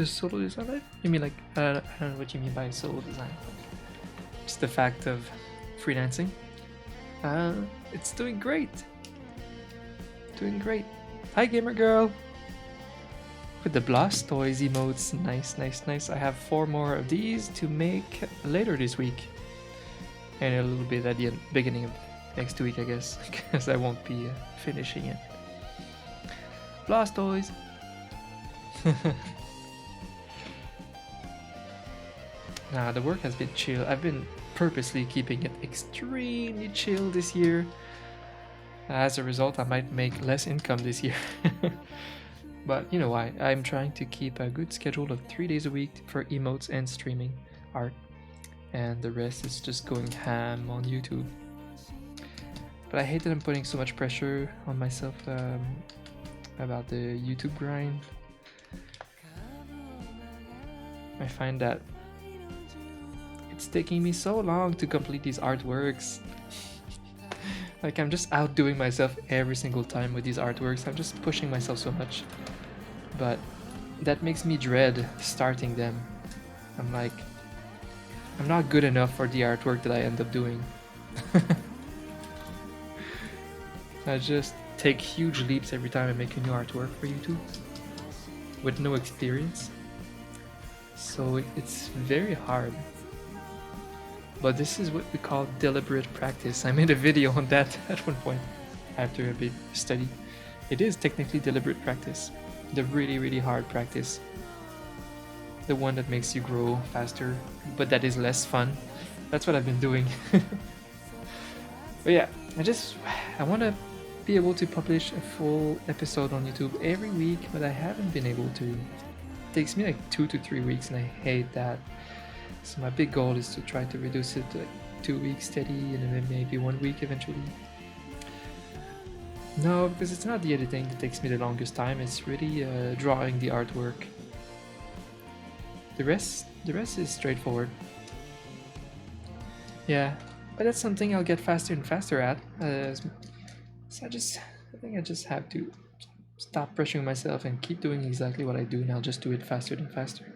The solo design life? You mean like, I don't know what you mean by solo design. Just the fact of freelancing. It's doing great. Doing great. Hi, gamer girl. With the Blastoise emotes, nice, nice, nice. I have 4 more of these to make later this week, and a little bit at the beginning of next week, I guess, because I won't be finishing it. Blastoise. Nah, the work has been chill. I've been purposely keeping it extremely chill this year. As a result, I might make less income this year. But you know why? I'm trying to keep a good schedule of 3 days a week for emotes and streaming art, and the rest is just going ham on YouTube. But I hate that I'm putting so much pressure on myself about the YouTube grind. I find that it's taking me so long to complete these artworks. Like, I'm just outdoing myself every single time with these artworks. I'm just pushing myself so much. But that makes me dread starting them. I'm like, I'm not good enough for the artwork that I end up doing. I just take huge leaps every time I make a new artwork for YouTube with no experience. So it's very hard. But this is what we call deliberate practice. I made a video on that at one point after a bit study. It is technically deliberate practice. The really, really hard practice. The one that makes you grow faster, but that is less fun. That's what I've been doing. But yeah, I want to be able to publish a full episode on YouTube every week, but I haven't been able to. It takes me like 2 to 3 weeks, and I hate that. So my big goal is to try to reduce it to like 2 weeks steady, and then maybe 1 week eventually. No, because it's not the editing that takes me the longest time. It's really drawing the artwork. The rest is straightforward. Yeah, but that's something I'll get faster and faster at. So I think I just have to stop pressuring myself and keep doing exactly what I do, and I'll just do it faster and faster.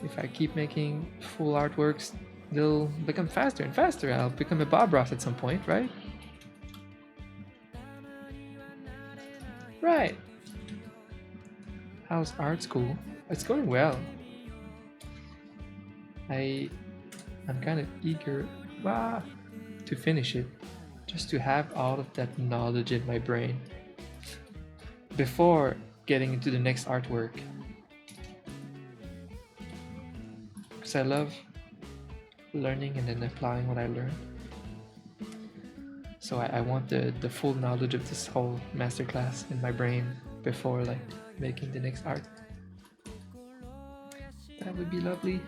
If I keep making full artworks, they'll become faster and faster. I'll become a Bob Ross at some point, right? Right. How's art school? It's going well. I'm kind of eager to finish it, just to have all of that knowledge in my brain before getting into the next artwork. Because I love learning and then applying what I learn. So I want the full knowledge of this whole masterclass in my brain before like making the next art. That would be lovely.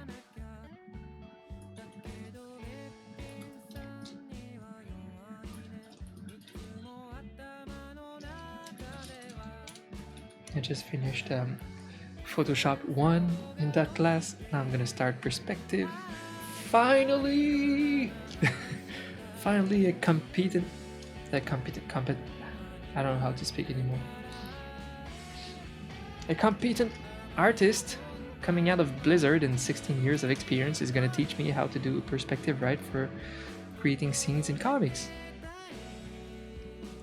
I just finished Photoshop 1 in that class. Now I'm gonna start perspective. Finally! Finally a competent, I don't know how to speak anymore. A competent artist coming out of Blizzard and 16 years of experience is gonna teach me how to do perspective right for creating scenes in comics.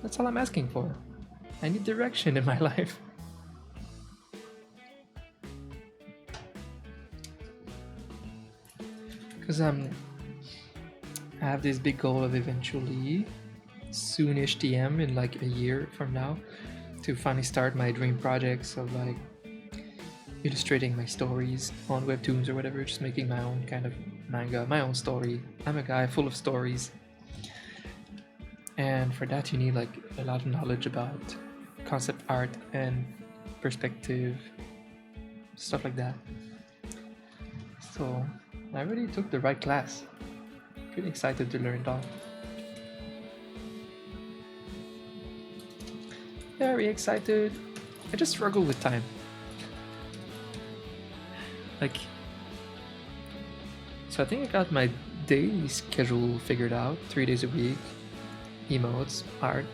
That's all I'm asking for. I need direction in my life. Because I have this big goal of eventually, soonish TM in like a year from now, to finally start my dream projects of like illustrating my stories on webtoons or whatever, just making my own kind of manga, my own story. I'm a guy full of stories. And for that you need like a lot of knowledge about concept art and perspective, stuff like that. So I really took the right class. Pretty excited to learn it all. Very excited. I just struggle with time. So I think I got my daily schedule figured out. 3 days a week, emotes, art.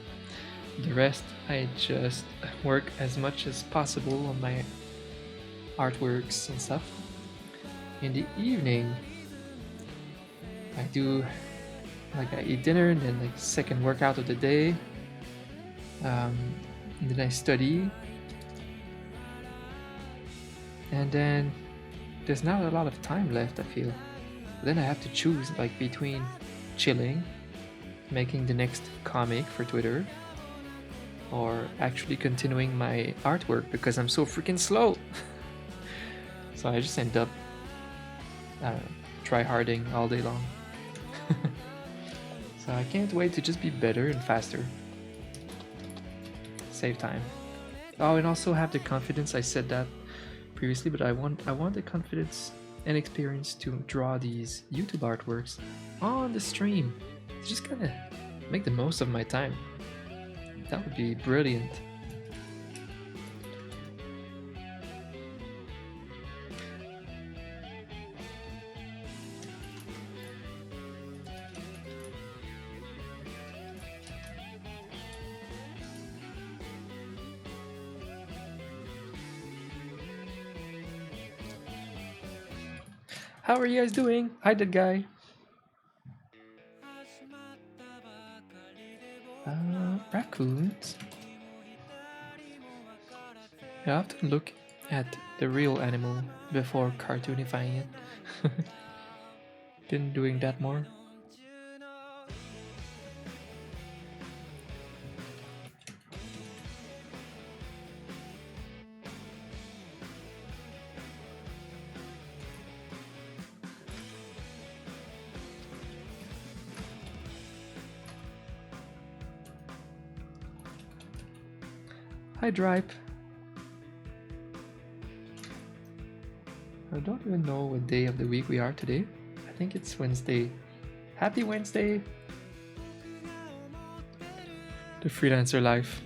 The rest, I just work as much as possible on my artworks and stuff. In the evening, I do like I eat dinner and then like second workout of the day. And then I study, and then there's not a lot of time left, I feel. Then I have to choose like between chilling, making the next comic for Twitter, or actually continuing my artwork because I'm so freaking slow. So I just end up try-harding all day long. So I can't wait to just be better and faster. Save time. Oh, and also have the confidence. I said that previously, but I want the confidence and experience to draw these YouTube artworks on the stream. Just kind of make the most of my time. That would be brilliant. How are you guys doing? Hi, that guy. Raccoons. I often look at the real animal before cartoonifying it. Been doing that more. Hi, Dripe. I don't even know what day of the week we are today. I think it's Wednesday. Happy Wednesday! The freelancer life.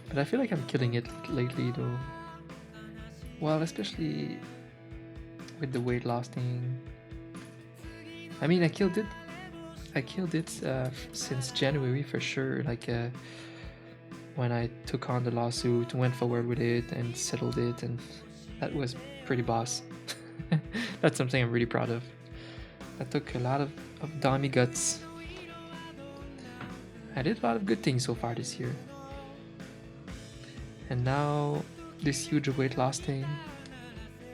But I feel like I'm killing it lately though. Well, especially with the weight loss thing. I mean, I killed it since January for sure. Like when I took on the lawsuit, went forward with it and settled it, and that was pretty boss. That's something I'm really proud of. That took a lot of dummy guts. I did a lot of good things so far this year. And now this huge weight loss thing.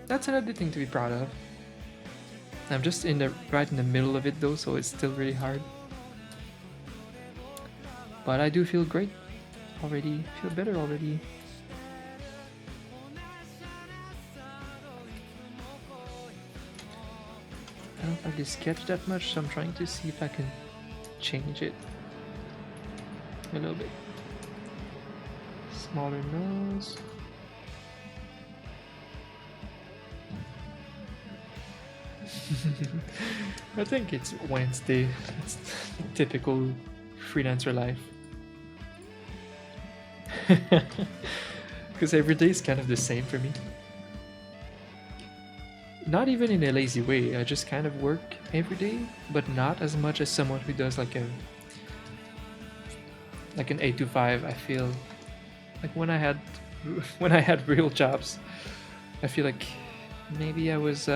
That's another thing to be proud of. I'm just right in the middle of it though, so it's still really hard. But I do feel great already, feel better already. I don't like this sketch that much, so I'm trying to see if I can change it a little bit. Smaller nose. I think it's Wednesday. It's typical freelancer life. Because every day is kind of the same for me. Not even in a lazy way. I just kind of work every day, but not as much as someone who does like an 8 to 5. I feel like when I had real jobs, I feel like maybe I was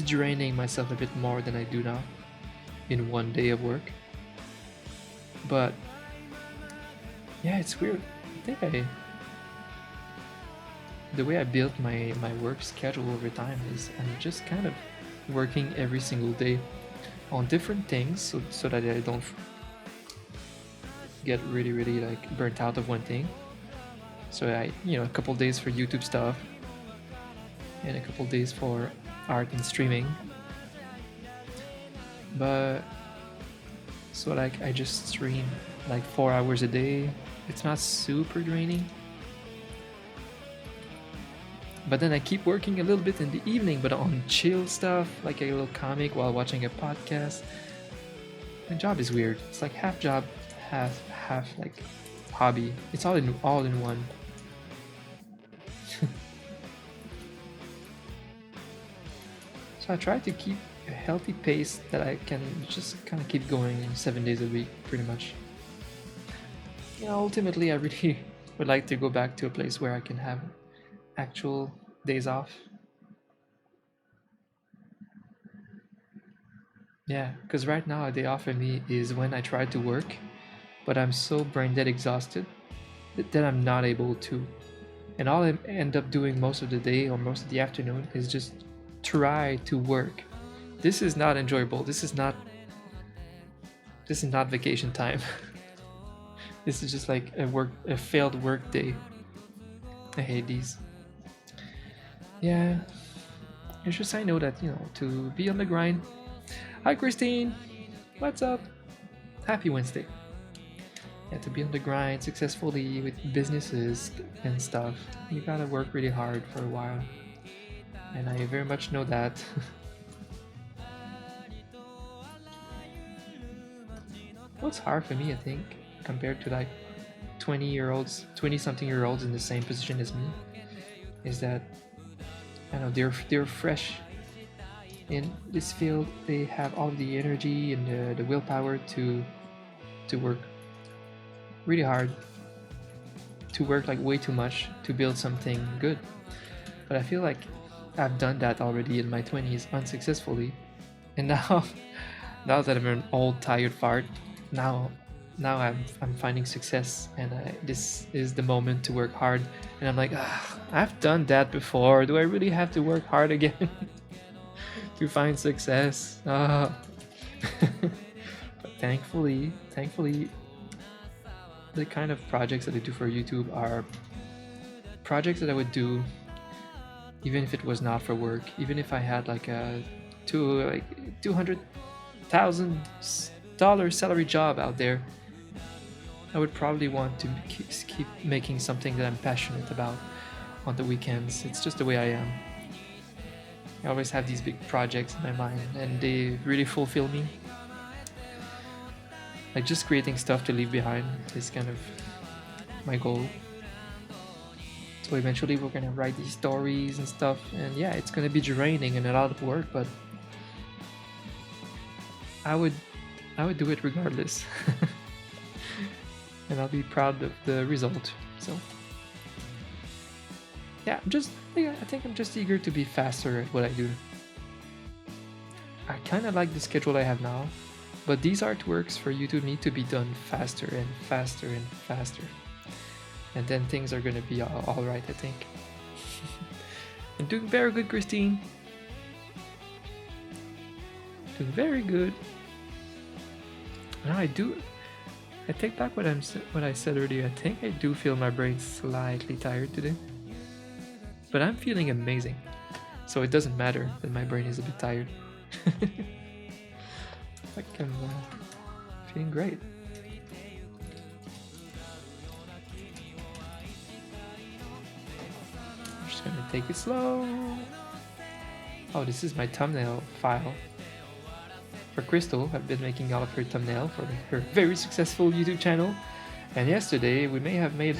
draining myself a bit more than I do now in one day of work. But yeah, it's weird. I think the way I built my work schedule over time is I'm just kind of working every single day on different things so that I don't get really like burnt out of one thing. So a couple days for YouTube stuff and a couple days for art and streaming. But so like I just stream like 4 hours a day. It's not super draining. But then I keep working a little bit in the evening, but on chill stuff, like a little comic while watching a podcast. My job is weird. It's like half job, half like hobby. It's all in one. So I try to keep a healthy pace that I can just kind of keep going 7 days a week, pretty much. Ultimately, I really would like to go back to a place where I can have actual days off. Yeah, because right now a day off for me is when I try to work, but I'm so brain dead exhausted that I'm not able to. And all I end up doing most of the day or most of the afternoon is just try to work. This is not enjoyable. This is not vacation time. This is just like a failed work day. I hate these. Yeah. It's just I know that, to be on the grind. Hi Christine. What's up? Happy Wednesday. Yeah, to be on the grind successfully with businesses and stuff, you gotta work really hard for a while. And I very much know that. What's hard for me, I think, compared to like 20 something year olds in the same position as me, is that I know they're fresh in this field. They have all the energy and the willpower to work really hard, to work like way too much to build something good. But I feel like I've done that already in my 20s unsuccessfully, and now now that I'm an old tired fart, now I'm finding success, and this is the moment to work hard. And I'm like, I've done that before. Do I really have to work hard again to find success? But thankfully, the kind of projects that I do for YouTube are projects that I would do even if it was not for work. Even if I had like a $200,000 salary job out there, I would probably want to keep making something that I'm passionate about on the weekends. It's just the way I am. I always have these big projects in my mind, and they really fulfill me. Like just creating stuff to leave behind is kind of my goal. So eventually we're gonna write these stories and stuff, and yeah, it's gonna be draining and a lot of work, but I would do it regardless. And I'll be proud of the result. So yeah, I think I'm just eager to be faster at what I do. I kind of like the schedule I have now, but these artworks for YouTube need to be done faster and faster and faster. And then things are gonna be all right, I think. I'm doing very good, Christine. Doing very good. Now I take back what I said earlier. I think I do feel my brain slightly tired today, but I'm feeling amazing. So it doesn't matter that my brain is a bit tired. Like I'm feeling great. I'm just gonna take it slow. Oh, this is my thumbnail file. For Crystal, I've been making all of her thumbnail for her very successful YouTube channel. And yesterday we may have made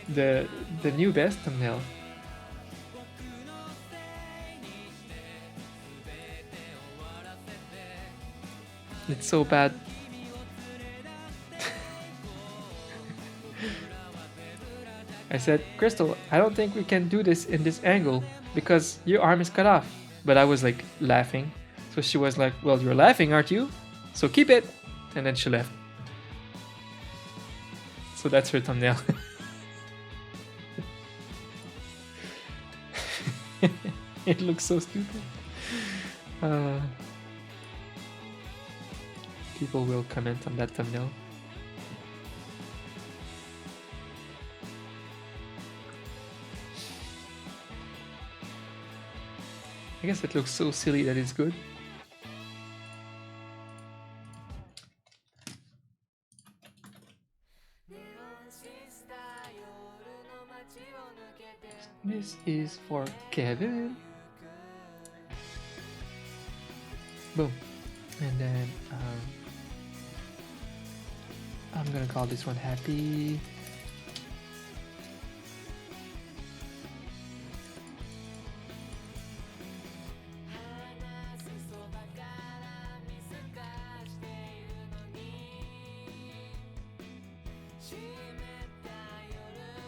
the new best thumbnail. It's so bad. I said, Crystal, I don't think we can do this in this angle because your arm is cut off. But I was like laughing. So she was like, well, you're laughing, aren't you? So keep it. And then she left. So that's her thumbnail. It looks so stupid. People will comment on that thumbnail. I guess it looks so silly that it's good. This is for Kevin. Boom. And then I'm gonna call this one happy.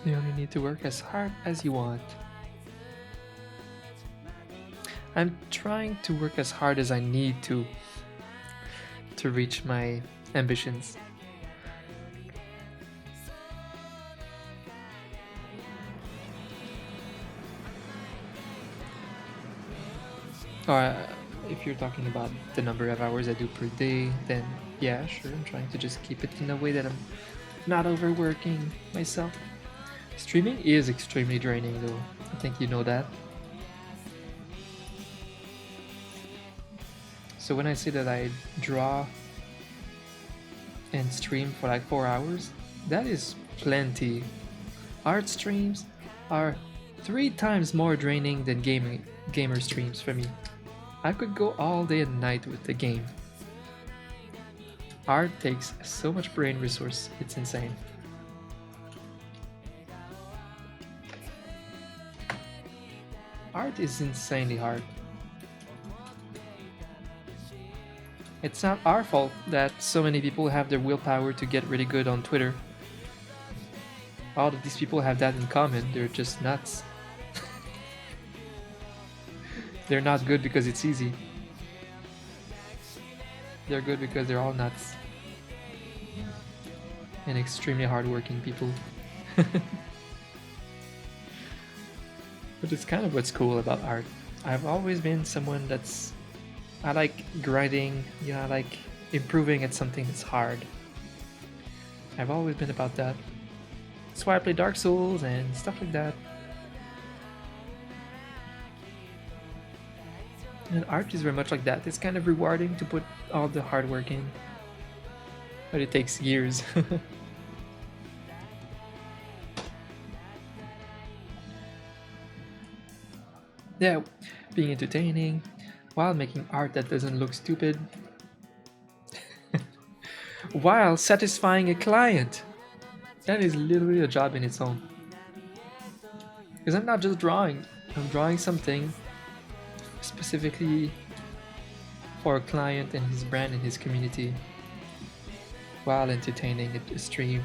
You only need to work as hard as you want. I'm trying to work as hard as I need to reach my ambitions. Or if you're talking about the number of hours I do per day, then yeah, sure, I'm trying to just keep it in a way that I'm not overworking myself. Streaming is extremely draining though. I think you know that. So when I say that I draw and stream for like 4 hours, that is plenty. Art streams are 3 times more draining than gamer streams for me. I could go all day and night with the game. Art takes so much brain resource, it's insane. Art is insanely hard. It's not our fault that so many people have the willpower to get really good on Twitter. All of these people have that in common, they're just nuts. They're not good because it's easy. They're good because they're all nuts. And extremely hardworking people. But it's kind of what's cool about art. I've always been someone I like grinding, I like improving at something that's hard. I've always been about that. That's why I play Dark Souls and stuff like that. And art is very much like that. It's kind of rewarding to put all the hard work in. But it takes years. Yeah, being entertaining while making art that doesn't look stupid. While satisfying a client. That is literally a job in its own. Because I'm not just drawing, I'm drawing something specifically for a client and his brand and his community while entertaining a stream.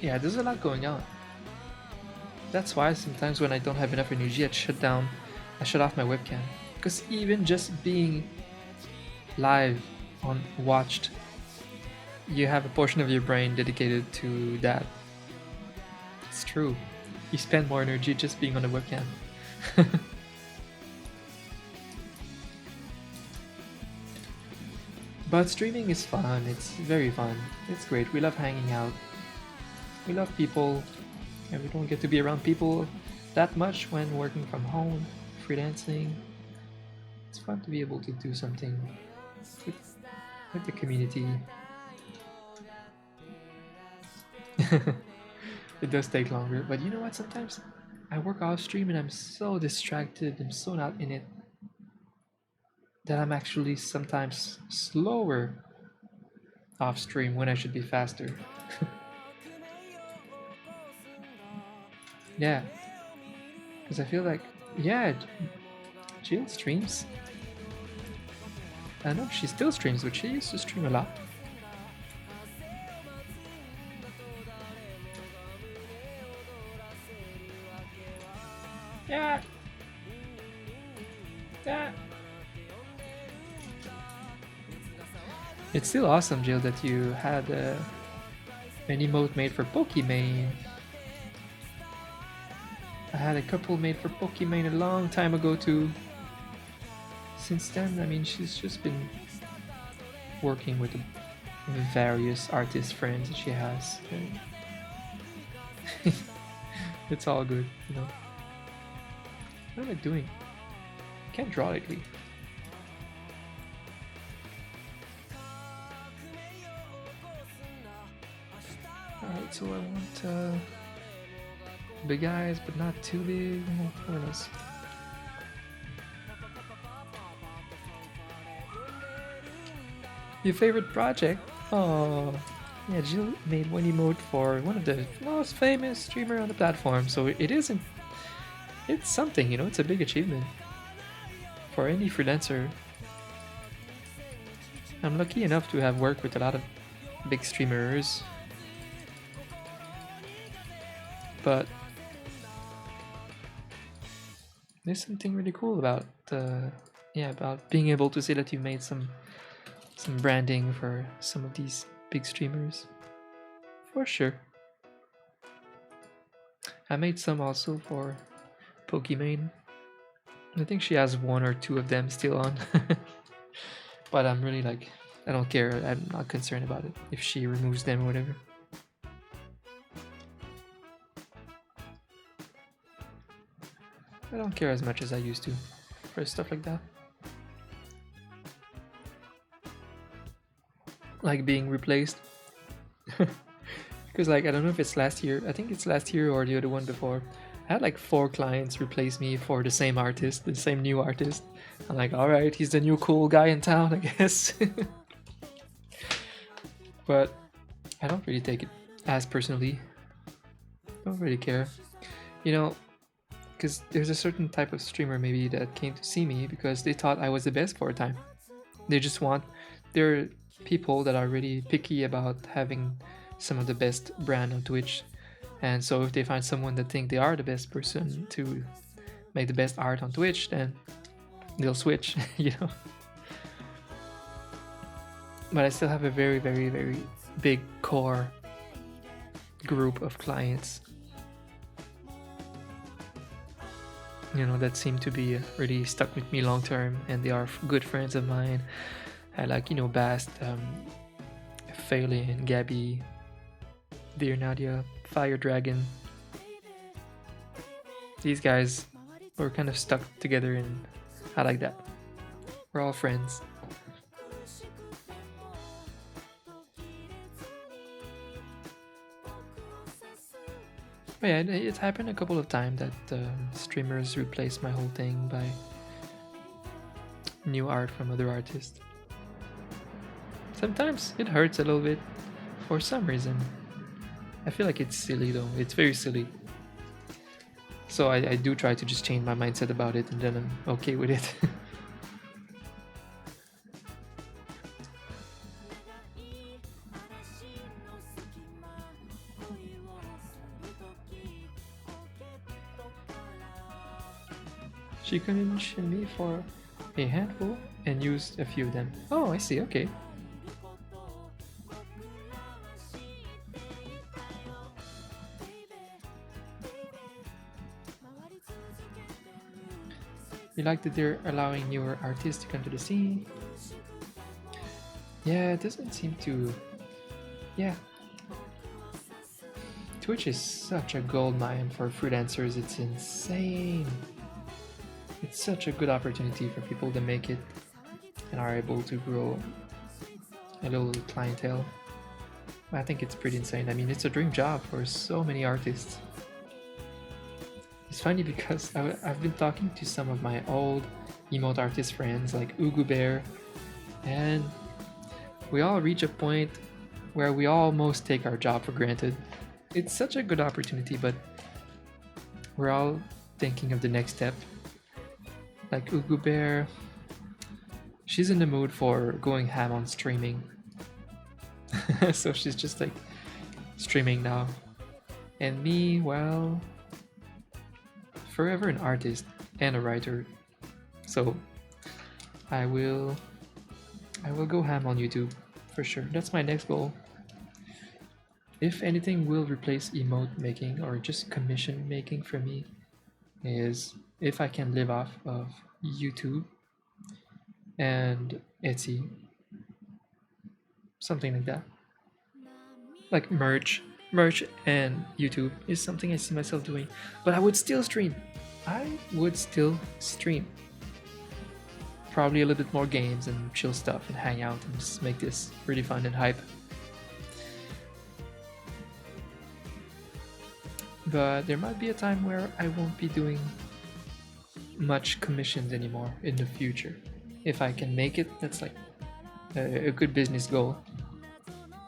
Yeah, there's a lot going on. That's why sometimes when I don't have enough energy, I shut off my webcam. Because even just being live on watched, you have a portion of your brain dedicated to that. It's true. You spend more energy just being on a webcam. But streaming is fun, it's very fun. It's great, we love hanging out. We love people, and we don't get to be around people that much when working from home, freelancing. It's fun to be able to do something with the community. It does take longer, but you know what, sometimes I work off stream and I'm so distracted, I'm so not in it, that I'm actually sometimes slower off stream when I should be faster. Yeah, because I feel like, yeah, Jill streams. I know she still streams, but she used to stream a lot. Yeah. Yeah. It's still awesome, Jill, that you had an emote made for Pokimane. I had a couple made for Pokimane a long time ago too. Since then, I mean, she's just been working with various artist friends that she has. It's all good, you know. What am I doing? I can't draw lately. Alright, so I want big eyes, but not too big. What else? Your favorite project? Oh, yeah, Jill made one emote for one of the most famous streamer on the platform, so it isn't. It's something, you know. It's a big achievement for any freelancer. I'm lucky enough to have worked with a lot of big streamers. But there's something really cool about about being able to say that you made some branding for some of these big streamers. For sure. I made some also for Pokimane. I think she has one or two of them still on. But I'm really like, I don't care. I'm not concerned about it if she removes them or whatever. I don't care as much as I used to for stuff like that. Like being replaced. Because like, I don't know if it's last year. I think it's last year or the other one before. I had like 4 clients replace me for the same artist, the same new artist. I'm like, alright, he's the new cool guy in town, I guess. But I don't really take it as personally. I don't really care. You know, because there's a certain type of streamer maybe that came to see me because they thought I was the best for a time. They just want, they're people that are really picky about having some of the best brand on Twitch. And so if they find someone that think they are the best person to make the best art on Twitch, then they'll switch, you know. But I still have a very, very, very big core group of clients, you know, that seem to be really stuck with me long term, and they are good friends of mine. I like, you know, Bast, Phelan, Gabby, Dear Nadia, Fire Dragon. These guys were kind of stuck together, and I like that. We're all friends. But yeah, it's happened a couple of times that streamers replace my whole thing by new art from other artists. Sometimes it hurts a little bit for some reason. I feel like it's silly though, it's very silly. So I do try to just change my mindset about it, and then I'm okay with it. She commissioned me for a handful and used a few of them. Oh, I see, okay. You like that they're allowing newer artists to come to the scene? Yeah, it doesn't seem to... Yeah. Twitch is such a goldmine for freelancers, it's insane. It's such a good opportunity for people to make it and are able to grow a little clientele. I think it's pretty insane. I mean, it's a dream job for so many artists. It's funny because I've been talking to some of my old emote artist friends like Ugu Bear, and we all reach a point where we almost take our job for granted. It's such a good opportunity, but we're all thinking of the next step. Like Ugu Bear, she's in the mood for going ham on streaming. So she's just like streaming now. And me, well, forever an artist and a writer. So I will go ham on YouTube for sure. That's my next goal. If anything will replace emote making or just commission making for me, is if I can live off of YouTube and Etsy, something like that. Like merch and YouTube is something I see myself doing, but I would still stream. Probably a little bit more games and chill stuff and hang out and just make this really fun and hype. But there might be a time where I won't be doing much commissions anymore in the future. If I can make it, that's like a good business goal.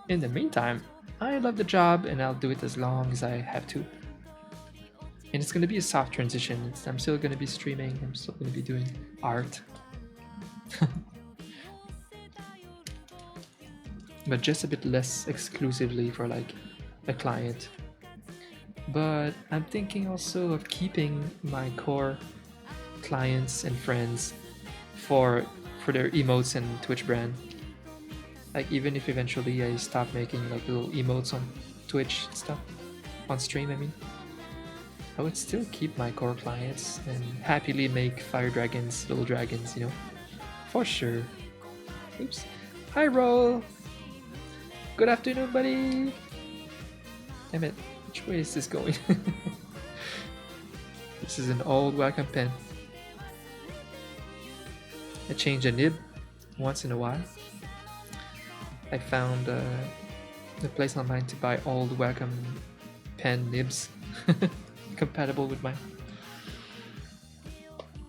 In the meantime, I love the job and I'll do it as long as I have to. And it's going to be a soft transition. I'm still going to be streaming, I'm still going to be doing art. But just a bit less exclusively for like a client. But I'm thinking also of keeping my core clients and friends for their emotes and Twitch brand. Like even if eventually I stop making like little emotes on Twitch and stuff, on stream I mean, I would still keep my core clients and happily make fire dragons, little dragons, you know, for sure. Oops. Hi Roll! Good afternoon, buddy! Damn it, which way is this going? This is an old Wacom pen. I change a nib once in a while. I found a place online to buy old Wacom pen nibs compatible with mine.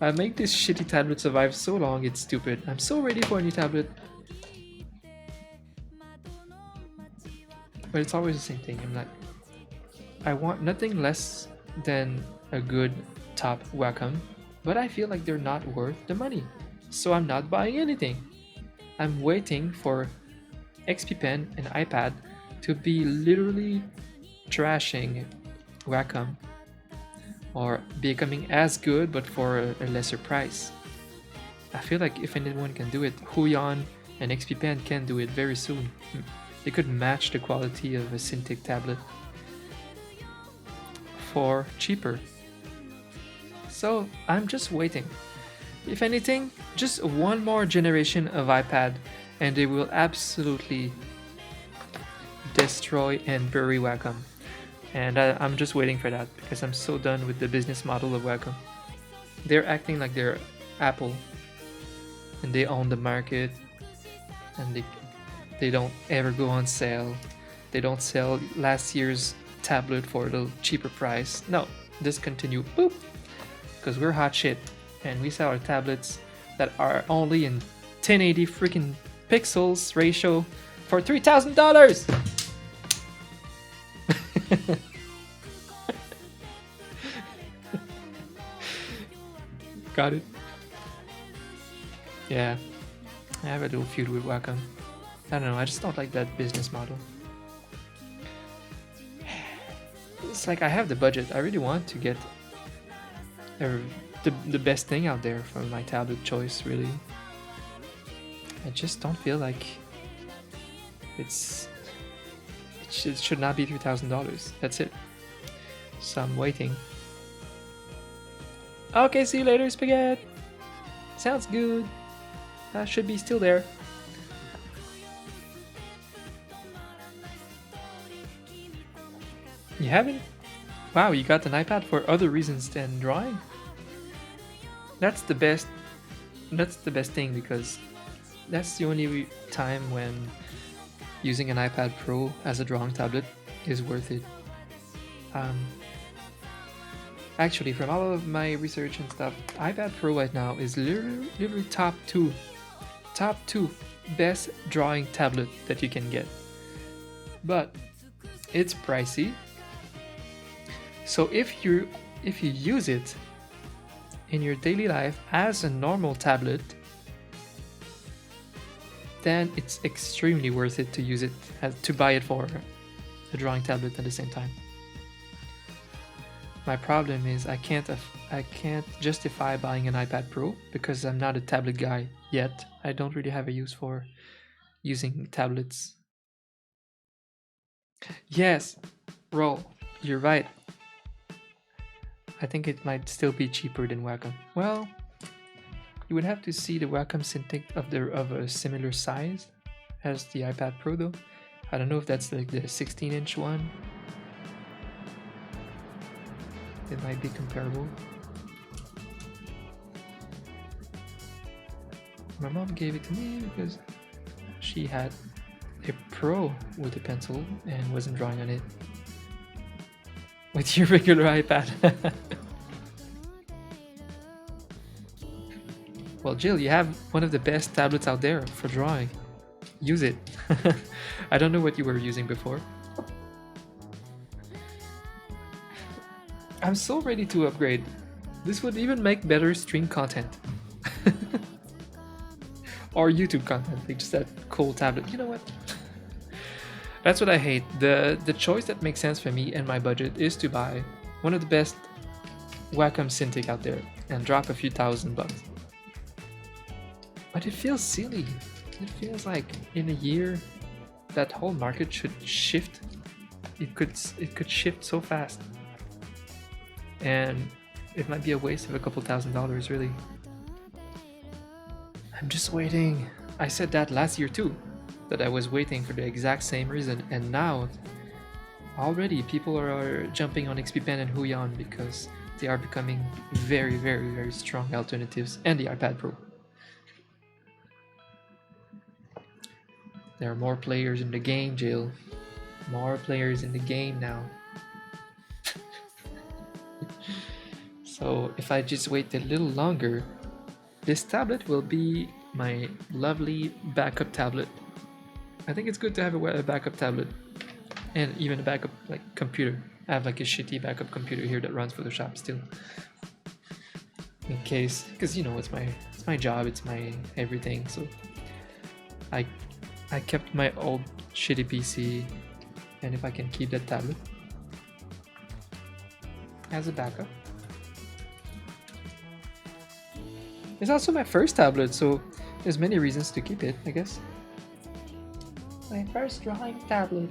I make this shitty tablet survive so long, it's stupid. I'm so ready for a new tablet. But it's always the same thing. I'm like, I want nothing less than a good top Wacom, but I feel like they're not worth the money. So I'm not buying anything. I'm waiting for XP Pen and iPad to be literally trashing Wacom or becoming as good but for a lesser price. I feel like if anyone can do it, Huion and XP Pen can do it very soon. They could match the quality of a Cintiq tablet for cheaper. So I'm just waiting. If anything, just one more generation of iPad and they will absolutely destroy and bury Wacom. And I'm just waiting for that because I'm so done with the business model of Wacom. They're acting like they're Apple and they own the market and they don't ever go on sale. They don't sell last year's tablet for the cheaper price. No, discontinue, boop, because we're hot shit and we sell our tablets that are only in 1080 freaking pixels ratio for $3,000. Got it. Yeah, I have a little feud with Wacom. I don't know, I just don't like that business model. It's like I have the budget. I really want to get the best thing out there for my tablet choice, really. I just don't feel like it should not be $3,000. That's it. So I'm waiting. Okay, see you later, Spaghetti. Sounds good. That should be still there. You haven't? Wow, you got an iPad for other reasons than drawing? That's the best. That's the best thing because that's the only time when using an iPad Pro as a drawing tablet is worth it. Actually, from all of my research and stuff, iPad Pro right now is literally top two best drawing tablet that you can get. But it's pricey. So if you use it in your daily life as a normal tablet, then it's extremely worth it to use it to buy it for a drawing tablet at the same time. My problem is I can't justify buying an iPad Pro because I'm not a tablet guy yet. I don't really have a use for using tablets. Yes, Roll, you're right. I think it might still be cheaper than Wacom. Well, you would have to see the Wacom Cintiq of a similar size as the iPad Pro though. I don't know if that's like the 16-inch one. It might be comparable. My mom gave it to me because she had a Pro with a pencil and wasn't drawing on it. With your regular iPad. Well, Jill, you have one of the best tablets out there for drawing. Use it. I don't know what you were using before. I'm so ready to upgrade. This would even make better stream content. Or YouTube content, like just that cool tablet. You know what? That's what I hate. The choice that makes sense for me and my budget is to buy one of the best Wacom Cintiq out there and drop a few $1,000. But it feels silly. It feels like in a year that whole market should shift. It could shift so fast. And it might be a waste of a couple $1,000 really. I'm just waiting. I said that last year too, that I was waiting for the exact same reason, and now already people are jumping on XP Pen and Huion because they are becoming very, very, very strong alternatives, and the iPad Pro. There are more players in the game, Jill. More players in the game now. So if I just wait a little longer, this tablet will be my lovely backup tablet. I think it's good to have a backup tablet and even a backup like computer. I have like a shitty backup computer here that runs Photoshop still, in case, because you know it's my job, it's my everything. So I kept my old shitty PC, and if I can keep that tablet as a backup. It's also my first tablet, so there's many reasons to keep it, I guess. My first drawing tablet.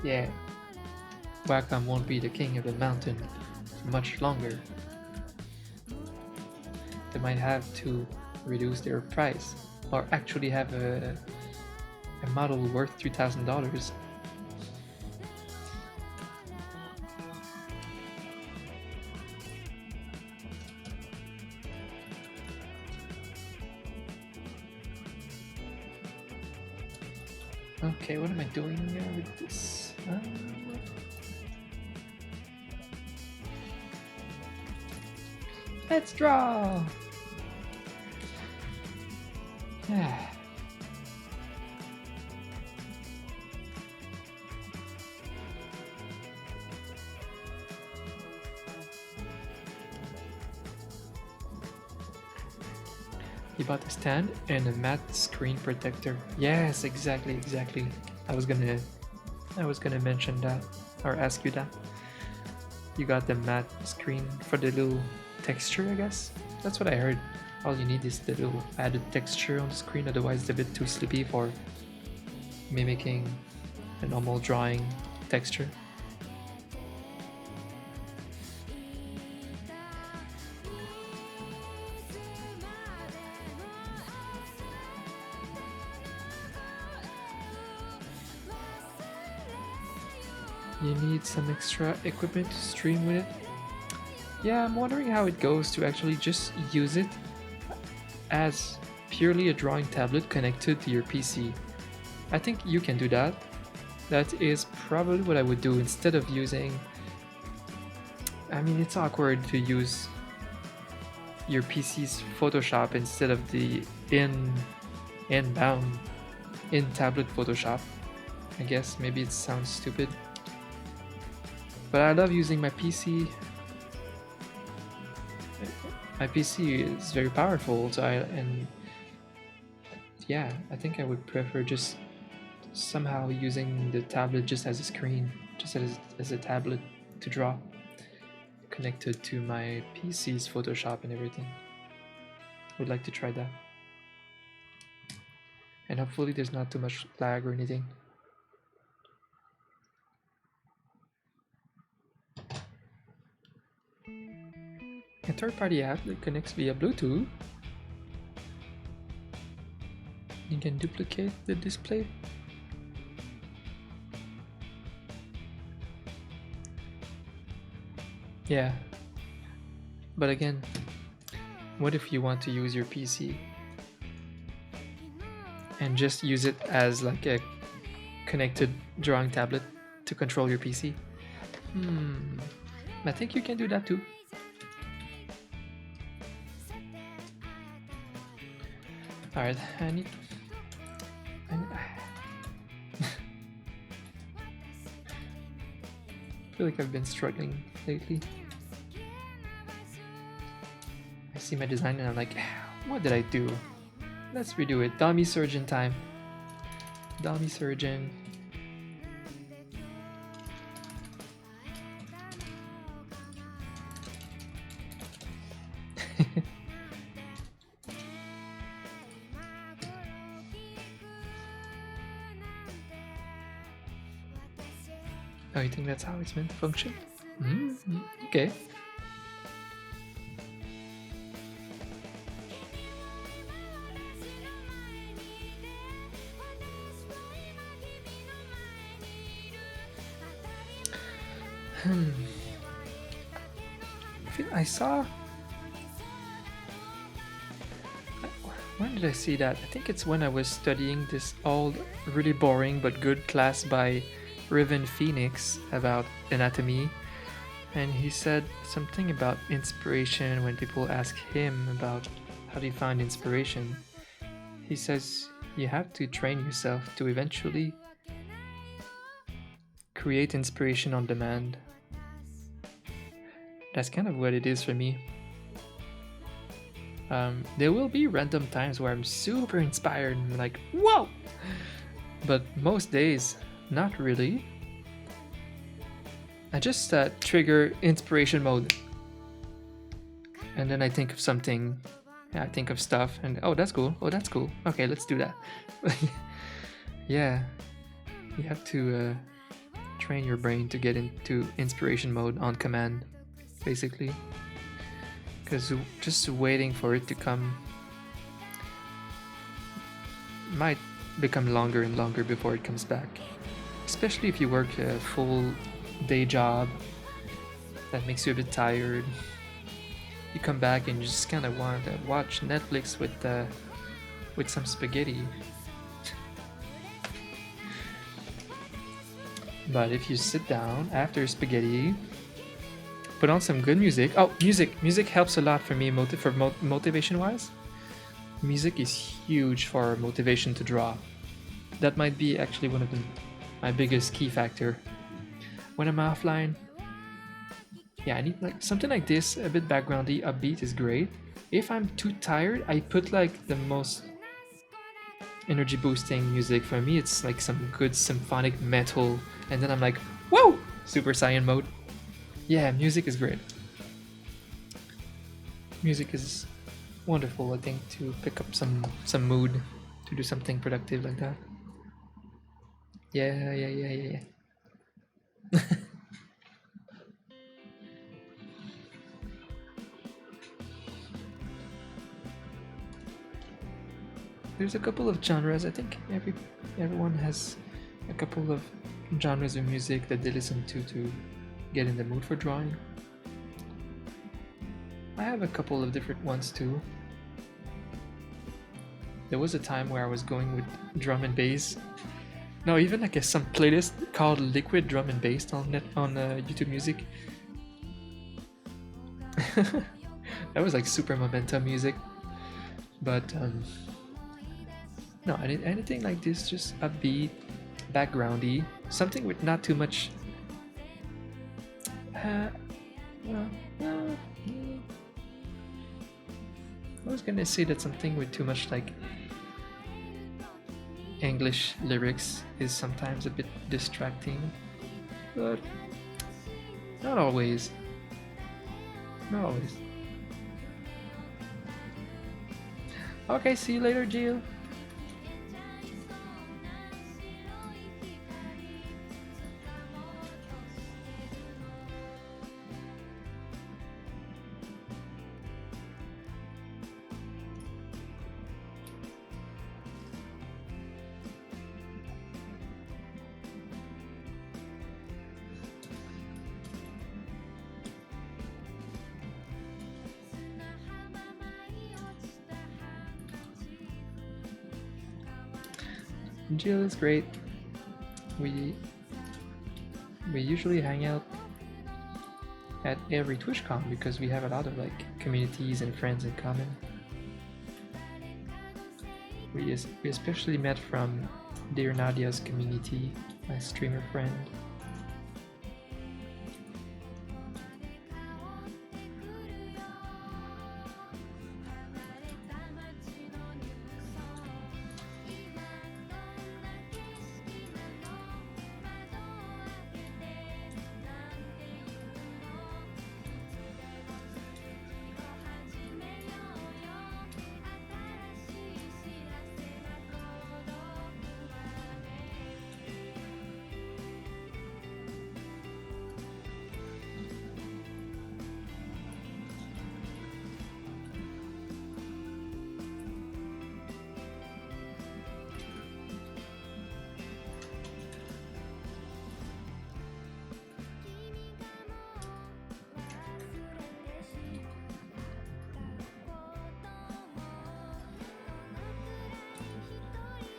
Yeah, Wacom won't be the king of the mountain for much longer. They might have to reduce their price, or actually have a model worth $3,000. Okay, what am I doing with this? Let's draw! You bought a stand and a matte screen protector. Yes, exactly. I was gonna mention that, or ask you that. You got the matte screen for the little texture, I guess. That's what I heard. All you need is the little added texture on the screen, otherwise it's a bit too sleepy for mimicking a normal drawing texture. You need some extra equipment to stream with it. Yeah, I'm wondering how it goes to actually just use it as purely a drawing tablet connected to your PC. I think you can do that. That is probably what I would do instead of using... I mean, it's awkward to use your PC's Photoshop instead of the in-tablet Photoshop. I guess maybe it sounds stupid. But I love using my PC. My PC is very powerful, so I think I would prefer just somehow using the tablet just as a screen, just as a tablet to draw, connected to my PC's Photoshop and everything. Would like to try that. And hopefully there's not too much lag or anything. A third-party app that connects via Bluetooth. You can duplicate the display. Yeah. But again, what if you want to use your PC and just use it as like a connected drawing tablet to control your PC? I think you can do that too. Alright, I feel like I've been struggling lately. I see my design and I'm like, What did I do? Let's redo it. Dummy surgeon time. Dummy surgeon. Oh, you think that's how it's meant to function? Okay. I saw. When did I see that? I think it's when I was studying this old, really boring but good class by Riven Phoenix about anatomy, and he said something about inspiration when people ask him about how do you find inspiration. He says you have to train yourself to eventually create inspiration on demand. That's kind of what it is for me. There will be random times where I'm super inspired and like, whoa! But most days, not really. I just trigger inspiration mode. And then I think of something. Yeah, I think of stuff and oh, that's cool. Oh, that's cool. Okay, let's do that. Yeah. You have to train your brain to get into inspiration mode on command, basically. Because just waiting for it to come might become longer and longer before it comes back. Especially if you work a full day job that makes you a bit tired. You come back and you just kind of want to watch Netflix with some spaghetti. But if you sit down after spaghetti, put on some good music. Oh, music helps a lot for me motivation wise. Music is huge for motivation to draw. That might be actually one of my biggest key factor. When I'm offline, yeah, I need like something like this, a bit backgroundy, upbeat is great. If I'm too tired, I put like the most energy boosting music. For me, it's like some good symphonic metal, and then I'm like, whoa, Super Saiyan mode. Yeah, music is great. Music is wonderful, I think, to pick up some mood, to do something productive like that. Yeah. There's a couple of genres. I think everyone has a couple of genres of music that they listen to get in the mood for drawing. I have a couple of different ones too. There was a time where I was going with drum and bass. No, even like some playlist called Liquid Drum and Bass on YouTube Music. That was like super momentum music. But no, anything like this, just upbeat, backgroundy, something with not too much. I was gonna say that something with too much like English lyrics is sometimes a bit distracting, but not always. Not always. Okay, see you later, Jill. Jill is great. We usually hang out at every TwitchCon because we have a lot of like communities and friends in common. We especially met from Dear Nadia's community, my streamer friend.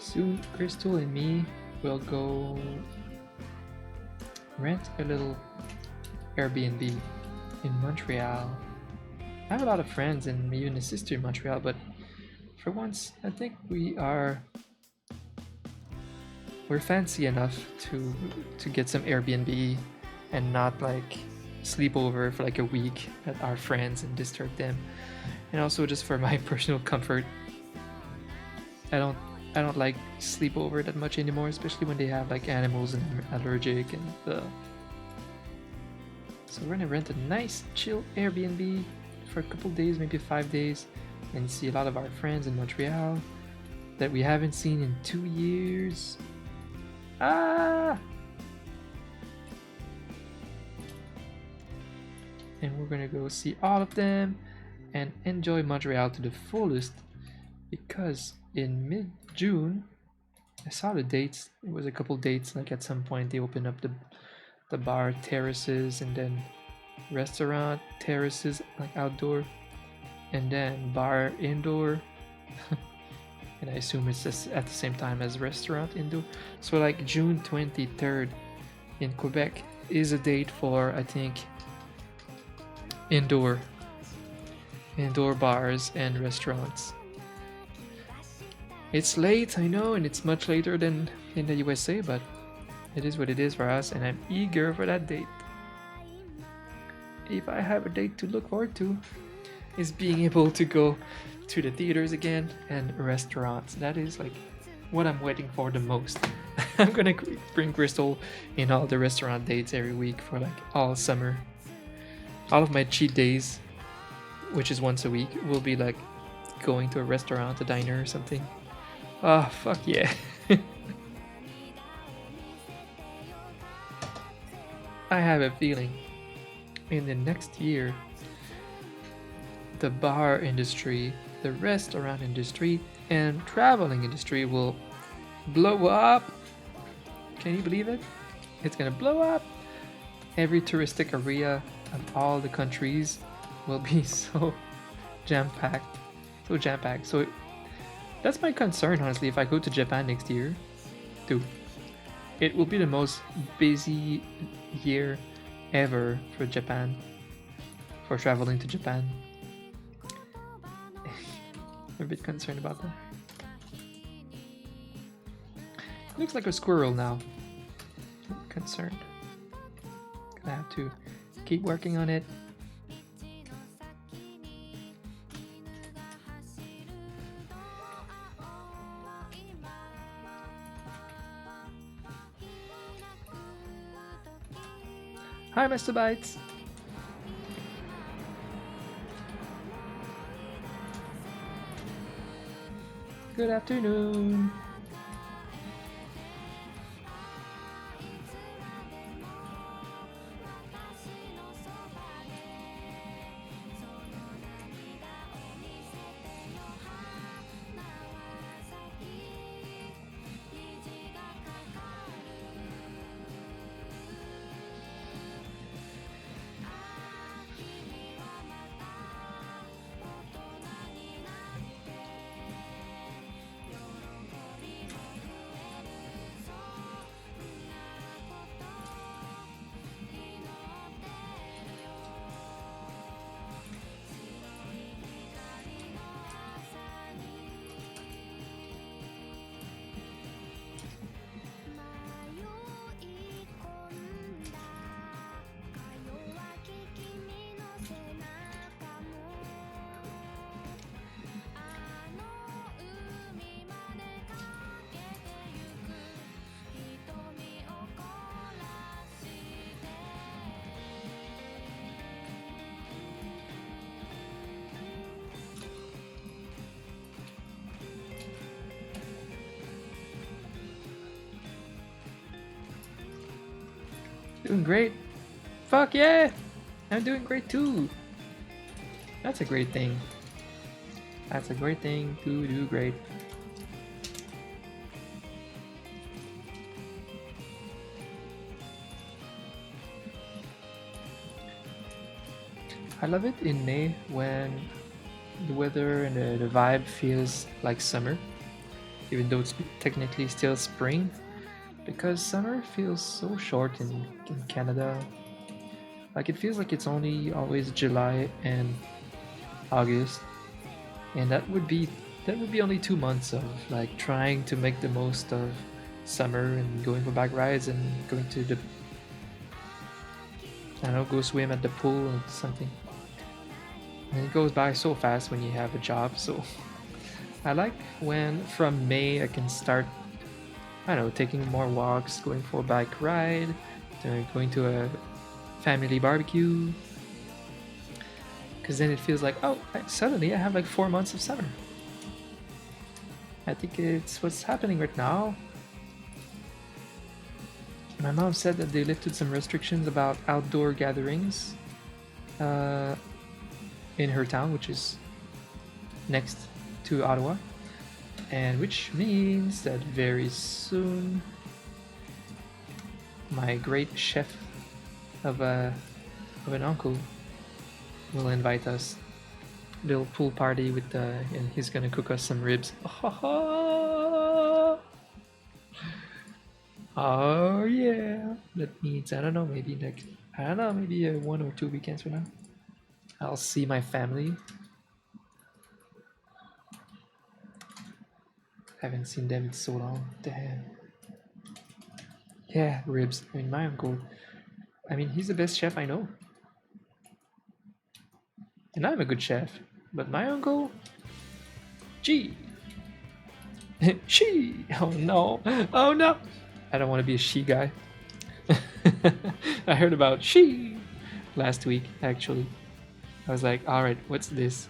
Soon, Crystal and me will go rent a little Airbnb in Montreal. I have a lot of friends and even a sister in Montreal, but for once, I think we're fancy enough to get some Airbnb and not like sleep over for like a week at our friends and disturb them. And also just for my personal comfort. I don't like sleepover that much anymore, especially when they have like animals and I'm allergic and so we're gonna rent a nice chill Airbnb for a couple days, maybe 5 days, and see a lot of our friends in Montreal that we haven't seen in 2 years. And we're gonna go see all of them and enjoy Montreal to the fullest, because in mid-June I saw the dates. It was a couple dates, like at some point they opened up the bar terraces and then restaurant terraces, like outdoor, and then bar indoor. And I assume it's just at the same time as restaurant indoor. So like June 23rd in Quebec is a date for, I think, indoor bars and restaurants. It's late, I know, and it's much later than in the USA, but it is what it is for us, and I'm eager for that date. If I have a date to look forward to, is being able to go to the theaters again and restaurants. That is like what I'm waiting for the most. I'm gonna bring Crystal in all the restaurant dates every week for like all summer. All of my cheat days, which is once a week, will be like going to a restaurant, a diner or something. Ah, fuck yeah. I have a feeling in the next year the bar industry, the restaurant industry, and traveling industry will blow up. Can you believe it? It's gonna blow up. Every touristic area of all the countries will be so jam-packed. So that's my concern, honestly. If I go to Japan next year, dude, it will be the most busy year ever for Japan, for traveling to Japan. I'm a bit concerned about that. Looks like a squirrel now. I'm concerned. Gonna have to keep working on it. Hi, Mr. Bites. Good afternoon. Doing great. Fuck yeah! I'm doing great too. That's a great thing. That's a great thing to do great. I love it in May when the weather and the vibe feels like summer. even though it's technically still spring, because summer feels so short in Canada. Like it feels like it's only always July and August, and that would be only 2 months of like trying to make the most of summer and going for bike rides and going to the I don't know go swim at the pool or something. And it goes by so fast when you have a job. So I like when from May I can start I don't know taking more walks, going for a bike ride, going to a family barbecue, because then it feels like suddenly I have like 4 months of summer. I think it's what's happening right now. My mom said that they lifted some restrictions about outdoor gatherings uh, in her town, which is next to Ottawa, and which means that very soon my great chef of a of an uncle will invite us little pool party with and he's gonna cook us some ribs. Oh yeah, that means I don't know, maybe next I don't know, maybe 1 or 2 weekends from now. I'll see my family. Haven't seen them in so long. Damn. Yeah, ribs. I mean, my uncle. I mean, he's the best chef I know, and I'm a good chef. But my uncle, gee, she. Oh no. Oh no. I don't want to be a she guy. I heard about she last week. Actually, I was like, all right, what's this?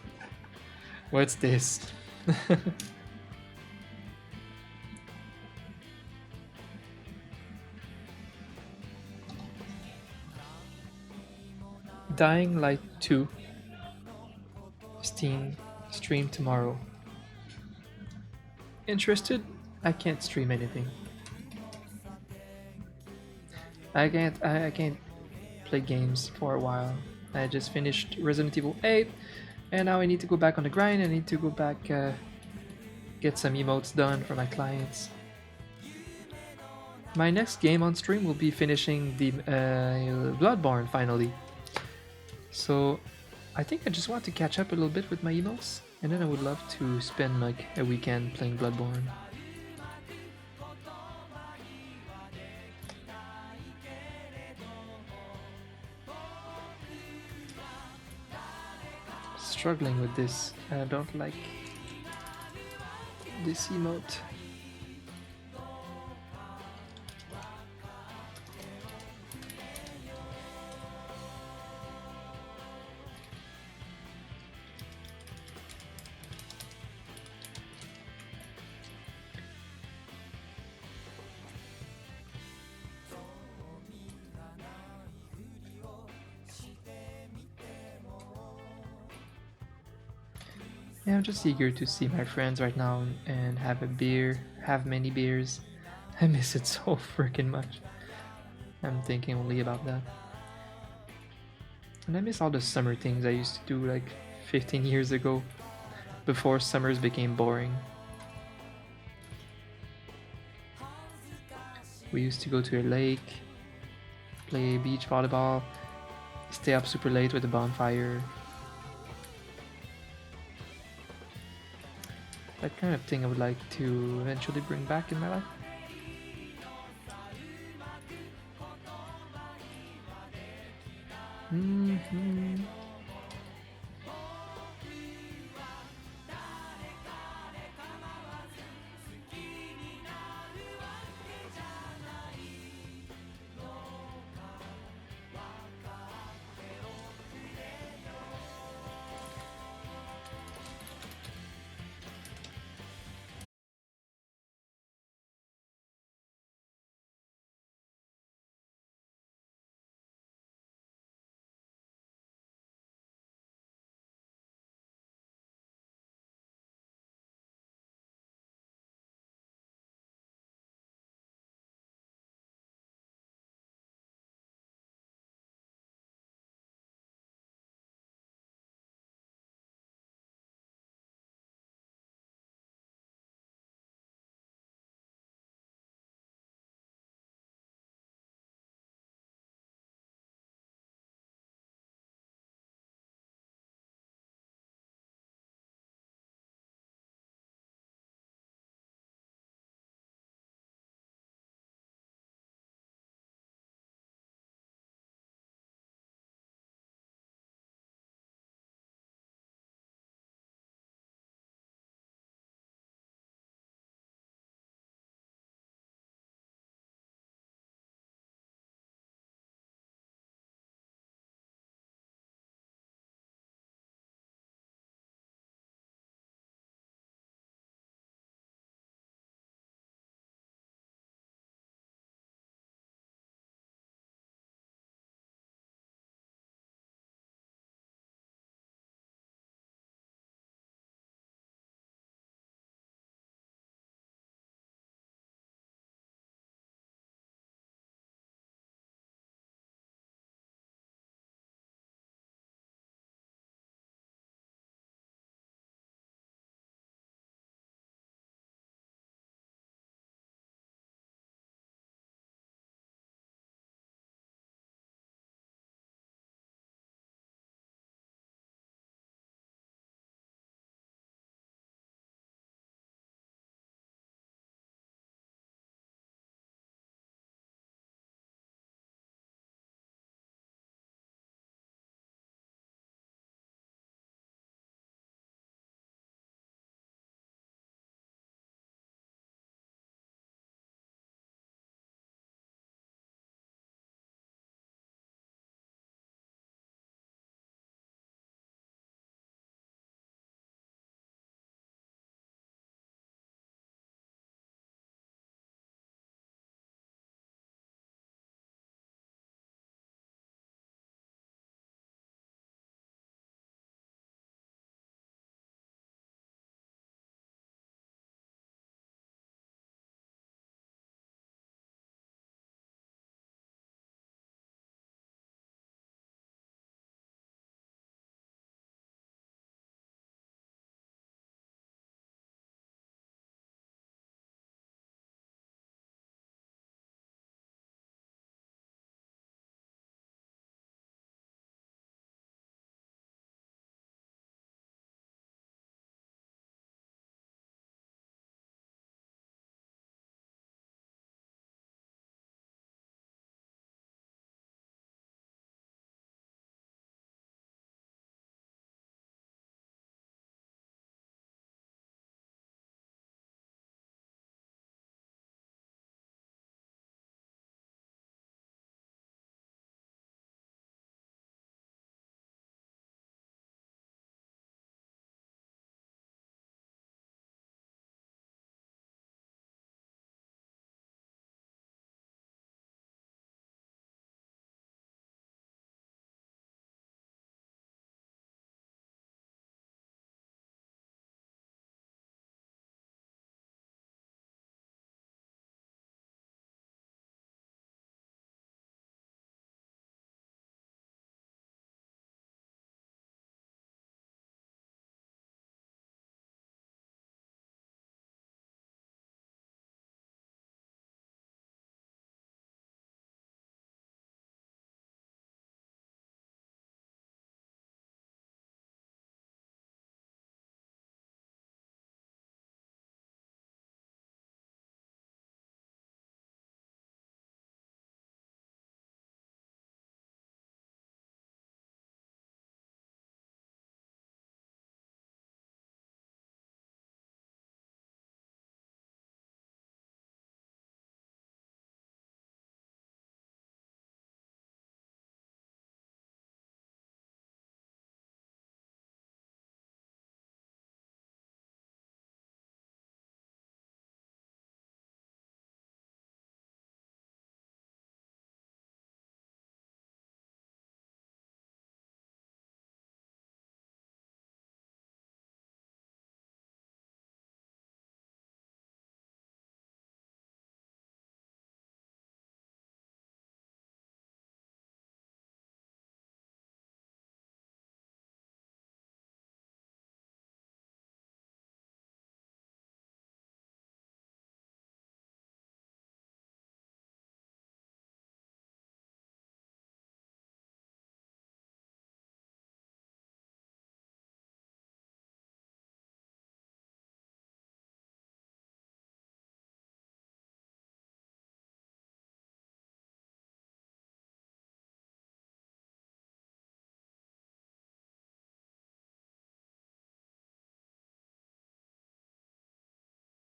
What's this? Dying Light 2 Steam stream tomorrow. Interested? I can't stream anything. I can't play games for a while. I just finished Resident Evil 8, and now I need to go back on the grind. I need to go back get some emotes done for my clients. My next game on stream will be finishing the Bloodborne finally. So I think I just want to catch up a little bit with my emotes, and then I would love to spend like a weekend playing Bloodborne. Struggling with this. I don't like this emote. Yeah, I'm just eager to see my friends right now and have a beer, have many beers. I miss it so freaking much. I'm thinking only about that. And I miss all the summer things I used to do like 15 years ago, before summers became boring. We used to go to a lake, play beach volleyball, stay up super late with a bonfire. That kind of thing I would like to eventually bring back in my life. Hmm.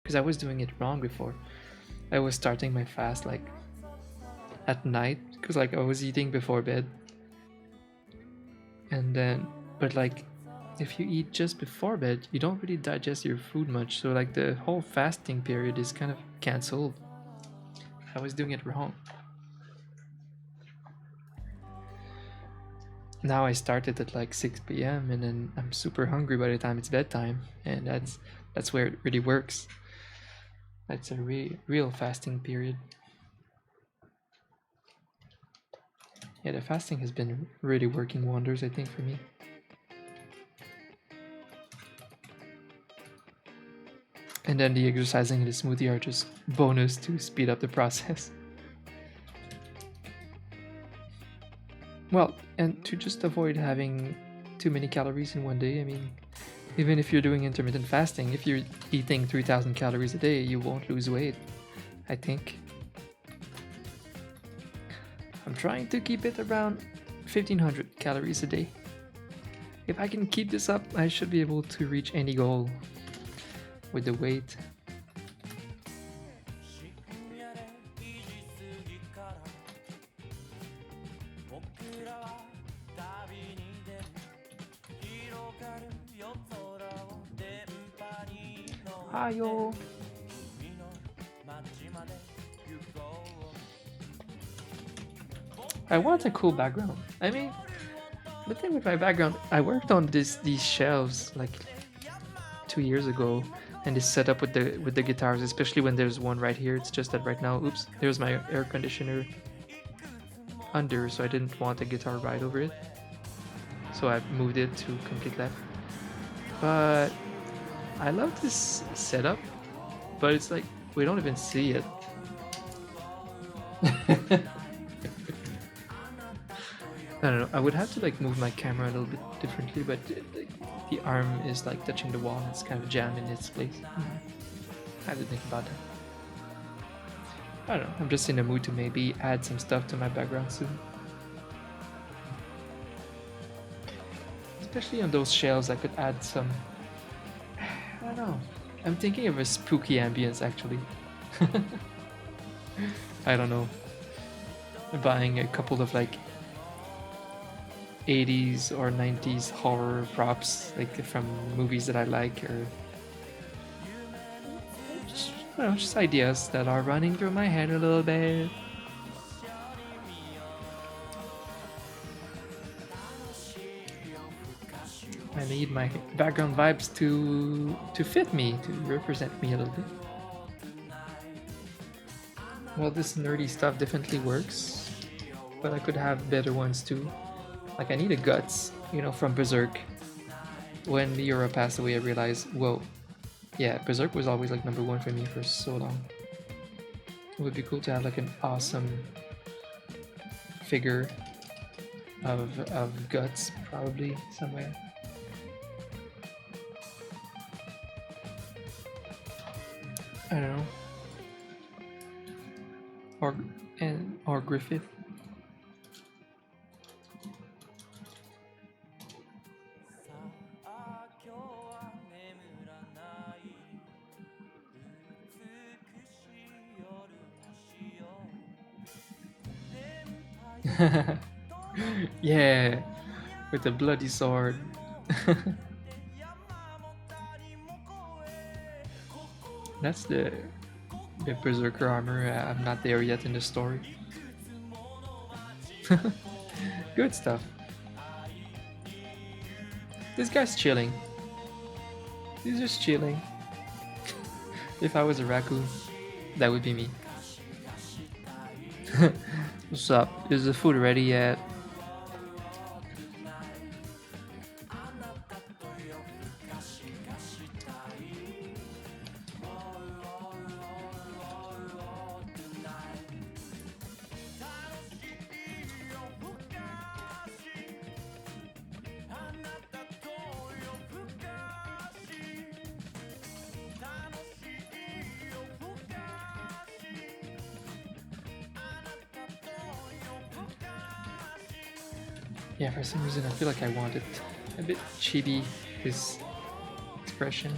because I was doing it wrong before. I was starting my fast like at night because like I was eating before bed, and then but like if you eat just before bed, you don't really digest your food much, so like the whole fasting period is kind of cancelled. I was doing it wrong. Now I started at like 6 p.m. and then I'm super hungry by the time it's bedtime, and that's where it really works. That's a real fasting period. Yeah, the fasting has been really working wonders, I think, for me. And then the exercising and the smoothie are just bonus to speed up the process. Well, and to just avoid having too many calories in one day, I mean, even if you're doing intermittent fasting, if you're eating 3,000 calories a day, you won't lose weight, I think. I'm trying to keep it around 1,500 calories a day. If I can keep this up, I should be able to reach any goal with the weight. Ayo. I want a cool background. I mean, the thing with my background, I worked on these shelves like 2 years ago, and this setup with the guitars, especially when there's one right here. It's just that right now, oops, there's my air conditioner under, so I didn't want a guitar right over it. So I moved it to complete left. But I love this setup, but it's like we don't even see it. I don't know. I would have to like move my camera a little bit differently, but the arm is like touching the wall. It's kind of jammed in its place. I have to think about that. I don't know. I'm just in the mood to maybe add some stuff to my background soon. Especially on those shells, I could add some. I don't know. I'm thinking of a spooky ambience actually. I don't know. Buying a couple of like 80s or 90s horror props, like from movies that I like, or just, just ideas that are running through my head a little bit. I need my background vibes to fit me, to represent me a little bit. Well, this nerdy stuff definitely works, but I could have better ones too. Like I need a guts, from Berserk. When Miura passed away, I realized, whoa, yeah, Berserk was always like number one for me for so long. It would be cool to have like an awesome figure of guts, probably somewhere. I don't know. Or Griffith. Yeah, with the bloody sword. That's the Berserker armor. I'm not there yet in the story. Good stuff. This guy's chilling. He's just chilling. If I was a raccoon, that would be me. What's up? Is the food ready yet? Yeah, for some reason I feel like I want it a bit chibi, his expression.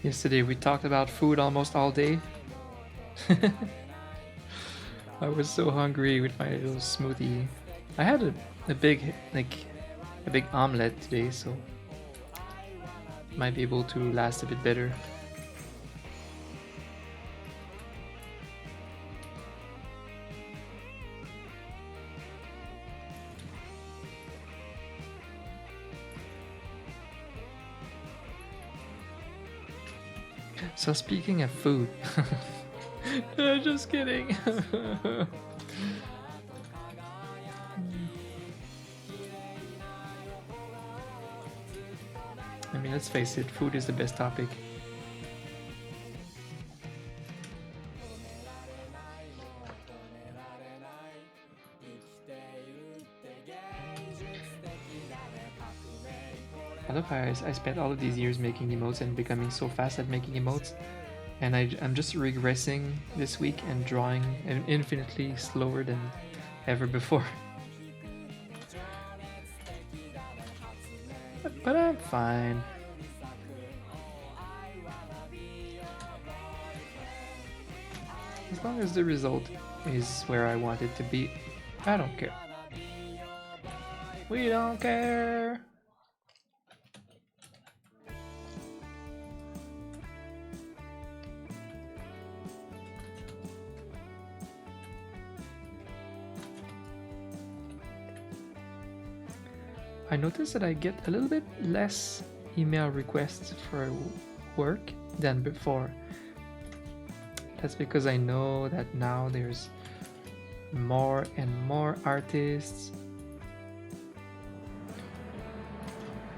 Yesterday we talked about food almost all day. I was so hungry with my little smoothie. I had a big a big omelette today, so might be able to last a bit better. So speaking of food, just kidding. I mean, let's face it, food is the best topic. I love how I spent all of these years making emotes and becoming so fast at making emotes, and I'm just regressing this week and drawing infinitely slower than ever before. But I'm fine. As long as the result is where I want it to be, I don't care. We don't care. I noticed that I get a little bit less email requests for work than before. That's because I know that now there's more and more artists.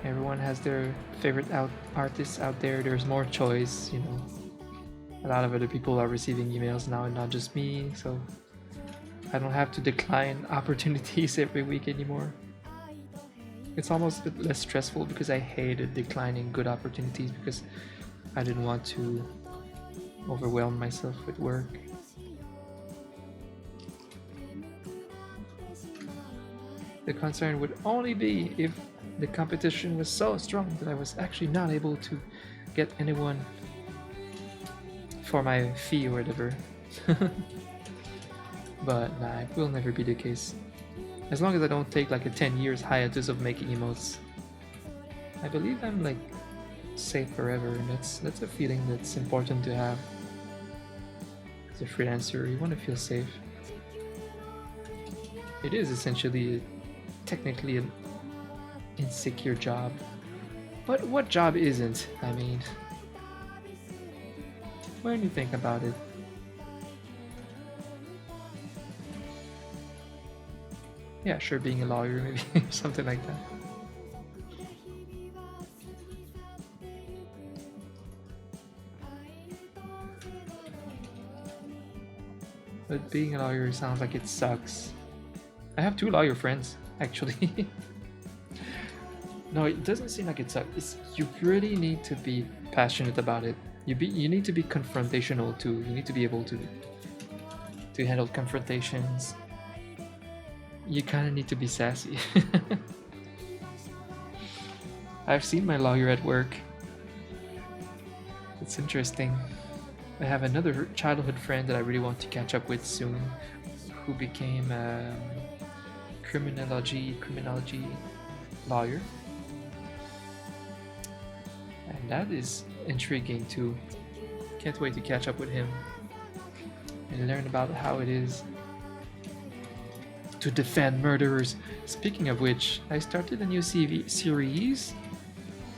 Everyone has their favorite artists out there. There's more choice, you know. A lot of other people are receiving emails now and not just me, so I don't have to decline opportunities every week anymore. It's almost a bit less stressful because I hated declining good opportunities because I didn't want to overwhelm myself with work. The concern would only be if the competition was so strong that I was actually not able to get anyone for my fee or whatever. But nah, it will never be the case. As long as I don't take like a 10 years hiatus of making emotes, I believe I'm like safe forever, and that's a feeling that's important to have. As a freelancer, you want to feel safe. It is essentially technically an insecure job, but what job isn't? I mean, when you think about it. Yeah, sure, being a lawyer, maybe something like that. But being a lawyer sounds like it sucks. I have 2 lawyer friends, actually. No, it doesn't seem like it sucks. You really need to be passionate about it. You need to be confrontational too. You need to be able to handle confrontations. You kind of need to be sassy. I've seen my lawyer at work. It's interesting. I have another childhood friend that I really want to catch up with soon, who became a criminology lawyer. And that is intriguing too. Can't wait to catch up with him and learn about how it is to defend murderers. Speaking of which, I started a new series.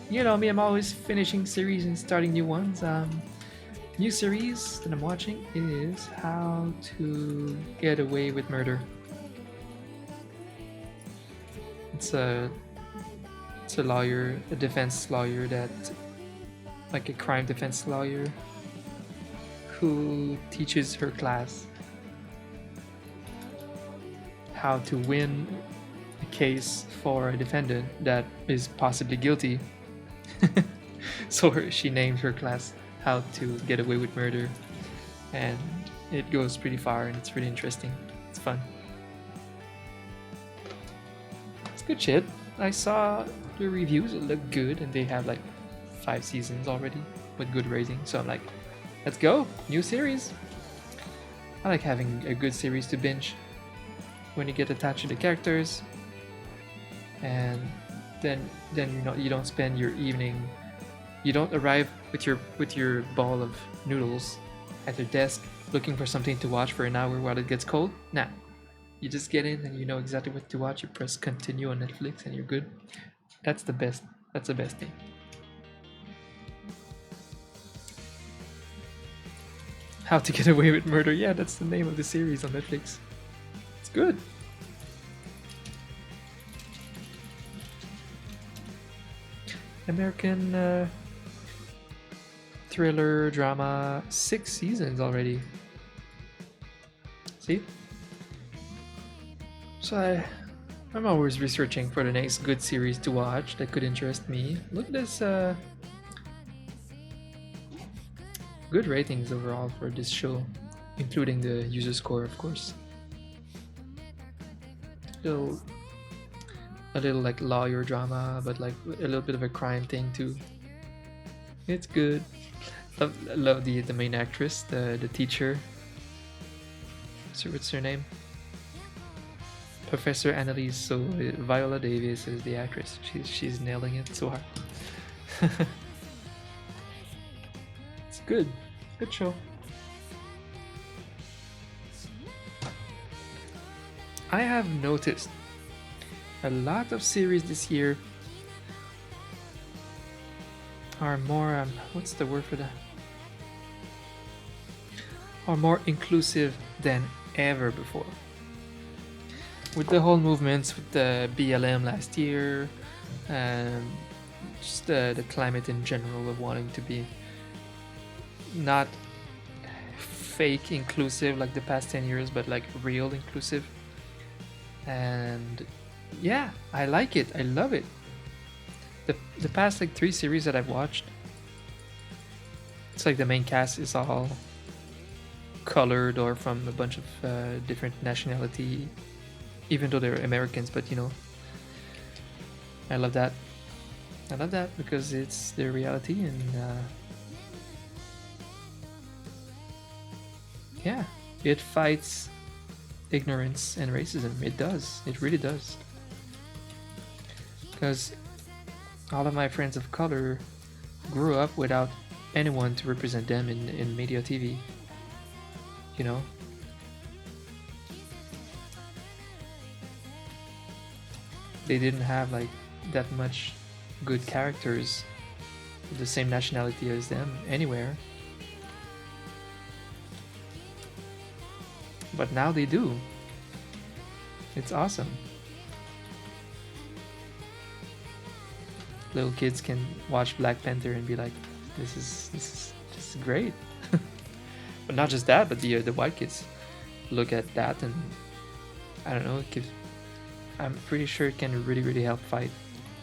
You know me, I'm always finishing series and starting new ones. New series that I'm watching is How to Get Away with Murder. It's a lawyer, a defense lawyer like a crime defense lawyer who teaches her class how to win a case for a defendant that is possibly guilty. So she named her class How to Get Away with Murder, and it goes pretty far and it's really interesting. It's fun. It's good shit. I saw the reviews, it looked good, and they have like 5 seasons already. with good rating. So I'm like, let's go, new series. I like having a good series to binge when you get attached to the characters, and then you don't spend your evening. You don't arrive with your ball of noodles at your desk looking for something to watch for an hour while it gets cold. Nah, you just get in and you know exactly what to watch. You press continue on Netflix and you're good. That's the best. That's the best thing. How to Get Away with Murder. Yeah, that's the name of the series on Netflix. It's good. American thriller drama, 6 seasons already. See? So I'm always researching for the next good series to watch that could interest me. Look at this good ratings overall for this show, including the user score, of course. A little like lawyer drama, but like a little bit of a crime thing too. It's good. Love the main actress, the teacher. So what's her name? Professor Annalise. So Viola Davis is the actress. She's nailing it so hard. It's good. Good show. I have noticed a lot of series this year are more what's the word for that? Are more inclusive than ever before. With the whole movements with the BLM last year, and just the climate in general of wanting to be not fake inclusive like the past 10 years, but like real inclusive. And yeah, I like it. I love it. The past like 3 series that I've watched, it's like the main cast is all colored or from a bunch of different nationality, even though they're Americans. But you know, I love that. I love that because it's their reality, and yeah, it fights ignorance and racism. It does. It really does. Because all of my friends of color grew up without anyone to represent them in media TV. You know? They didn't have like that much good characters with the same nationality as them anywhere. But now they do. It's awesome. Little kids can watch Black Panther and be like, this is great. But not just that, but the white kids look at that and I don't know, I'm pretty sure it can really help fight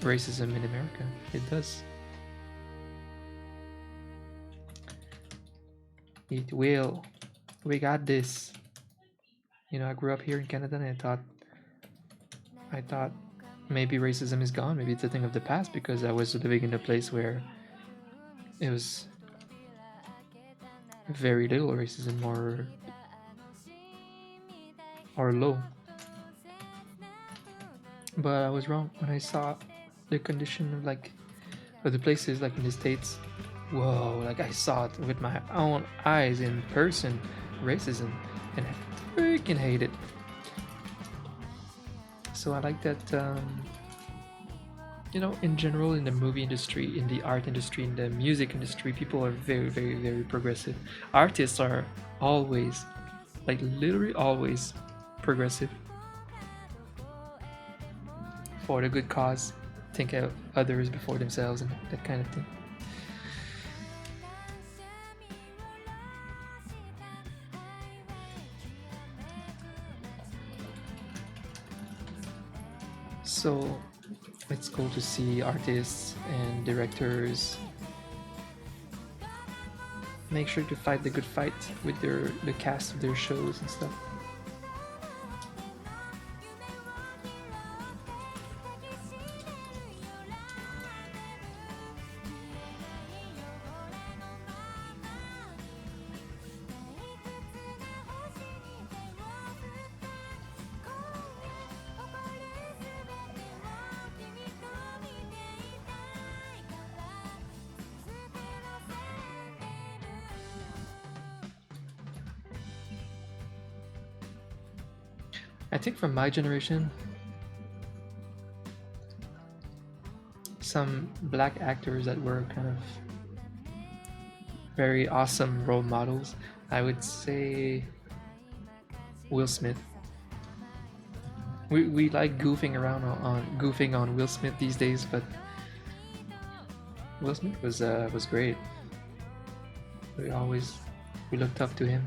racism in America. It does. It will. We got this. You know, I grew up here in Canada and I thought maybe racism is gone. Maybe it's a thing of the past because I was living in a place where it was very little racism or low. But I was wrong when I saw the condition of like of the places like in the States. Whoa, like I saw it with my own eyes in person, racism, and I freaking hate it. So I like that you know, in general, in the movie industry, in the art industry, in the music industry, people are very progressive. Artists are always, like literally always, progressive for the good cause. Think of others before themselves and that kind of thing. So it's cool to see artists and directors make sure to fight the good fight with the cast of their shows and stuff. I think from my generation, some black actors that were kind of very awesome role models, I would say Will Smith. We like goofing around goofing on Will Smith these days, but Will Smith was great. We looked up to him.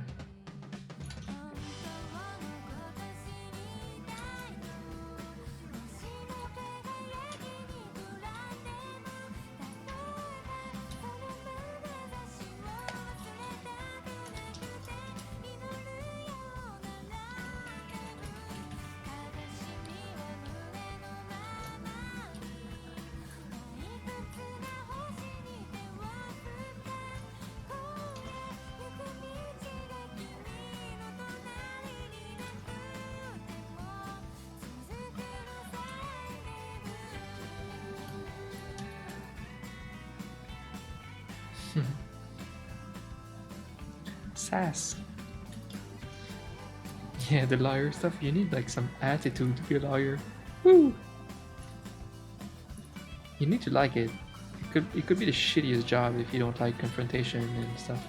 Sass. Yeah, the lawyer stuff, you need like some attitude to be a lawyer. Woo! You need to like it. It could be the shittiest job if you don't like confrontation and stuff.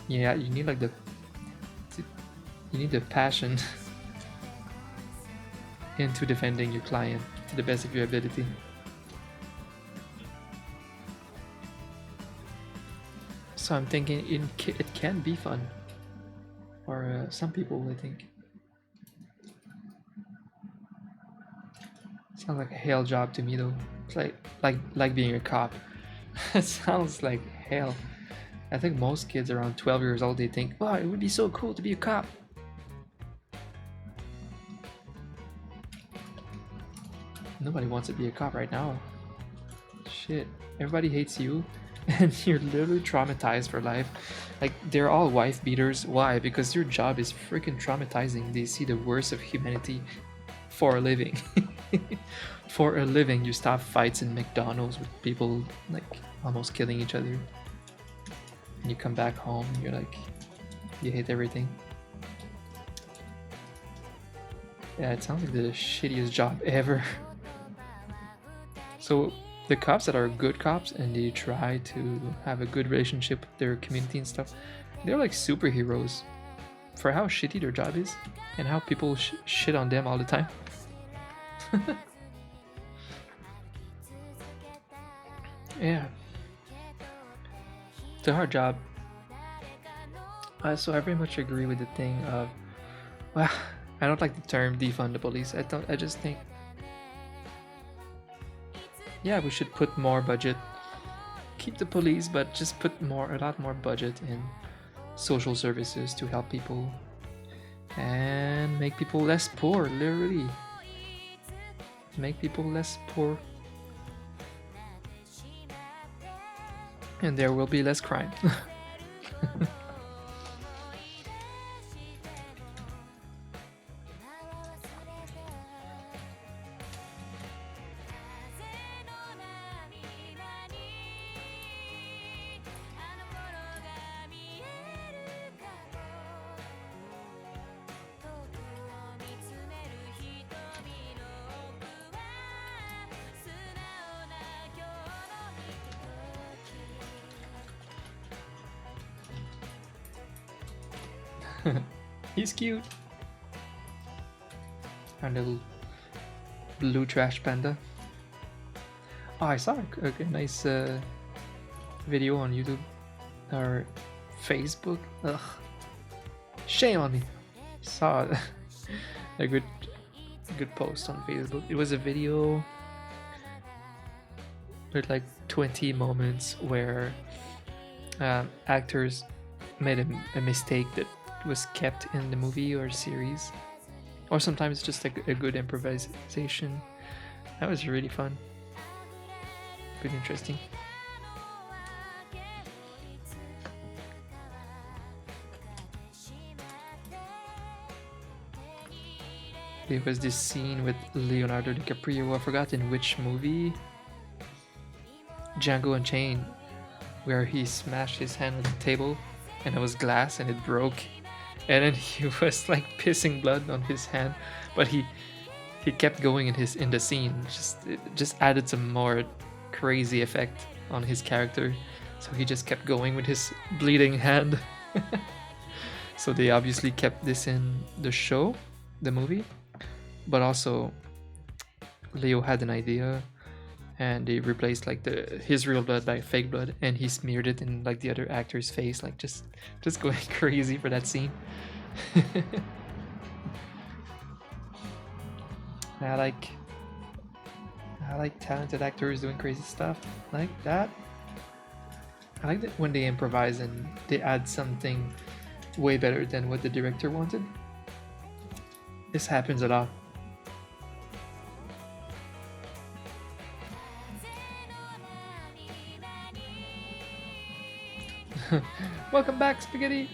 Yeah, you need like you need the passion into defending your client to the best of your ability. So I'm thinking it can be fun for some people, I think. Sounds like a hell job to me though. It's like being a cop. It sounds like hell. I think most kids around 12 years old, they think, wow, it would be so cool to be a cop. Nobody wants to be a cop right now. Shit, everybody hates you and you're literally traumatized for life. Like, they're all wife beaters. Why? Because your job is freaking traumatizing. They see the worst of humanity for a living. For a living, you stop fights in McDonald's with people like almost killing each other. And you come back home and you're like, you hate everything. Yeah, it sounds like the shittiest job ever. So the cops that are good cops and they try to have a good relationship with their community and stuff, they're like superheroes for how shitty their job is and how people shit on them all the time. Yeah, it's a hard job. So I very much agree with the thing of, well, I don't like the term defund the police. I just think, yeah, we should put more budget. Keep the police, but just put a lot more budget in social services to help people and make people less poor, literally. Make people less poor. And there will be less crime. He's cute. Our little blue trash panda. Oh, I saw a nice video on YouTube or Facebook. Ugh, shame on me. Saw a good post on Facebook. It was a video with like 20 moments where actors made a mistake that was kept in the movie or series, or sometimes just like a good improvisation. That was really fun, pretty interesting. There was this scene with Leonardo DiCaprio, I forgot in which movie, Django Unchained, where he smashed his hand on the table and it was glass and it broke and then he was like pissing blood on his hand, but he kept going in the scene. It just added some more crazy effect on his character. So he just kept going with his bleeding hand. So they obviously kept this in the show, the movie, but also Leo had an idea and they replaced like his real blood by fake blood, and he smeared it in like the other actor's face, like just going crazy for that scene. I like I like talented actors doing crazy stuff like that. I like that when they improvise and they add something way better than what the director wanted. This happens a lot. Welcome back, Spaghetti!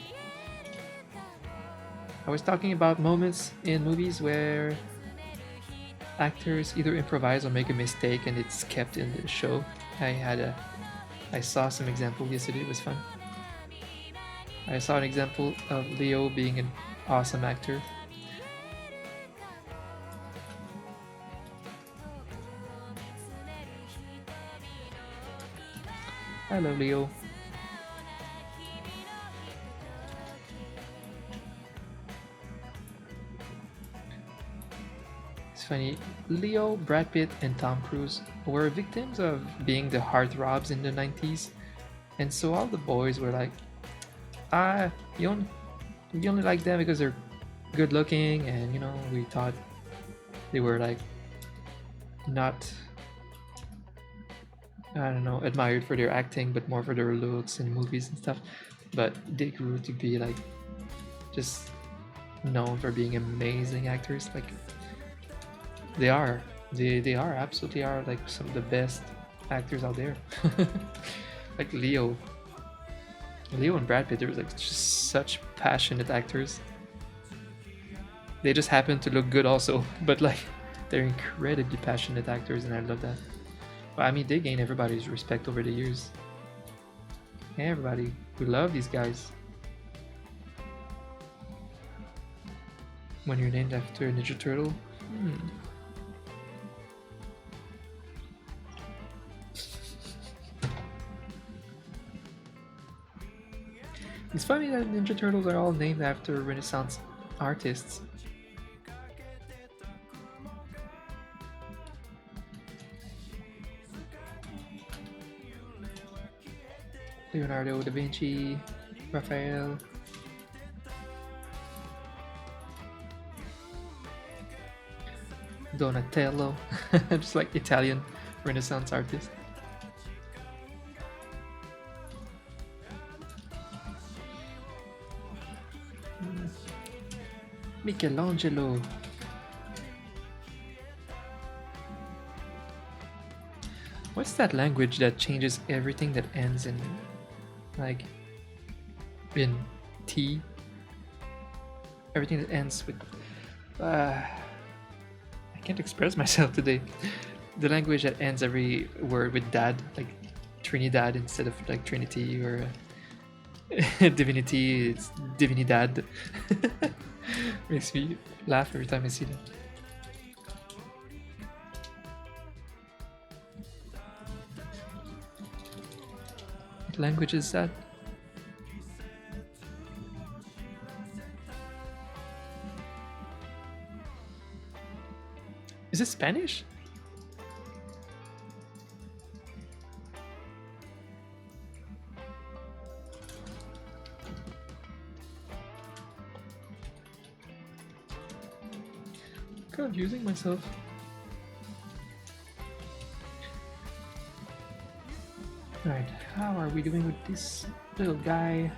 I was talking about moments in movies where actors either improvise or make a mistake and it's kept in the show. I saw some example yesterday, it was fun. I saw an example of Leo being an awesome actor. Hello, Leo. It's funny, Leo, Brad Pitt, and Tom Cruise were victims of being the heartthrobs in the 90s, and so all the boys were like, ah, you only like them because they're good looking, and you know, we thought they were like not, I don't know, admired for their acting, but more for their looks in movies and stuff. But they grew to be like just known for being amazing actors. Like they are, they are absolutely are like some of the best actors out there. Like Leo and Brad Pitt, they were like just such passionate actors. They just happen to look good also, but like they're incredibly passionate actors, and I love that. But I mean, they gain everybody's respect over the years. Everybody, we love these guys. When you're named after a Ninja Turtle, It's funny that Ninja Turtles are all named after Renaissance artists. Leonardo da Vinci, Raphael. Donatello, just like Italian Renaissance artists. Michelangelo. What's that language that changes everything that ends in, like, in T? Everything that ends with. I can't express myself today. The language that ends every word with dad, like Trinidad instead of like Trinity or Divinity, it's Divinidad. Makes me laugh every time I see that. What language is that? Is it Spanish? Confusing myself. Alright, how are we doing with this little guy?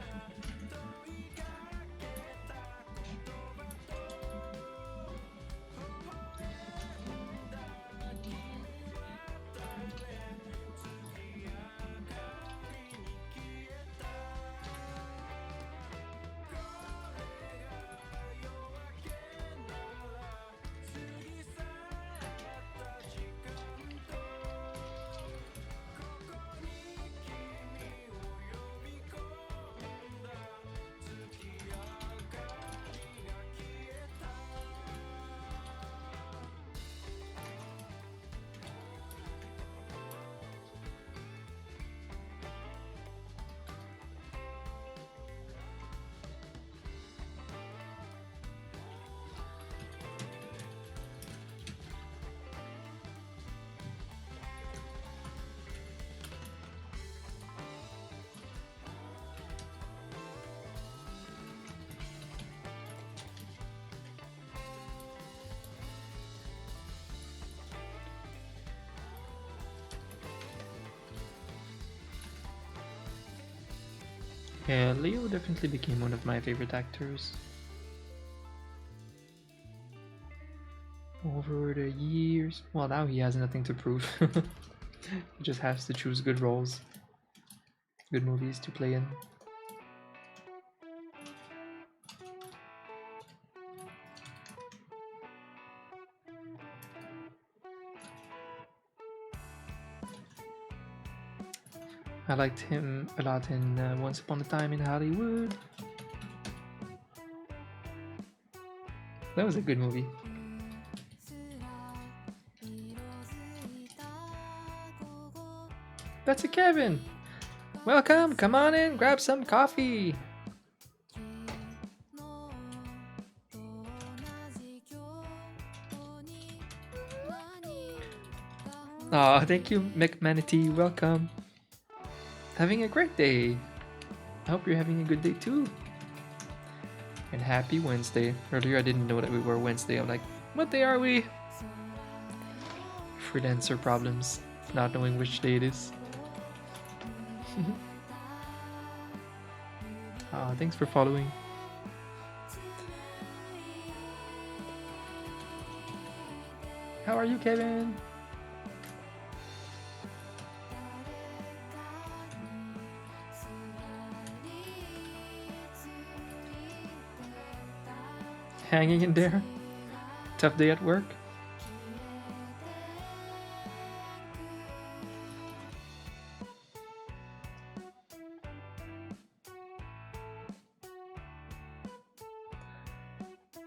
Yeah, Leo definitely became one of my favorite actors. Over the years. Well, now he has nothing to prove. He just has to choose good roles, good movies to play in. I liked him a lot in Once Upon a Time in Hollywood. That was a good movie. That's a Kevin! Welcome, come on in, grab some coffee! Aw, thank you, McManatee, welcome. Having a great day. I hope you're having a good day too. And happy Wednesday. Earlier I didn't know that we were Wednesday. I'm like, what day are we? Freelancer problems, not knowing which day it is. Thanks for following. How are you, Kevin? Hanging in there? Tough day at work?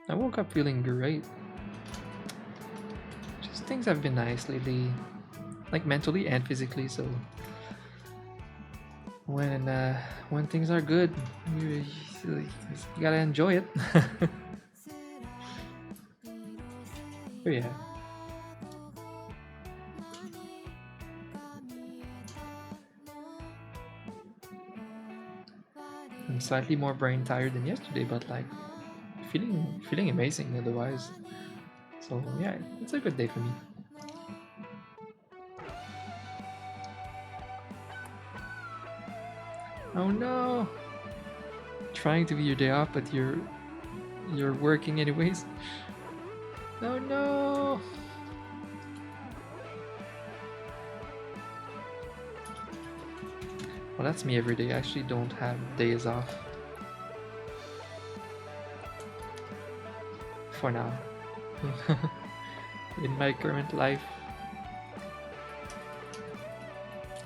I woke up feeling great. Just things have been nice lately, like mentally and physically. So when things are good, you gotta enjoy it. Oh yeah. I'm slightly more brain tired than yesterday, but like feeling amazing otherwise. So yeah, it's a good day for me. Oh no! Trying to be your day off, but you're working anyways. Oh no! Well, that's me every day. I actually don't have days off. For now. In my current life,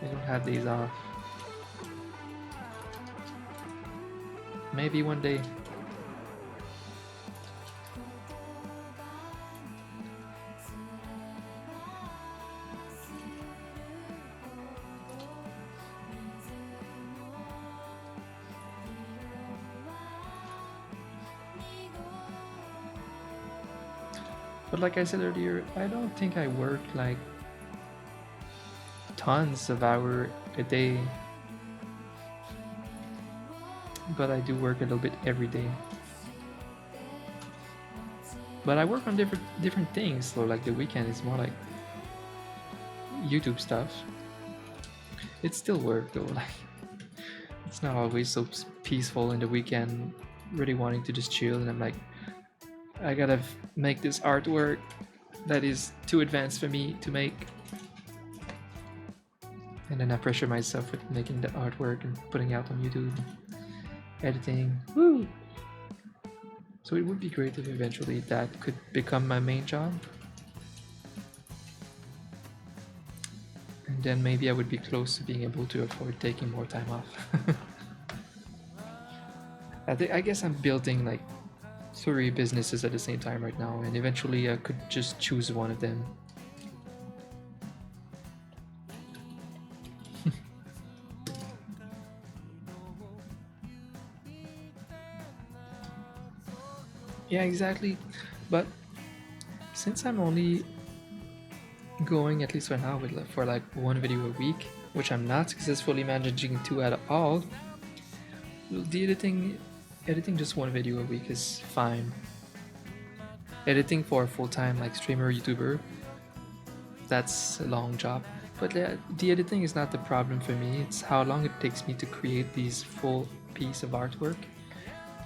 I don't have days off. Maybe one day. But like I said earlier, I don't think I work like tons of hours a day. But I do work a little bit every day. But I work on different things, so like the weekend is more like YouTube stuff. It's still work though, like it's not always so peaceful in the weekend, really wanting to just chill, and I'm like, I gotta make this artwork that is too advanced for me to make. And then I pressure myself with making the artwork and putting it out on YouTube, editing. Woo! So it would be great if eventually that could become my main job. And then maybe I would be close to being able to afford taking more time off. I guess I'm building like 3 businesses at the same time right now, and eventually I could just choose one of them. Yeah, exactly. But since I'm only going, at least for now, for like 1 video a week, which I'm not successfully managing to at all, the editing just 1 video a week is fine. Editing for a full-time like streamer YouTuber, that's a long job. But the editing is not the problem for me. It's how long it takes me to create these full piece of artwork.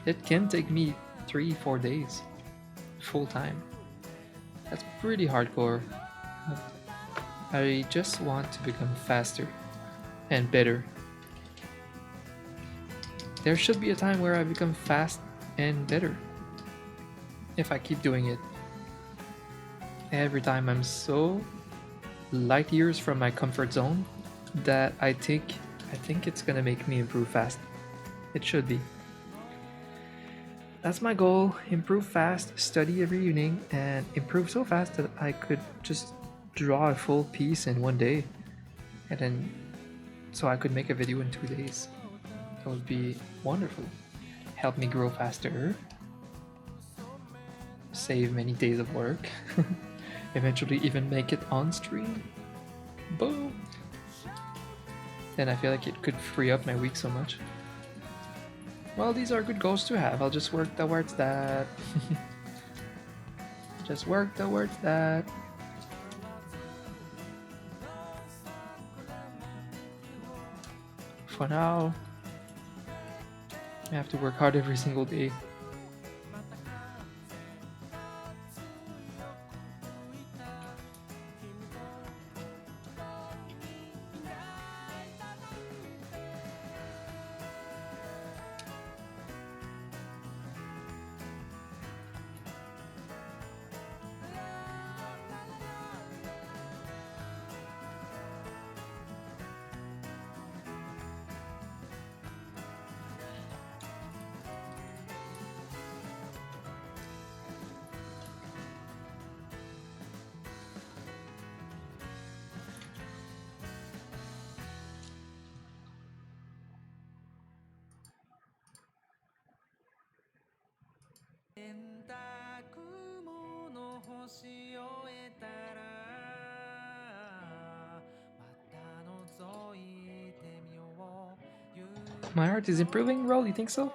It can take me 3-4 days, full time. That's pretty hardcore. I just want to become faster and better. There should be a time where I become fast and better. If I keep doing it. Every time I'm so light years from my comfort zone that I think it's gonna make me improve fast. It should be. That's my goal. Improve fast, study every evening, and improve so fast that I could just draw a full piece in one day. And then so I could make a video in 2 days. That would be wonderful. Help me grow faster. Save many days of work. Eventually even make it on stream. Boom! Then I feel like it could free up my week so much. Well, these are good goals to have. I'll just work towards that. Just work towards that. For now, I have to work hard every single day. My art is improving, Roll, you think so?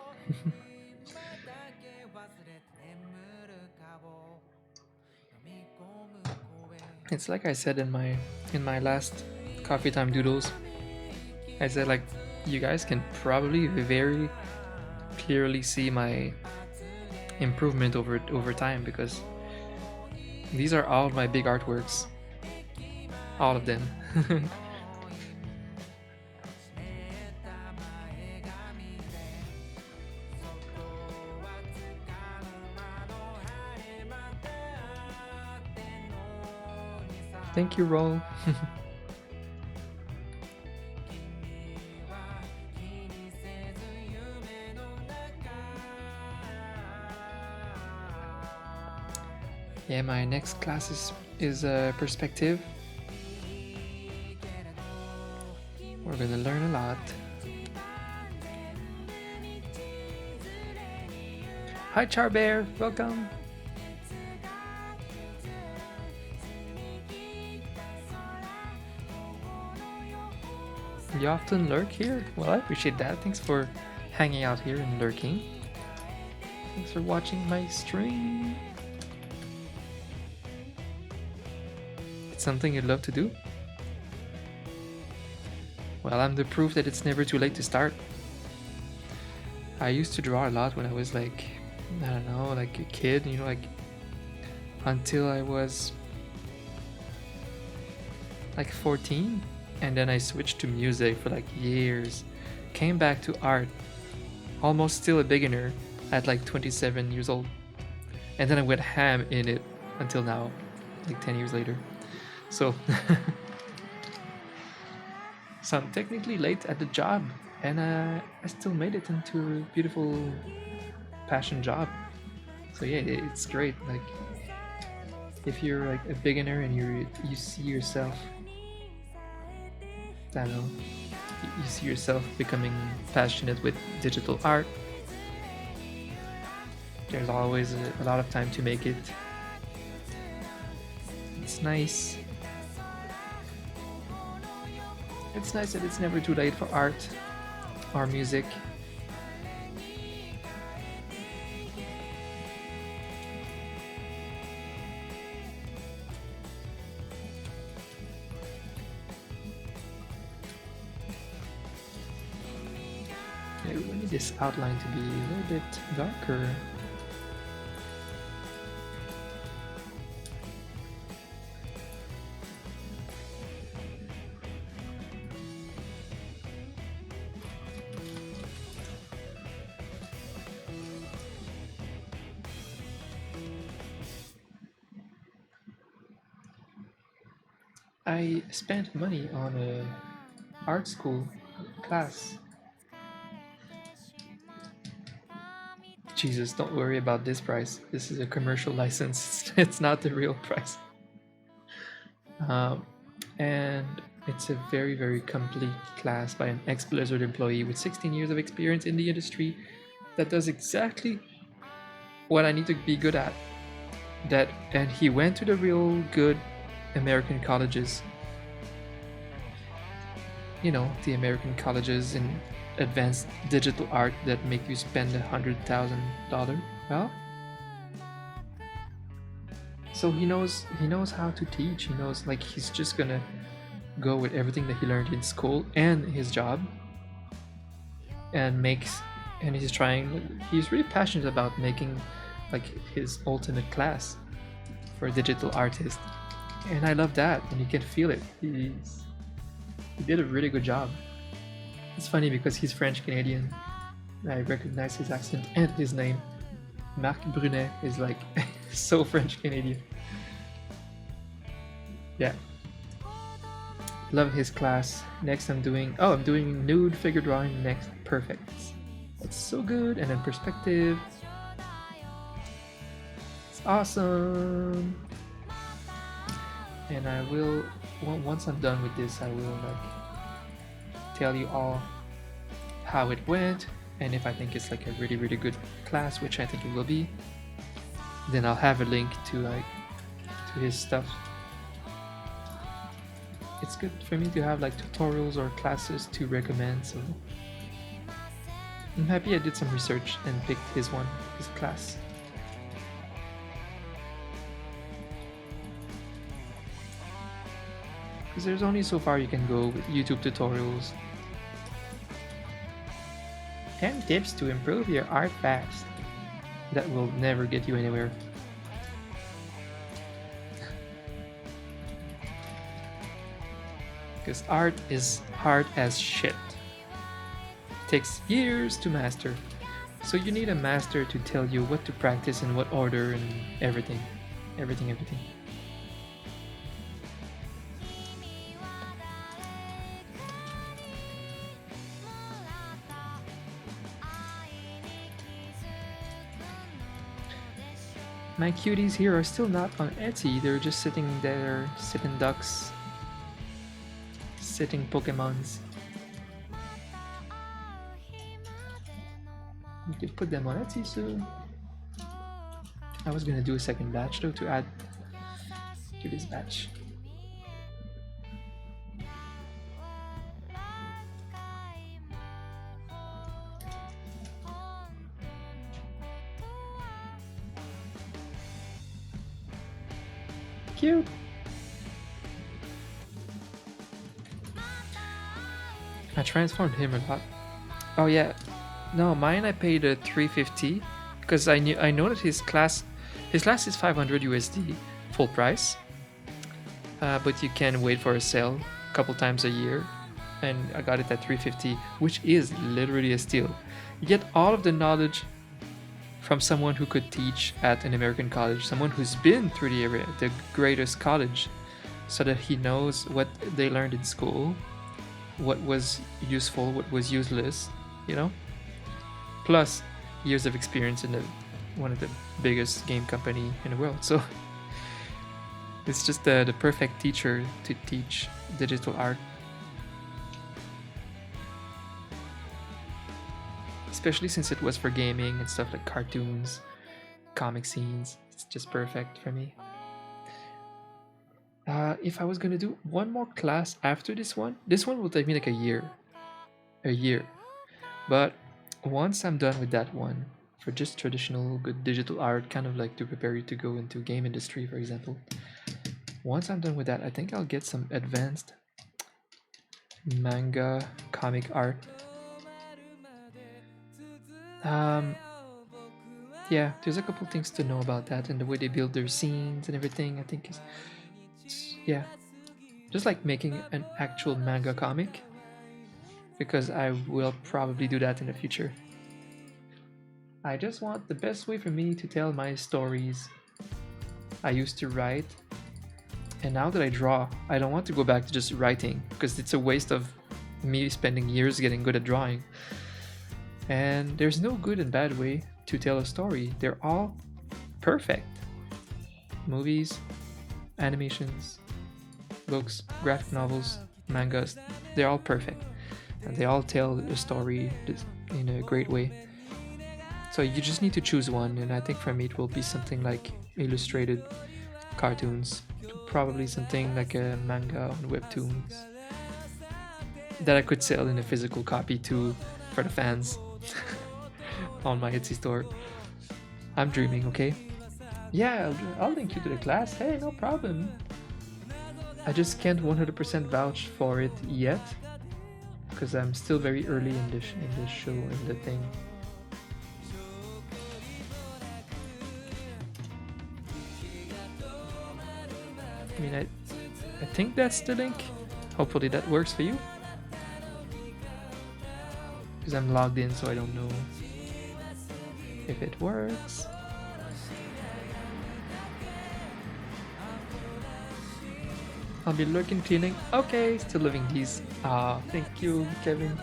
It's like I said in my last coffee time doodles. I said like you guys can probably very clearly see my improvement over time because these are all my big artworks. All of them. Thank you, Roll. Yeah, my next class is perspective. We're gonna learn a lot. Hi, Charbear, welcome. You often lurk here? Well, I appreciate that. Thanks for hanging out here and lurking. Thanks for watching my stream. It's something you'd love to do? Well, I'm the proof that it's never too late to start. I used to draw a lot when I was like, I don't know, like a kid, you know, like until I was like 14. And then I switched to music for like years. Came back to art. Almost still a beginner at like 27 years old. And then I went ham in it until now, like 10 years later. So, so I'm technically late at the job. And I still made it into a beautiful passion job. So yeah, it's great. Like, if you're like a beginner and you see yourself, I don't know, you see yourself becoming passionate with digital art, there's always a lot of time to make it. It's nice. It's nice that it's never too late for art or music. I need this outline to be a little bit darker. I spent money on a art school class. Jesus, don't worry about this price. This is a commercial license. It's not the real price. Um, and it's a very, very complete class by an ex-Blizzard employee with 16 years of experience in the industry that does exactly what I need to be good at. And he went to the real good American colleges. You know, the American colleges in advanced digital art that make you spend $100,000. Well, so he knows how to teach. He knows, like, he's just gonna go with everything that he learned in school and his job and makes and he's really passionate about making like his ultimate class for a digital artist, and I love that, and you can feel it. He did a really good job. It's funny because he's French Canadian. I recognize his accent and his name. Marc Brunet is like so French Canadian. Yeah. Love his class. Next I'm doing nude figure drawing next. Perfect. That's so good. And then perspective. It's awesome. And I will, once I'm done with this, I will like tell you all how it went, and if I think it's like a really, really good class, which I think it will be, then I'll have a link to his stuff. It's good for me to have like tutorials or classes to recommend, so I'm happy I did some research and picked his class. Because there's only so far you can go with YouTube tutorials. 10 tips to improve your art fast. That will never get you anywhere. Because art is hard as shit. It takes years to master. So you need a master to tell you what to practice in what order and everything. Everything. My cuties here are still not on Etsy. They're just sitting there, sitting ducks, sitting Pokemons. You could put them on Etsy soon. I was gonna do a second batch though to add to this batch. Cute. I transformed him a lot. Oh yeah, no, mine I paid a 350 because I know that his class is 500 USD full price, but you can wait for a sale a couple times a year, and I got it at 350, which is literally a steal. You get all of the knowledge from someone who could teach at an American college, someone who's been through the greatest college, so that he knows what they learned in school, what was useful, what was useless, you know? Plus years of experience in one of the biggest game company in the world. So it's just the perfect teacher to teach digital art. Especially since it was for gaming and stuff like cartoons, comic scenes. It's just perfect for me. If I was gonna do one more class after this one will take me like a year. But once I'm done with that one, for just traditional good digital art, kind of like to prepare you to go into game industry, for example. Once I'm done with that, I think I'll get some advanced manga comic art. Um, yeah, there's a couple things to know about that and the way they build their scenes and everything. I think yeah, just like making an actual manga comic, because I will probably do that in the future. I just want the best way for me to tell my stories. I used to write, and now that I draw, I don't want to go back to just writing because it's a waste of me spending years getting good at drawing. And there's no good and bad way to tell a story, they're all perfect. Movies, animations, books, graphic novels, mangas, they're all perfect. And they all tell a story in a great way. So you just need to choose one, and I think for me it will be something like illustrated cartoons, probably something like a manga on webtoons that I could sell in a physical copy too for the fans on my Etsy store. I'm dreaming, okay? Yeah, I'll link you to the class. Hey, no problem. I just can't 100% vouch for it yet because I'm still very early in the show, in the thing. I mean, I think that's the link. Hopefully that works for you. Because I'm logged in, so I don't know if it works. I'll be lurking, cleaning. Okay, still living these. Thank you, Kevin.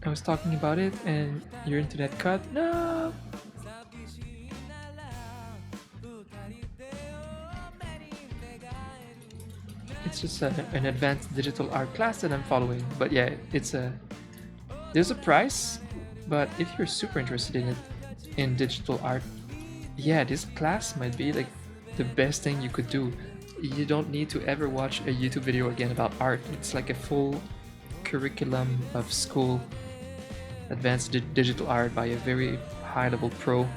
I was talking about it and your internet cut. No! It's just an advanced digital art class that I'm following. But yeah, there's a price, but if you're super interested in it, in digital art, yeah, this class might be like the best thing you could do. You don't need to ever watch a YouTube video again about art. It's like a full curriculum of school, advanced digital art by a very high level pro.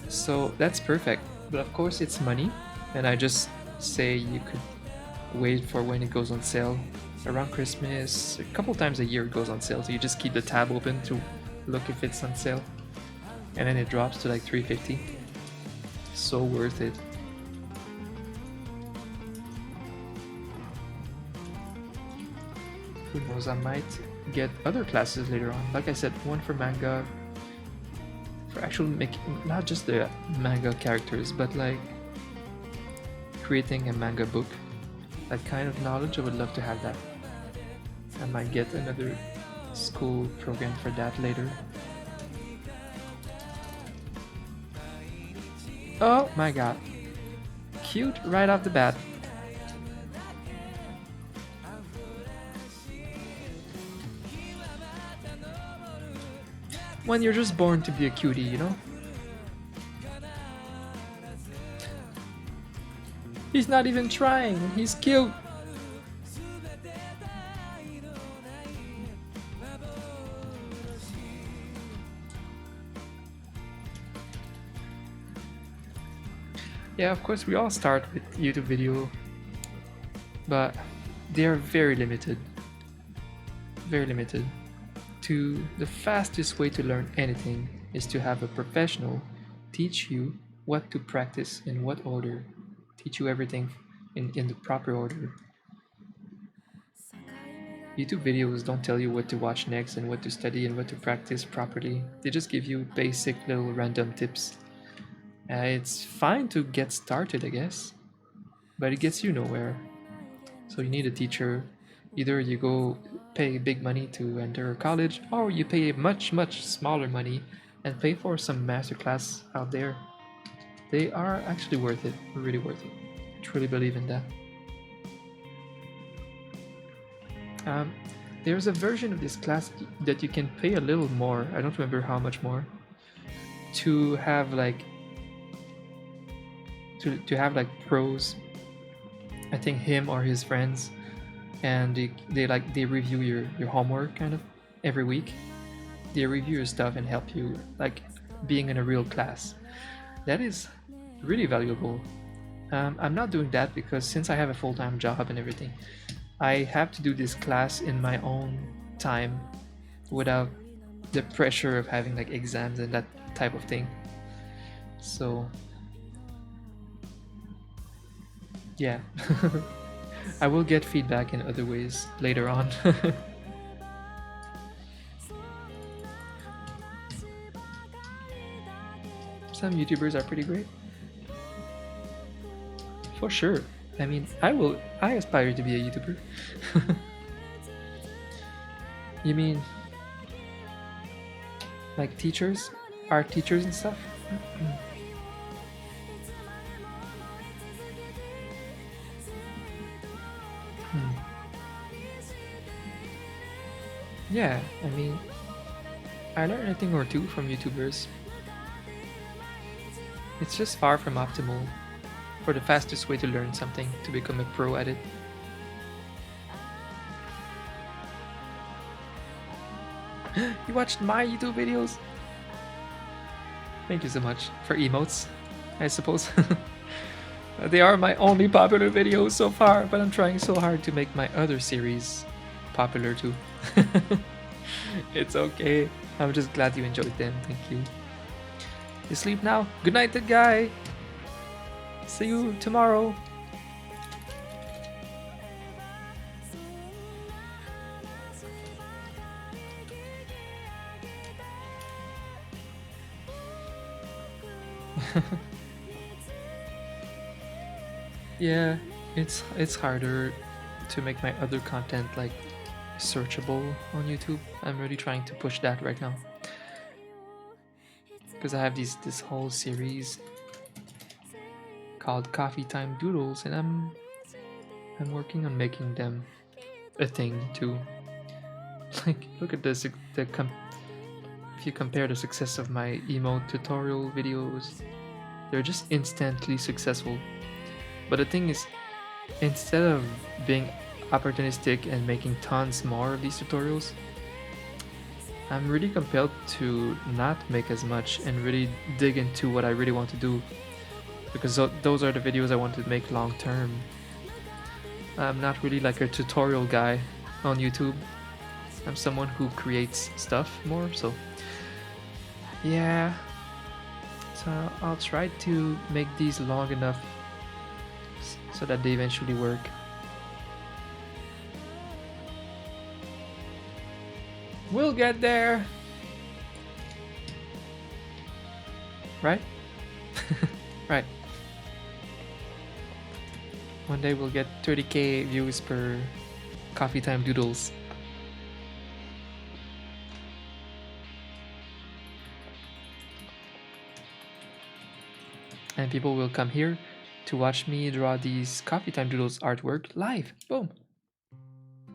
So that's perfect. But of course, it's money, and I just say you could wait for when it goes on sale around Christmas. A couple times a year it goes on sale, so you just keep the tab open to look if it's on sale, and then it drops to like $3.50. So worth it. Who knows, I might get other classes later on. Like I said, one for manga, for actually making not just the manga characters, but like creating a manga book. That kind of knowledge, I would love to have that. I might get another school program for that later. Oh my god. Cute right off the bat. When you're just born to be a cutie, you know? He's not even trying, he's cute. Yeah, of course we all start with YouTube video, but they are very limited. Very limited. The fastest way to learn anything is to have a professional teach you what to practice in what order, teach you everything in the proper order. YouTube videos don't tell you what to watch next and what to study and what to practice properly. They just give you basic little random tips. It's fine to get started, I guess, but it gets you nowhere. So you need a teacher. Either you go pay big money to enter college, or you pay much, much smaller money and pay for some masterclass out there. They are actually worth it, really worth it. I truly believe in that. There's a version of this class that you can pay a little more. I don't remember how much more. To have like to have like pros. I think him or his friends, and they review your homework kind of every week. They review your stuff and help you like being in a real class. That is really valuable. I'm not doing that because since I have a full-time job and everything, I have to do this class in my own time without the pressure of having like exams and that type of thing. So yeah, I will get feedback in other ways later on. Some YouTubers are pretty great. For sure. I mean, I aspire to be a YouTuber. You mean like teachers? Art teachers and stuff? Hmm. Yeah, I mean, I learned a thing or two from YouTubers. It's just far from optimal for the fastest way to learn something to become a pro at it. You watched my YouTube videos? Thank you so much for emotes, I suppose. They are my only popular videos so far, but I'm trying so hard to make my other series popular too. It's okay. I'm just glad you enjoyed them. Thank you. You sleep now? Good night, that guy. See you tomorrow. Yeah, it's harder to make my other content like searchable on YouTube. I'm really trying to push that right now because I have this whole series called Coffee Time Doodles, and I'm working on making them a thing too. Like, look at this. If you compare the success of my emote tutorial videos, they're just instantly successful. But the thing is, instead of being opportunistic and making tons more of these tutorials, I'm really compelled to not make as much and really dig into what I really want to do, because those are the videos I want to make long term. I'm not really like a tutorial guy on YouTube. I'm someone who creates stuff more, so yeah. So I'll try to make these long enough so that they eventually work. We'll get there! Right? Right. One day we'll get 30k views per Coffee Time Doodles. And people will come here to watch me draw these Coffee Time Doodles artwork live. Boom.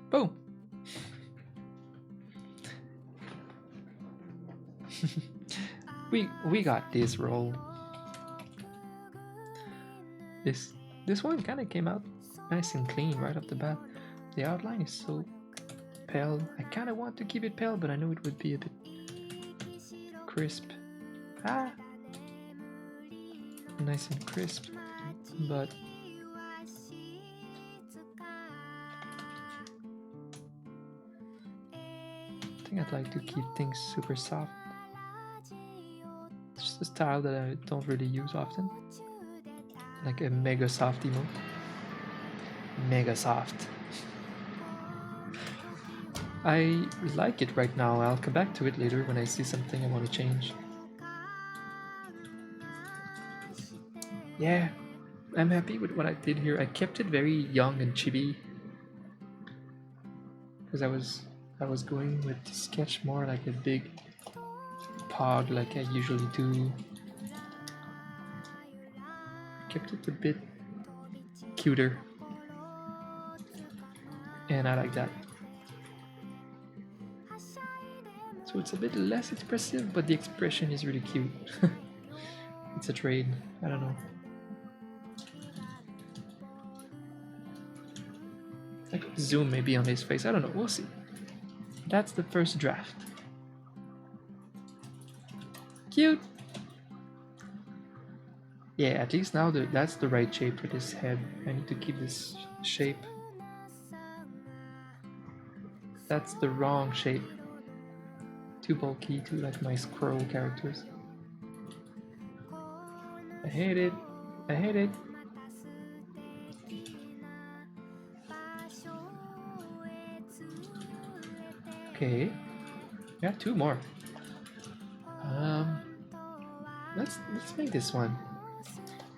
Boom. we got this roll. This one kind of came out nice and clean right off the bat. The outline is so pale. I kind of want to keep it pale, but I know it would be a bit crisp. Nice and crisp, but I think I'd like to keep things super soft. It's just a style that I don't really use often. Like a mega soft emote. Mega soft. I like it right now. I'll come back to it later when I see something I want to change. Yeah, I'm happy with what I did here. I kept it very young and chibi because I was going with the sketch more like a big pod like I usually do. Kept it a bit cuter, and I like that. So it's a bit less expressive, but the expression is really cute. It's a trade. I don't know. I could zoom maybe on his face. I don't know. We'll see. That's the first draft. Cute. Yeah, at least now that's the right shape for this head. I need to keep this shape. That's the wrong shape. Too bulky, too like my squirrel characters. I hate it. I hate it. Okay. Yeah, two more. Um let's make this one.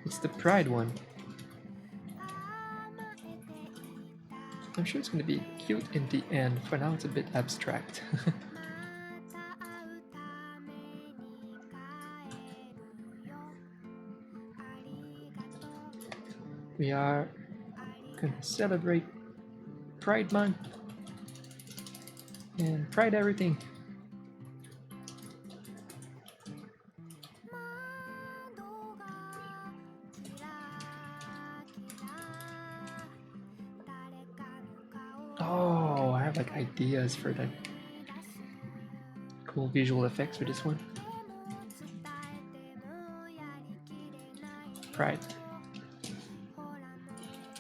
It's the pride one. I'm sure it's gonna be cute in the end. For now it's a bit abstract. We are gonna celebrate Pride Month and Pride everything. Oh, I have like ideas for like cool visual effects for this one. Pride.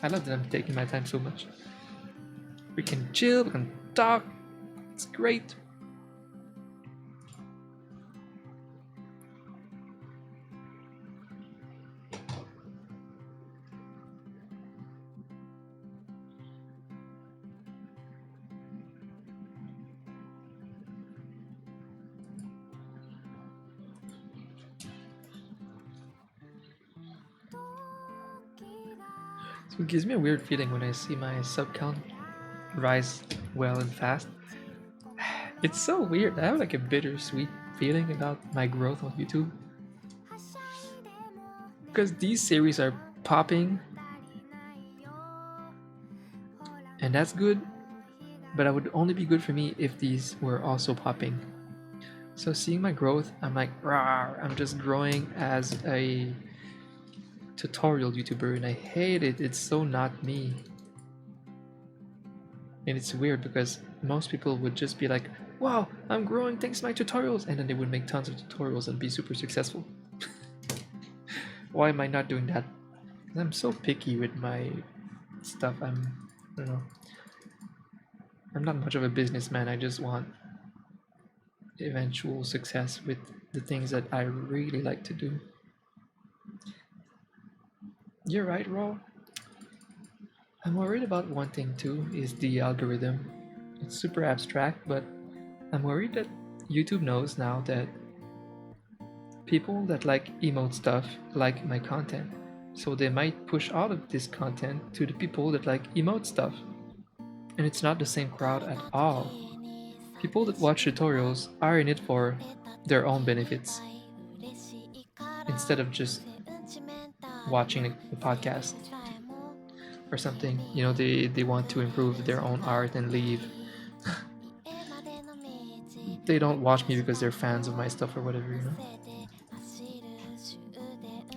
I love that I'm taking my time so much. We can chill, we can talk. It's great. So it gives me a weird feeling when I see my sub count rise well and fast. It's so weird. I have like a bittersweet feeling about my growth on YouTube. Because these series are popping, and that's good, but it would only be good for me if these were also popping. So seeing my growth, I'm like, rawr, I'm just growing as a tutorial YouTuber, and I hate it. It's so not me. And it's weird because most people would just be like, wow, I'm growing thanks to my tutorials, and then they would make tons of tutorials and be super successful. Why am I not doing that? Because I'm so picky with my stuff. I don't know. I'm not much of a businessman. I just want eventual success with the things that I really like to do. You're right, Raw. I'm worried about one thing too, is the algorithm. It's super abstract, but I'm worried that YouTube knows now that people that like emote stuff like my content. So they might push all of this content to the people that like emote stuff. And it's not the same crowd at all. People that watch tutorials are in it for their own benefits instead of just watching a podcast or something. You know, they want to improve their own art and leave. They don't watch me because they're fans of my stuff or whatever, you know.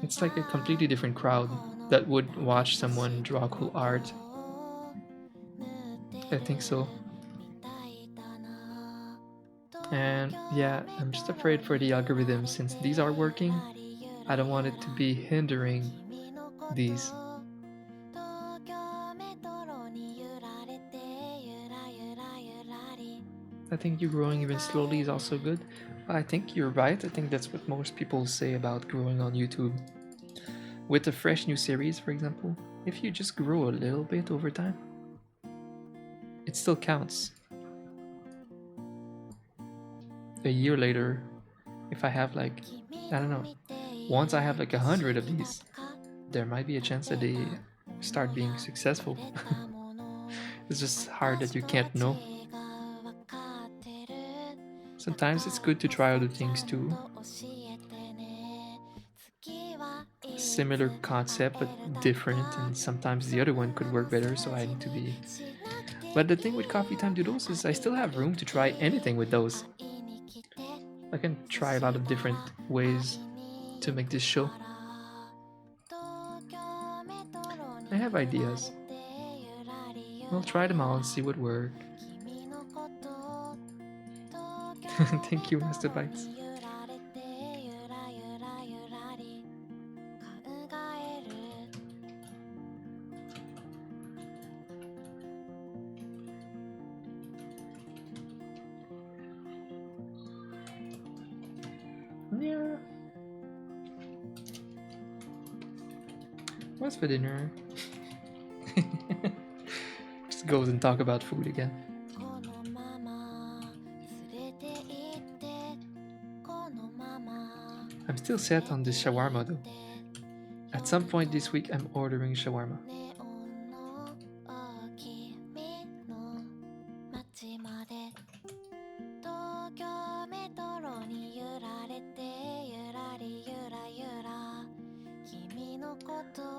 It's like a completely different crowd that would watch someone draw cool art. I think so. And yeah, I'm just afraid for the algorithms since these are working. I don't want it to be hindering these. I think you growing even slowly is also good. I think you're right. I think that's what most people say about growing on YouTube. With a fresh new series, for example, if you just grow a little bit over time, it still counts. A year later, if I have like, I don't know, once I have like 100 of these, there might be a chance that they start being successful. It's just hard that you can't know. Sometimes it's good to try other things too. Similar concept but different, and sometimes the other one could work better, so I need to be. But the thing with coffee time doodles is I still have room to try anything with those. I can try a lot of different ways to make this show. I have ideas. I'll try them all and see what works. Thank you, Mr. Bites. What's for dinner? Just goes and talk about food again. I'm still set on this shawarma though. At some point this week I'm ordering shawarma.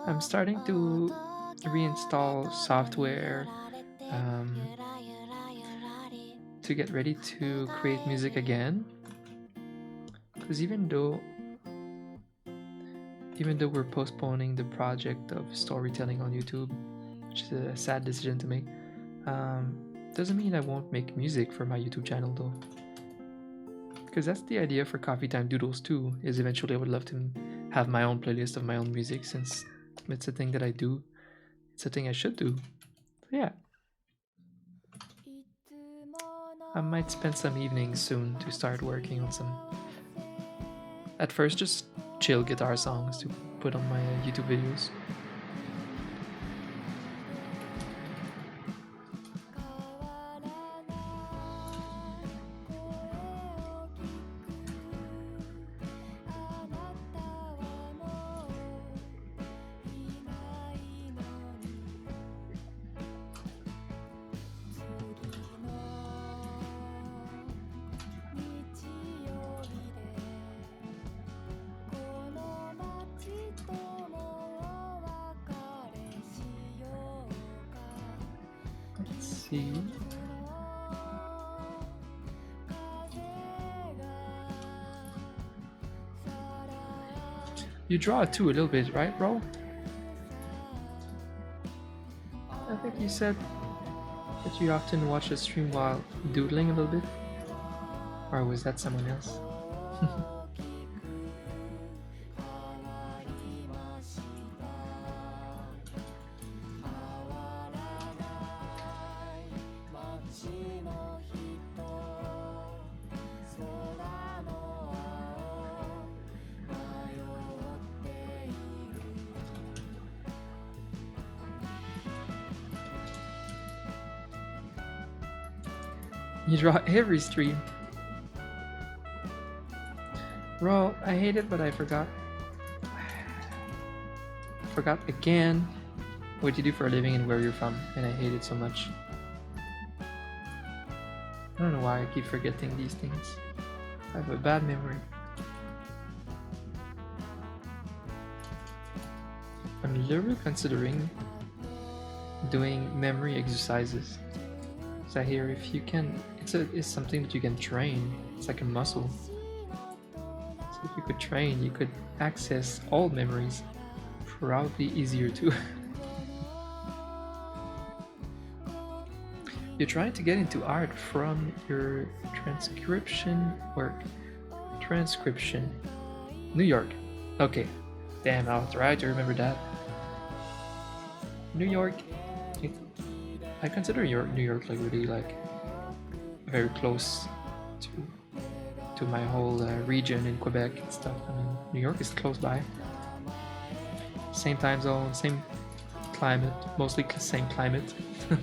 I'm starting to reinstall software to get ready to create music again, because even though we're postponing the project of storytelling on YouTube, which is a sad decision to make, doesn't mean I won't make music for my YouTube channel though, because that's the idea for Coffee Time Doodles too, is eventually I would love to have my own playlist of my own music, since it's a thing that I do. It's a thing I should do. So yeah. I might spend some evenings soon to start working on some, at first just chill guitar songs to put on my YouTube videos. Let's see. You draw too a little bit, right, bro? I think you said that you often watch a stream while doodling a little bit. Or was that someone else? You draw every stream. Bro, I hate it, but I forgot. Forgot again what you do for a living and where you're from, and I hate it so much. I don't know why I keep forgetting these things. I have a bad memory. I'm literally considering doing memory exercises. So I hear if you can, it's something that you can train. It's like a muscle. So if you could train, you could access old memories. Probably easier too. You're trying to get into art from your transcription work. Transcription. New York. Okay. Damn, I was right to remember that. New York. I consider New York like really like very close to my whole region in Quebec and stuff. I mean, New York is close by. Same time zone, same climate, mostly same climate. I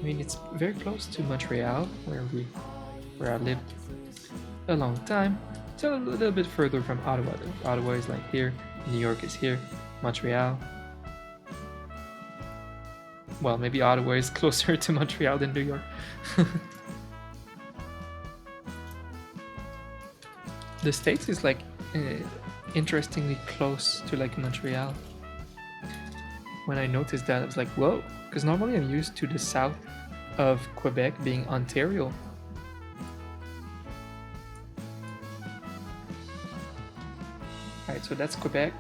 mean, it's very close to Montreal, where I lived a long time. It's a little bit further from Ottawa though. Ottawa is like here, New York is here, Montreal. Well, maybe Ottawa is closer to Montreal than New York. The States is like interestingly close to like Montreal. When I noticed that, I was like, whoa, because normally I'm used to the south of Quebec being Ontario. Alright, so that's Quebec,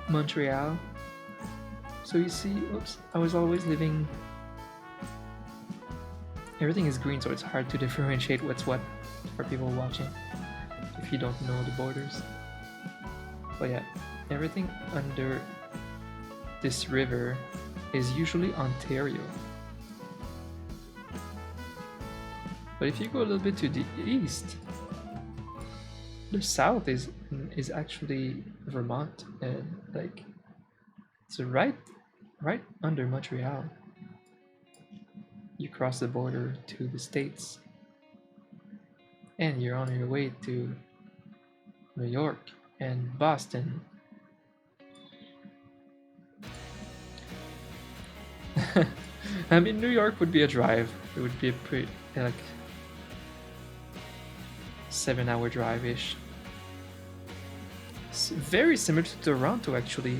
Montreal. So you see, oops, I was always living... Everything is green, so it's hard to differentiate what's what for people watching if you don't know the borders. But yeah, everything under this river is usually Ontario. But if you go a little bit to the east, the south is is actually Vermont, and like it's right under Montreal. You cross the border to the States, and you're on your way to New York and Boston. I mean, New York would be a drive. It would be a pretty like 7-hour drive-ish. It's very similar to Toronto, actually.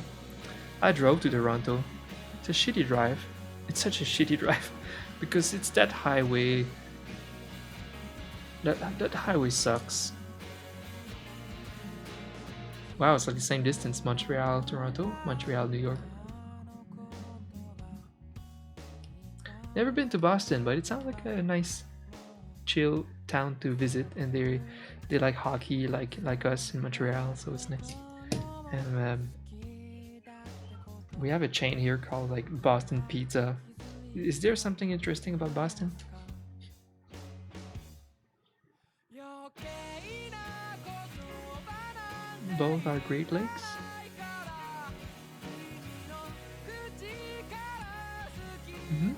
I drove to Toronto. It's a shitty drive. It's such a shitty drive because it's that highway. That highway sucks. Wow, it's like the same distance: Montreal, Toronto, Montreal, New York. Never been to Boston, but it sounds like a nice, chill town to visit, and they like hockey, like us in Montreal, so it's nice. And we have a chain here called like Boston Pizza. Is there something interesting about Boston? Both are Great Lakes. Mm-hmm.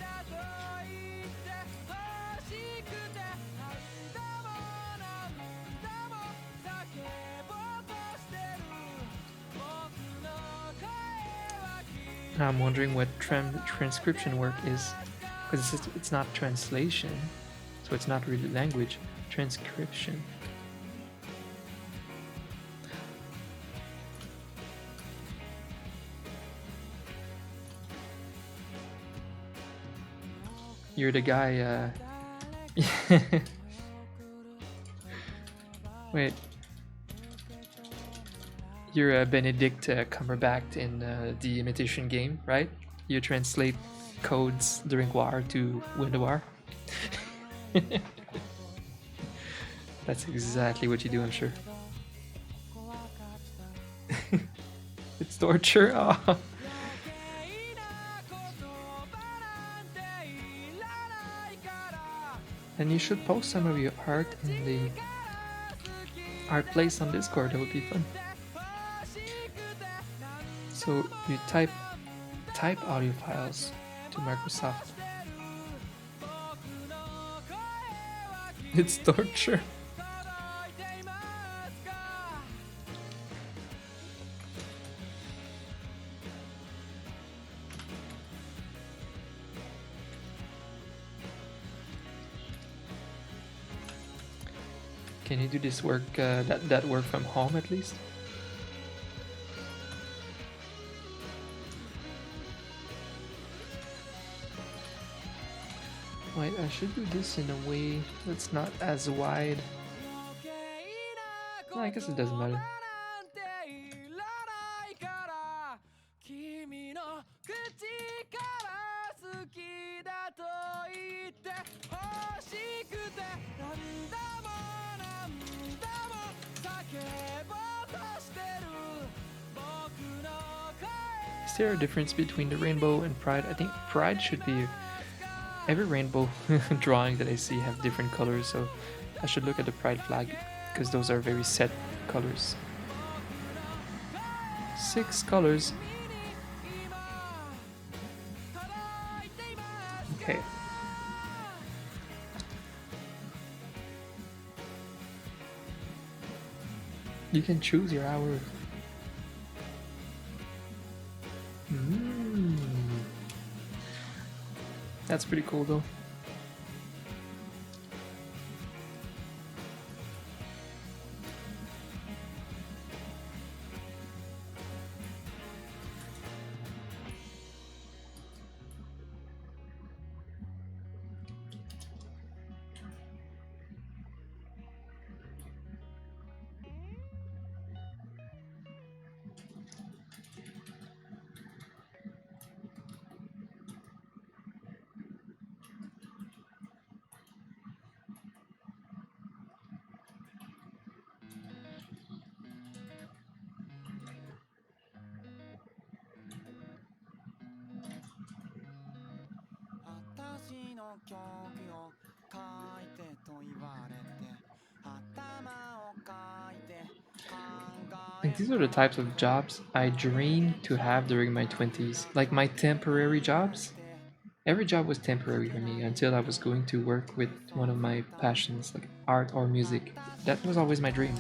I'm wondering what transcription work is, because it's not translation, so it's not really language. Transcription. You're the guy. Wait. You're Benedict Cumberbatch in the Imitation Game, right? You translate codes during war to win the war. That's exactly what you do, I'm sure. It's torture. Oh. And you should post some of your art in the art place on Discord. That would be fun. So you type audio files to Microsoft. It's torture. Can you do this work, that work from home at least? Wait, I should do this in a way that's not as wide. No, I guess it doesn't matter. Is there a difference between the rainbow and pride? I think pride should be... Every rainbow drawing that I see have different colors, so I should look at the pride flag, because those are very set colors. 6 colors. Okay. You can choose your hour. That's pretty cool though. And these are the types of jobs I dreamed to have during my 20s. Like my temporary jobs. Every job was temporary for me until I was going to work with one of my passions, like art or music. That was always my dream.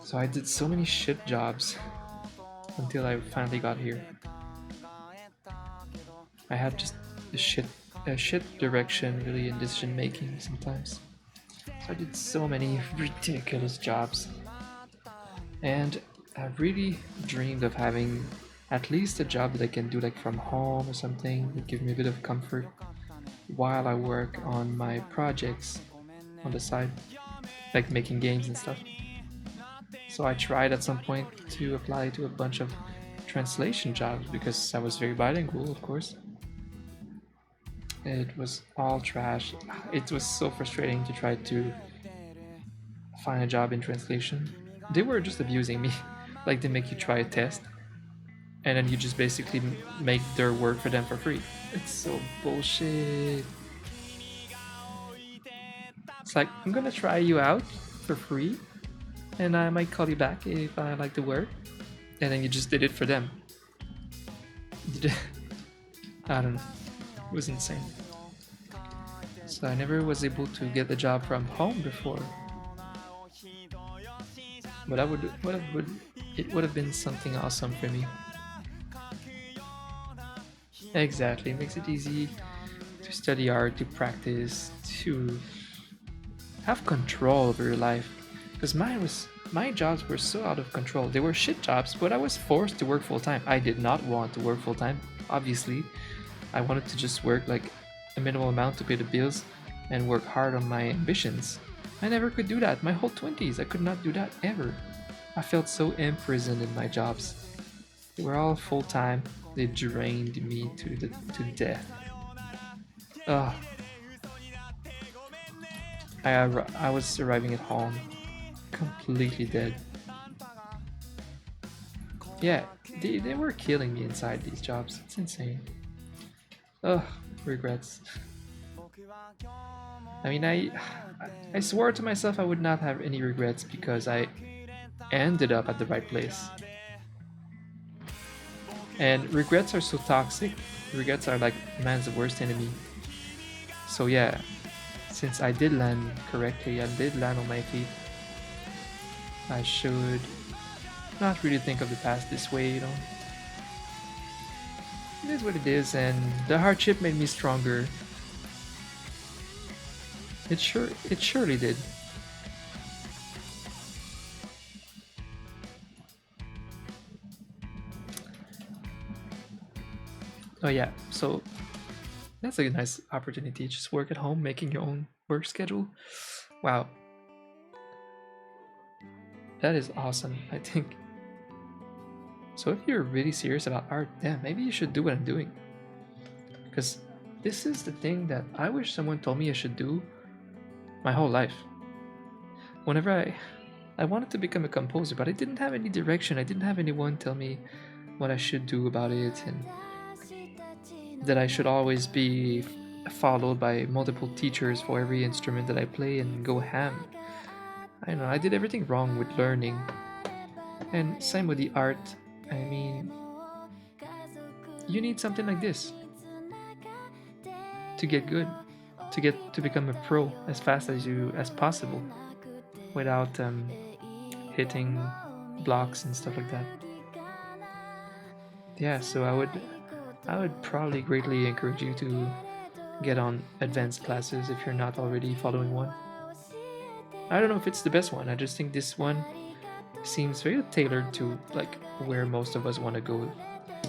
So I did so many shit jobs until I finally got here. I had just a shit direction really in decision making sometimes. So I did so many ridiculous jobs. And I really dreamed of having at least a job that I can do like from home or something that give me a bit of comfort while I work on my projects on the side, like making games and stuff. So I tried at some point to apply to a bunch of translation jobs because I was very bilingual, of course. It was all trash. It was so frustrating to try to find a job in translation. They were just abusing me. Like they make you try a test and then you just basically make their work for them for free. It's so bullshit. It's like, I'm gonna try you out for free and I might call you back if I like the work. And then you just did it for them. I don't know. It was insane. So I never was able to get the job from home before. But it would have been something awesome for me. Exactly, it makes it easy to study art, to practice, to have control over your life. Because my jobs were so out of control. They were shit jobs, but I was forced to work full time. I did not want to work full time, obviously. I wanted to just work like a minimal amount to pay the bills and work hard on my ambitions. I never could do that. My whole 20s, I could not do that ever. I felt so imprisoned in my jobs. They were all full time. They drained me to death. Ugh. I was arriving at home completely dead. Yeah, they were killing me inside these jobs. It's insane. Ugh, regrets. I mean, I swore to myself I would not have any regrets because I ended up at the right place. And regrets are so toxic. Regrets are like man's worst enemy. So yeah, since I did land correctly, I did land on my feet, I should not really think of the past this way, you know. It is what it is, and the hardship made me stronger. It surely did. Oh yeah, so that's a nice opportunity. Just work at home, making your own work schedule. Wow, that is awesome, I think. So if you're really serious about art, damn, maybe you should do what I'm doing. Because this is the thing that I wish someone told me I should do my whole life. Whenever I wanted to become a composer, but I didn't have any direction. I didn't have anyone tell me what I should do about it and that I should always be followed by multiple teachers for every instrument that I play and go ham. I don't know, I did everything wrong with learning. And same with the art. I mean, you need something like this to get good, to become a pro as fast as possible without hitting blocks and stuff like that. Yeah, so I would probably greatly encourage you to get on advanced classes if you're not already following one. I don't know if it's the best one. I just think this one seems very tailored to like where most of us want to go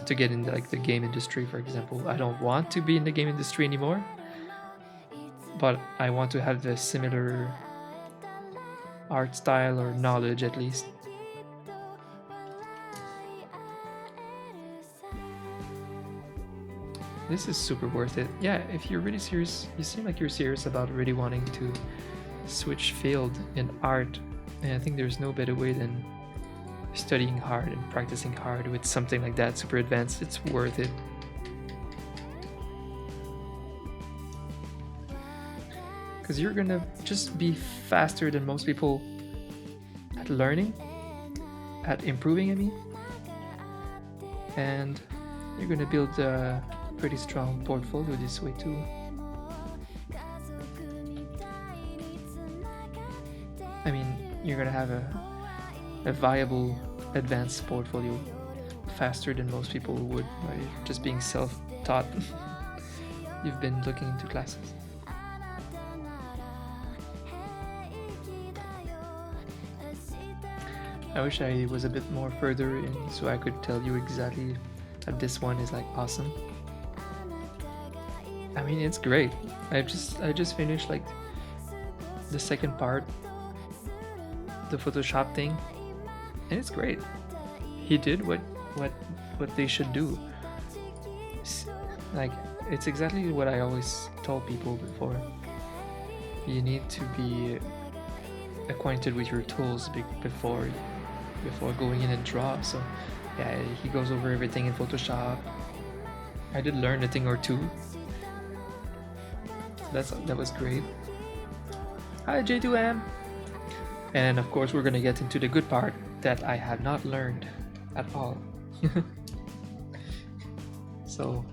to get into like the game industry, for example. I don't want to be in the game industry anymore, but I want to have the similar art style or knowledge at least. This is super worth it. Yeah, if you're really serious, you seem like you're serious about really wanting to switch field in art. And I think there's no better way than studying hard and practicing hard with something like that super advanced. It's worth it. Because you're gonna just be faster than most people at learning, at improving, I mean. And you're gonna build a pretty strong portfolio this way too. I mean, you're gonna have a viable advanced portfolio faster than most people would by just being self-taught. You've been looking into classes. I wish I was a bit more further in so I could tell you exactly that this one is like awesome. I mean, it's great. I just finished like the second part, the Photoshop thing, and it's great. He did what they should do. Like, it's exactly what I always told people before. You need to be acquainted with your tools before going in and draw. So yeah, he goes over everything in Photoshop. I did learn a thing or two. So that was great. Hi J2M. And of course we're gonna get into the good part that I have not learned at all. So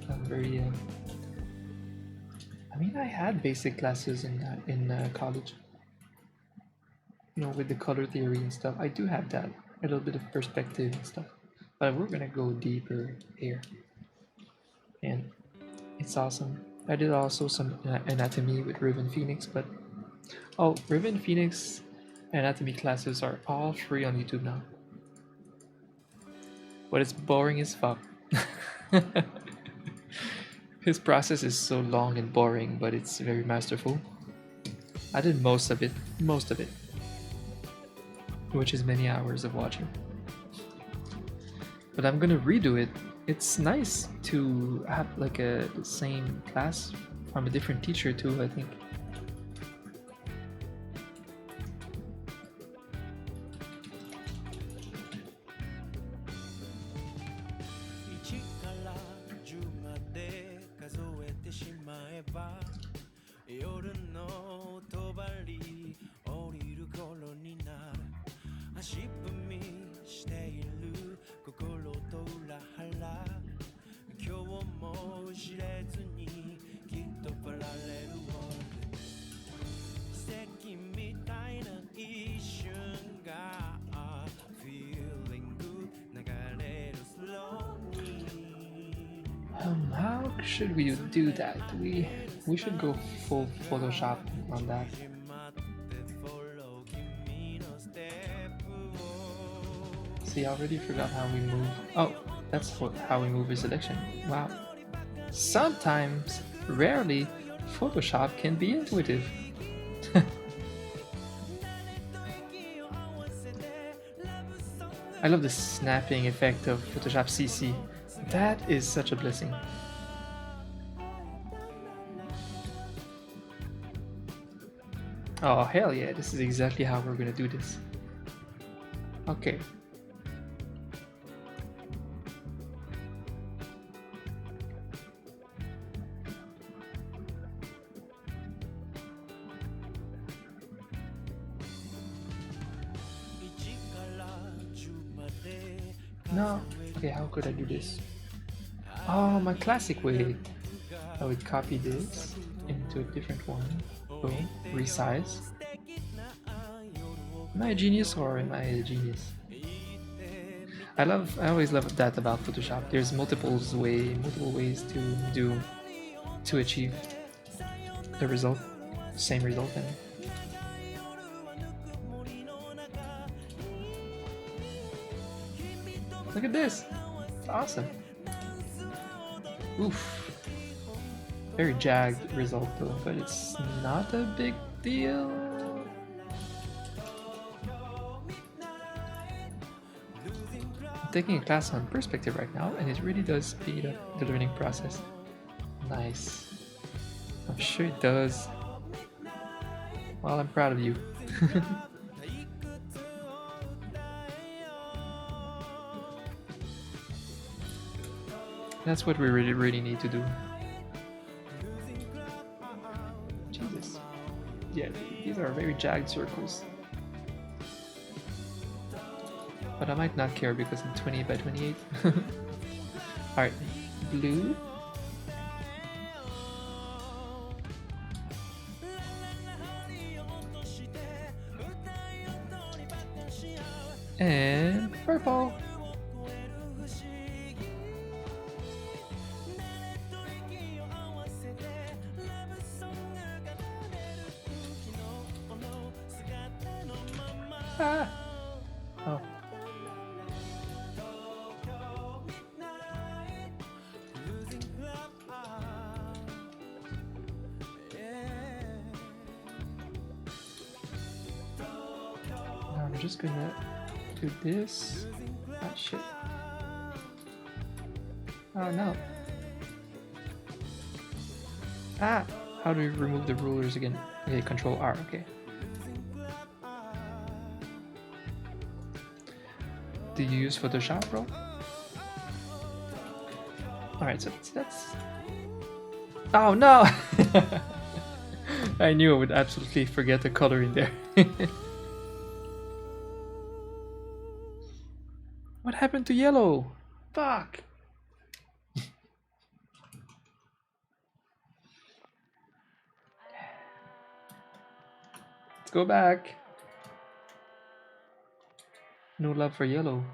I'm very I mean, I had basic classes in college, you know, with the color theory and stuff. I do have that, a little bit of perspective and stuff, but we're gonna go deeper here, and it's awesome. I did also some anatomy with Riven Phoenix, but Riven Phoenix anatomy classes are all free on YouTube now, but it's boring as fuck. His process is so long and boring, but it's very masterful. I did most of it, which is many hours of watching. But I'm gonna redo it. It's nice to have like the same class from a different teacher too, I think. How should we do that? We should go full Photoshop on that. See, I already forgot how we move. Oh, that's how we move a selection. Wow. Sometimes, rarely, Photoshop can be intuitive. I love the snapping effect of Photoshop CC. That is such a blessing. Oh, hell yeah, this is exactly how we're gonna do this. Okay. No. Okay, how could I do this? Oh, my classic way. I would copy this into a different one. Boom. Resize. Am I a genius or am I a genius? I always love that about Photoshop. There's multiple ways to achieve the result, same result. And look at this, it's awesome. Oof. Very jagged result though, but it's not a big deal. I'm taking a class on perspective right now, and it really does speed up the learning process. Nice. I'm sure it does. Well, I'm proud of you. That's what we really need to do. Jesus. Yeah, these are very jagged circles. But I might not care because I'm 28 by 28. Alright, blue. And purple. Ah. Oh. Now I'm just gonna do this. Ah, shit. Oh no. Ah! How do we remove the rulers again? Okay, Control R, okay. Do you use Photoshop, bro? Alright, so that's... Oh no! I knew I would absolutely forget the color in there. What happened to yellow? Fuck! Let's go back. No love for yellow.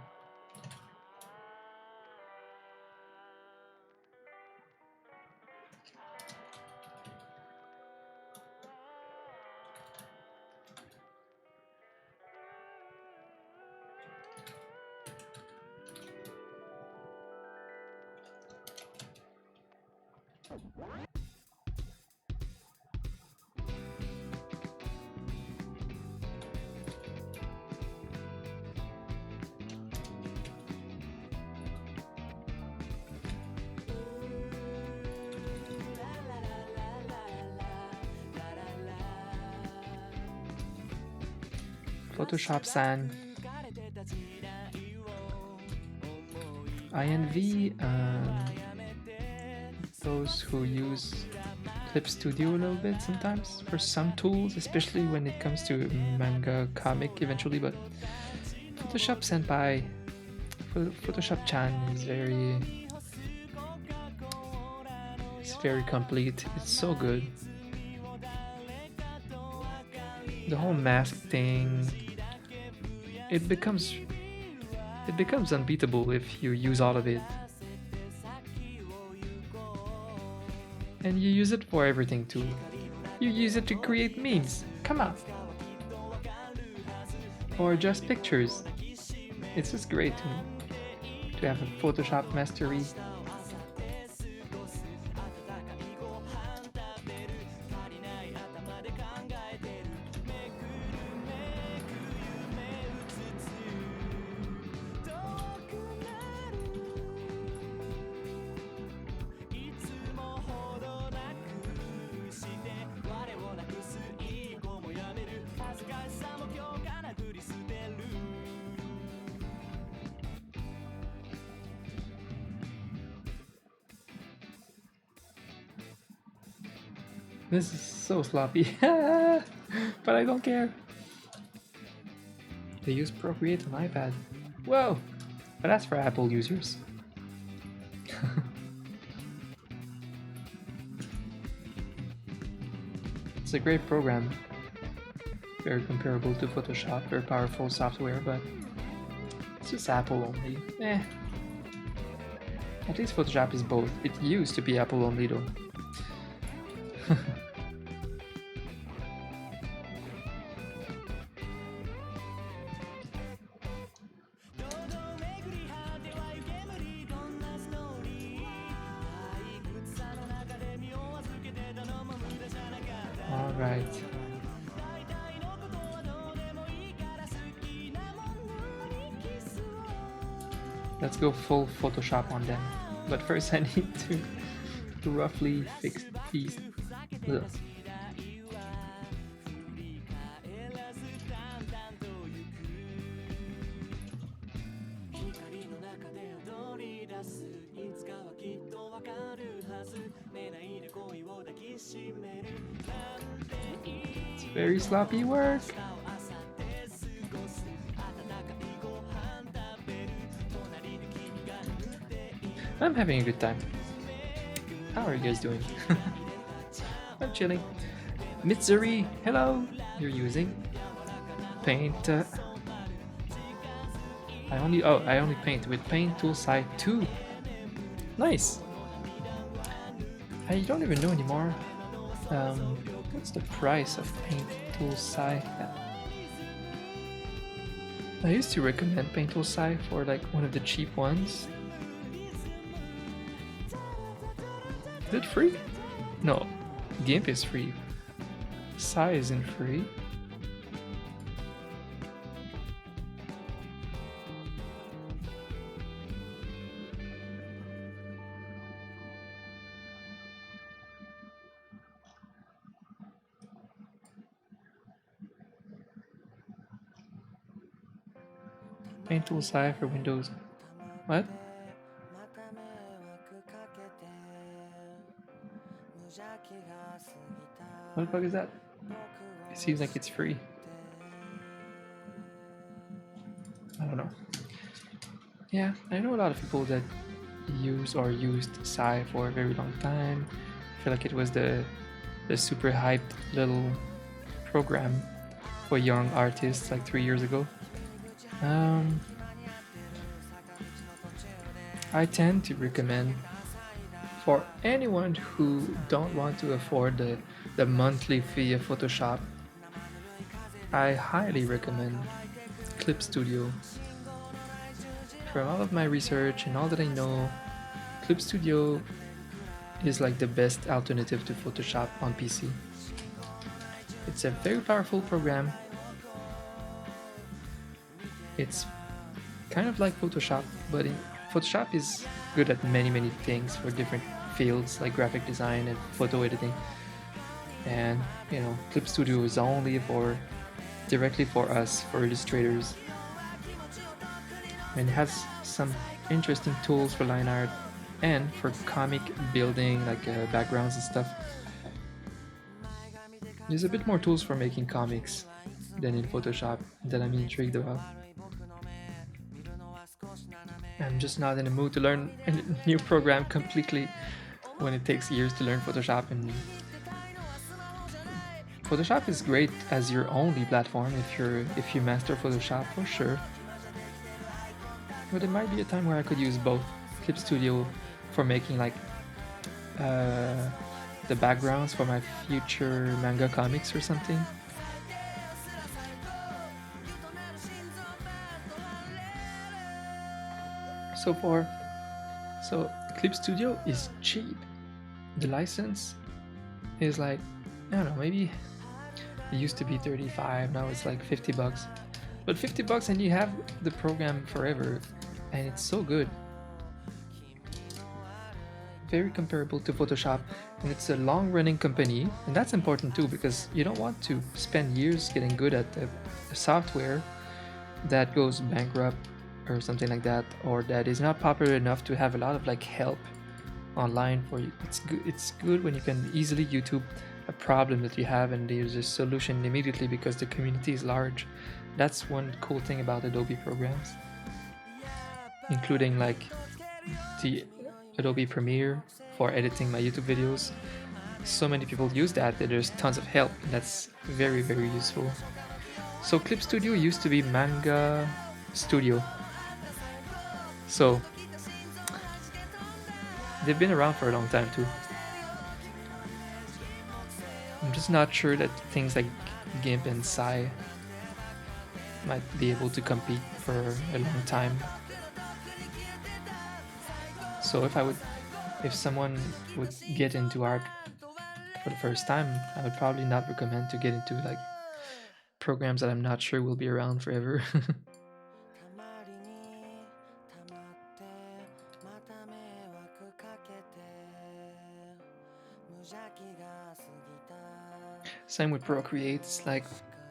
Photoshop San. INV, those who use Clip Studio a little bit sometimes for some tools, especially when it comes to manga, comic eventually, but Photoshop Senpai, Photoshop Chan is very complete. It's so good. The whole mask thing, it becomes unbeatable if you use all of it. And you use it for everything too. You use it to create memes. Come on. Or just pictures. It's just great to have a Photoshop mastery. This is so sloppy, but I don't care. They use Procreate on iPad. Whoa, but that's for Apple users. It's a great program. Very comparable to Photoshop, very powerful software, but it's just Apple only. At least Photoshop is both. It used to be Apple only though. Alright. Let's go full Photoshop on them. But first I need to roughly fix these. Ugh. It's very sloppy work. I'm having a good time. How are you guys doing? I'm chilling. Mitsuri, hello. You're using paint. I only paint with Paint Tool Side 2. Nice. I don't even know anymore. What's the price of Paint Tool Sci? I used to recommend Paint Tool Sci for like one of the cheap ones. Is it free? No, GIMP is free. Sci isn't free. Paint Tool Sci for Windows. What? What the fuck is that? It seems like it's free. I don't know. Yeah, I know a lot of people that use or used Psy for a very long time. I feel like it was the super hyped little program for young artists like 3 years ago. I tend to recommend for anyone who don't want to afford the monthly fee of Photoshop, I highly recommend Clip Studio. From all of my research and all that I know, Clip Studio is like the best alternative to Photoshop on PC. It's a very powerful program. It's kind of like Photoshop, but Photoshop is good at many things for different fields like graphic design and photo editing. And Clip Studio is only directly for us, for illustrators. And it has some interesting tools for line art and for comic building, like backgrounds and stuff. There's a bit more tools for making comics than in Photoshop that I'm intrigued about. I'm just not in the mood to learn a new program completely when it takes years to learn Photoshop. And Photoshop is great as your only platform if you master Photoshop, for sure. But there might be a time where I could use both Clip Studio for making like the backgrounds for my future manga comics or something. So Clip Studio is cheap. The license is like, I don't know, maybe it used to be 35, now it's like $50. But $50 and you have the program forever, and it's so good. Very comparable to Photoshop, and it's a long-running company, and that's important too, because you don't want to spend years getting good at a software that goes bankrupt or something like that, or that is not popular enough to have a lot of like help online for you. It's good when you can easily YouTube a problem that you have and there's a solution immediately because the community is large. That's one cool thing about Adobe programs, including like the Adobe Premiere for editing my YouTube videos. So many people use that there's tons of help, and that's very useful. So Clip Studio used to be Manga Studio. So they've been around for a long time too. I'm just not sure that things like GIMP and Psy might be able to compete for a long time. So if someone would get into art for the first time, I would probably not recommend to get into like programs that I'm not sure will be around forever. Same with Procreate. It's like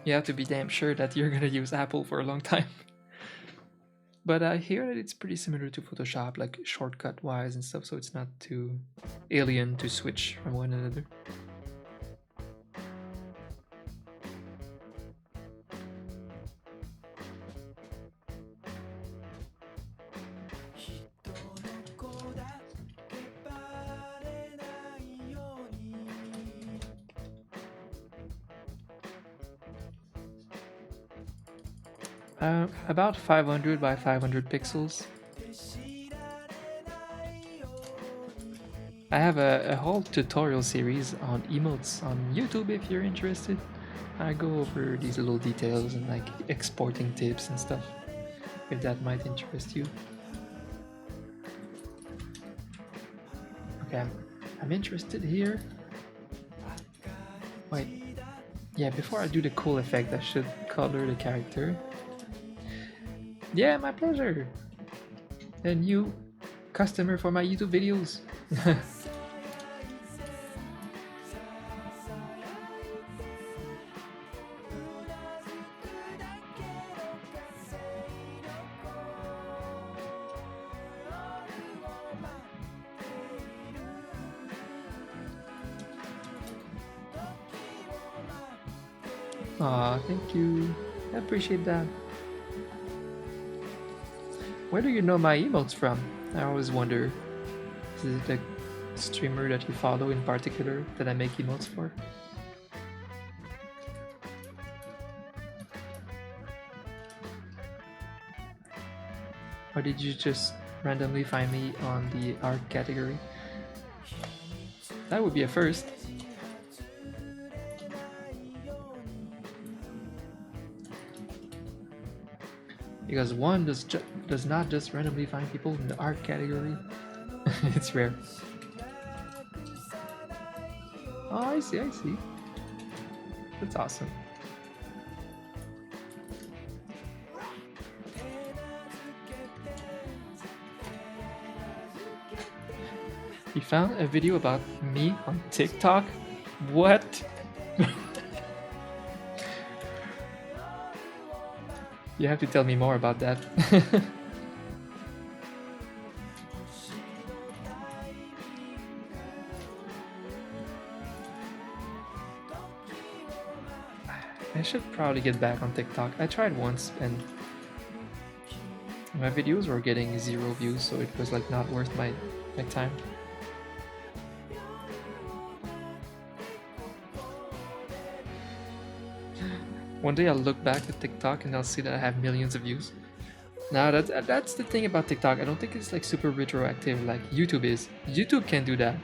you have to be damn sure that you're gonna use Apple for a long time. But I hear that it's pretty similar to Photoshop, like shortcut wise and stuff, so it's not too alien to switch from one another. About 500 by 500 pixels. I have a whole tutorial series on emotes on YouTube if you're interested. I go over these little details and like exporting tips and stuff, if that might interest you. Okay, I'm interested here. Wait, yeah, before I do the cool effect, I should color the character. Yeah, my pleasure. A new customer for my YouTube videos. Aw, thank you. I appreciate that. Where do you know my emotes from? I always wonder. Is it a streamer that you follow in particular that I make emotes for? Or did you just randomly find me on the art category? That would be a first. Because one does not just randomly find people in the art category. It's rare. Oh, I see, I see. That's awesome. You found a video about me on TikTok? What? You have to tell me more about that. I should probably get back on TikTok. I tried once and my videos were getting 0 views, so it was like not worth my time. One day I'll look back at TikTok and I'll see that I have millions of views. Now that's the thing about TikTok. I don't think it's like super retroactive like YouTube is. YouTube can do that.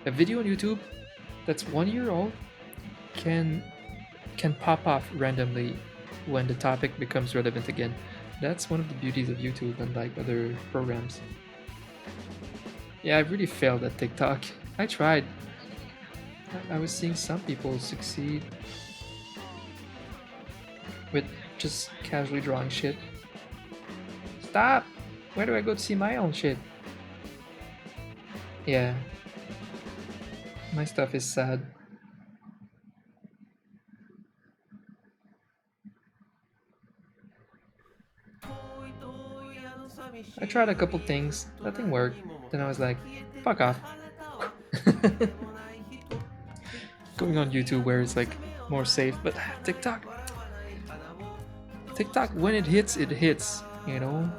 A video on YouTube that's 1 year old can pop off randomly when the topic becomes relevant again. That's one of the beauties of YouTube, unlike other programs. Yeah, I really failed at TikTok. I tried. I was seeing some people succeed with just casually drawing shit. Stop! Where do I go to see my own shit? Yeah. My stuff is sad. I tried a couple things, nothing worked. Then I was like, fuck off. Going on YouTube where it's like more safe, but TikTok, when it hits, you know?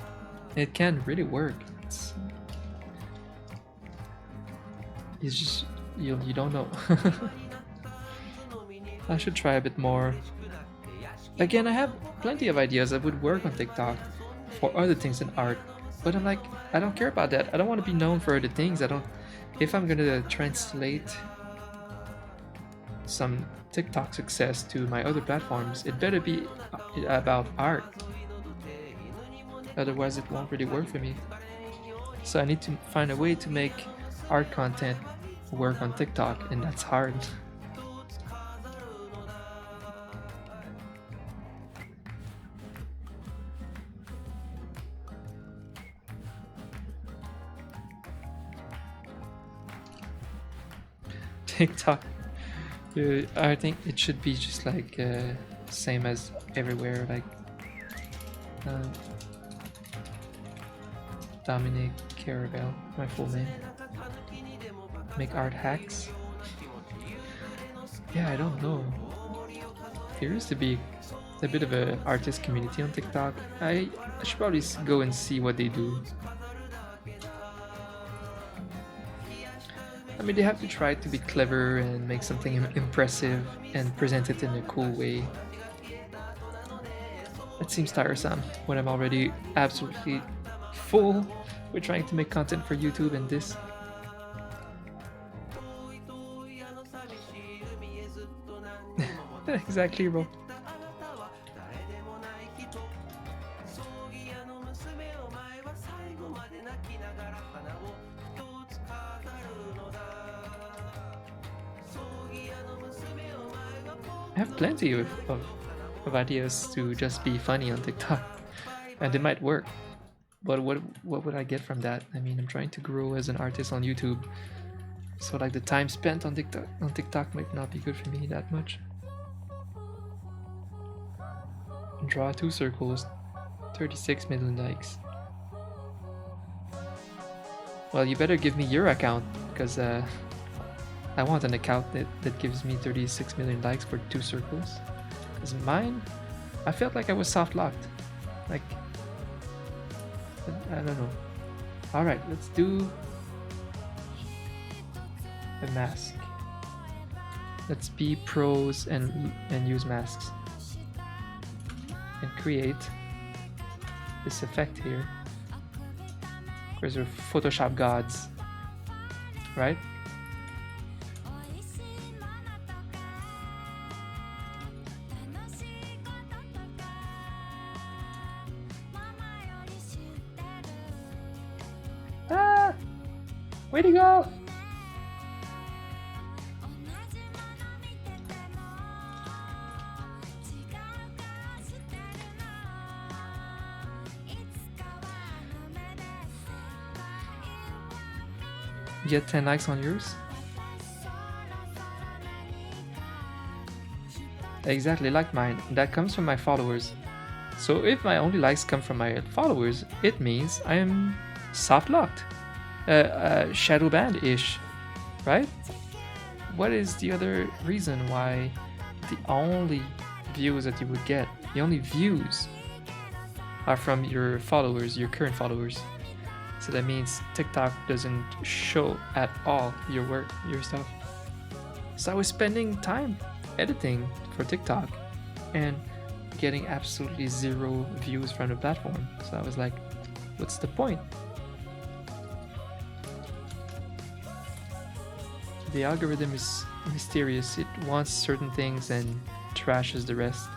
It can really work. It's just, you don't know. I should try a bit more. Again, I have plenty of ideas that would work on TikTok for other things than art, but I'm like, I don't care about that. I don't want to be known for other things. If I'm gonna translate some TikTok success to my other platforms, it better be about art. Otherwise, it won't really work for me. So I need to find a way to make art content work on TikTok, and that's hard. TikTok, I think it should be just like same as everywhere, like Dominic Keravel, my full name. Make art hacks? Yeah, I don't know. There used to be a bit of an artist community on TikTok. I should probably go and see what they do. I mean, they have to try to be clever and make something impressive and present it in a cool way. It seems tiresome when I'm already absolutely full with trying to make content for YouTube and this. Exactly, bro. I have plenty of ideas to just be funny on TikTok, and it might work. But what would I get from that? I mean, I'm trying to grow as an artist on YouTube, so like the time spent on TikTok might not be good for me that much. Draw 2 circles, 36 million likes. Well, you better give me your account, because I want an account that gives me 36 million likes for 2 circles. Because mine, I felt like I was soft locked. Like, I don't know. Alright, let's do a mask. Let's be pros and use masks. And create this effect here. Of course, we're Photoshop gods, right? Ah! Way to go! Get 10 likes on yours? Exactly like mine. That comes from my followers. So if my only likes come from my followers, it means I am soft locked. Shadow banned-ish, right? What is the other reason why the only views that you would get, the only views are from your followers, your current followers? So that means TikTok doesn't show at all your work, your stuff. So I was spending time editing for TikTok and getting absolutely 0 views from the platform. So I was like, what's the point? The algorithm is mysterious. It wants certain things and trashes the rest.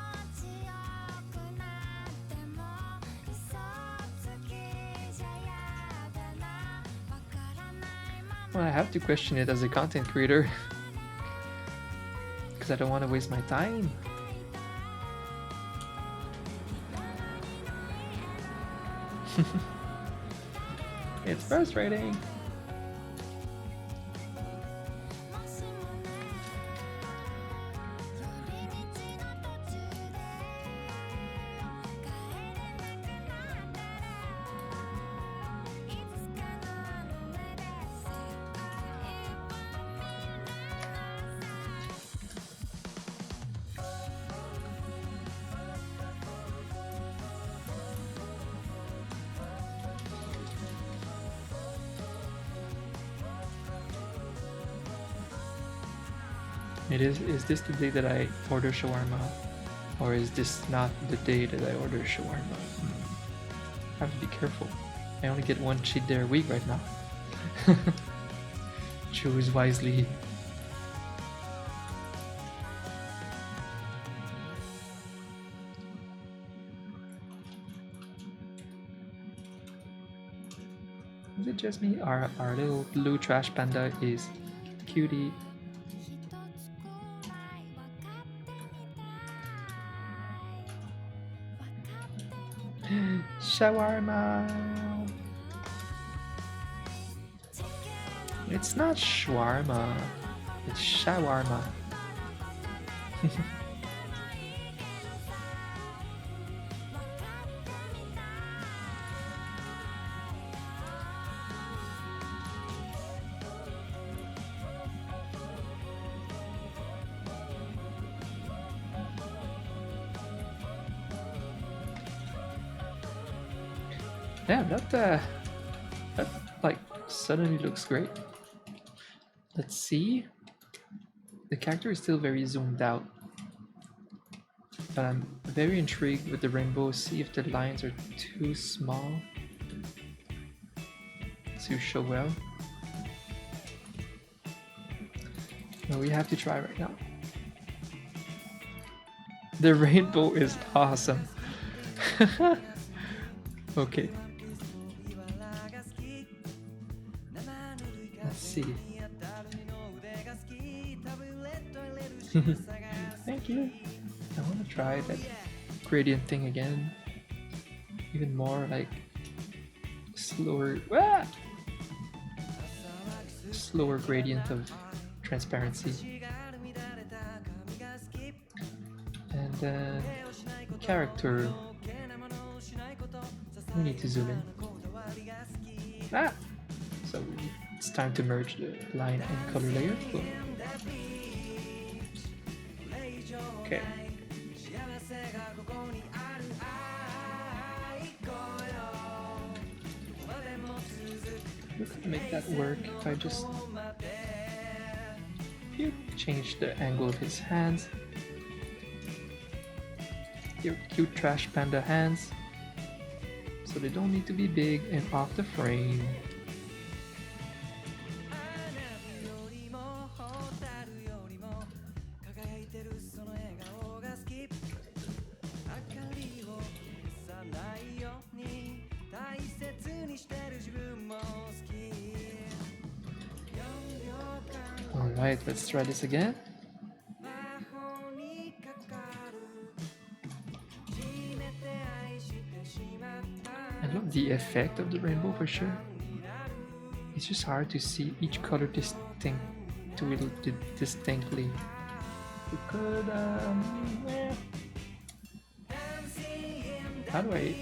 Well, I have to question it as a content creator because I don't want to waste my time. It's frustrating. Is this the day that I order shawarma? Or is this not the day that I order shawarma? I have to be careful. I only get 1 cheat day a week right now. Choose wisely. Is it just me? Our little blue trash panda is cutie. Shawarma. It's not shawarma. It's shawarma. Damn, that like suddenly looks great. Let's see. The character is still very zoomed out. But I'm very intrigued with the rainbow. See if the lines are too small to show well. No, we have to try right now. The rainbow is awesome. Okay. Let's see. Thank you. I want to try that gradient thing again. Even more like slower. Slower gradient of transparency. And then character. We need to zoom in. So it's time to merge the line and color layer. Boom. Okay. We could make that work if I just change the angle of his hands. Your cute trash panda hands. So they don't need to be big and off the frame. Alright, let's try this again. I love the effect of the rainbow for sure. It's just hard to see each color distinctly. We could, how do I?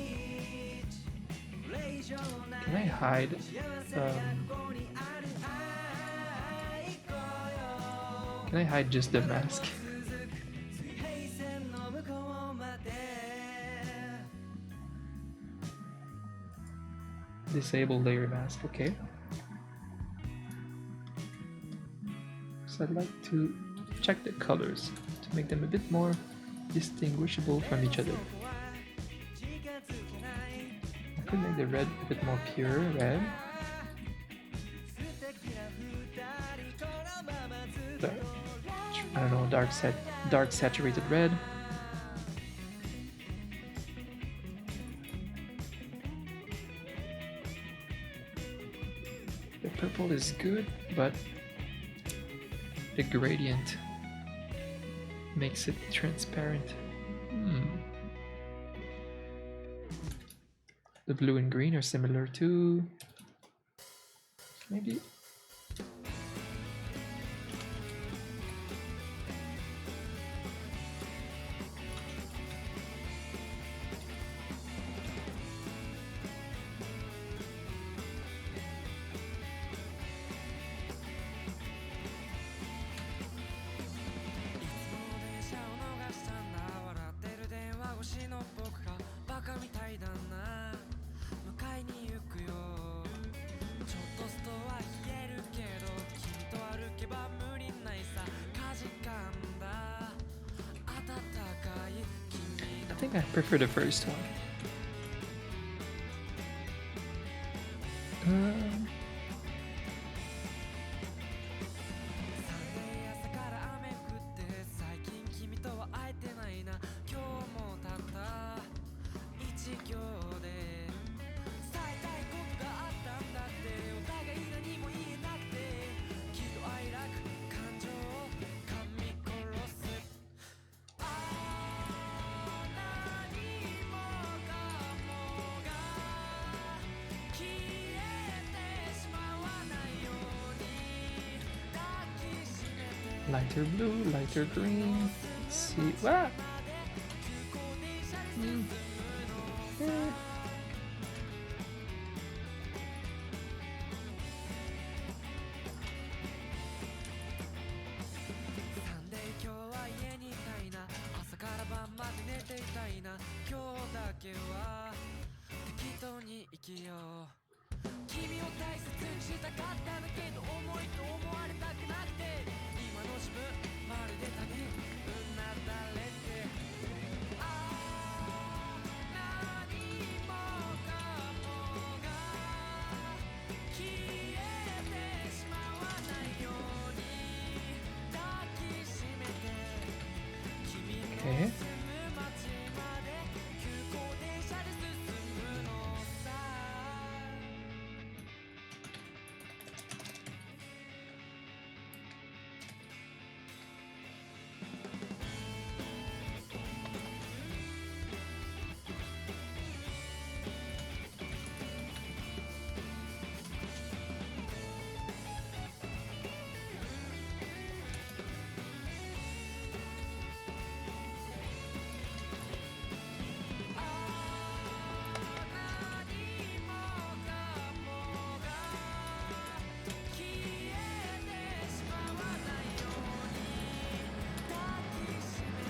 Can I hide? Can I hide just the mask? Disable layer mask, okay. So I'd like to check the colors to make them a bit more distinguishable from each other. I could make the red a bit more pure red. I don't know, dark saturated red. The purple is good, but the gradient makes it transparent. The blue and green are similar too. Maybe. I think I prefer the first one. Lighter blue, lighter green. Let's see. Ah!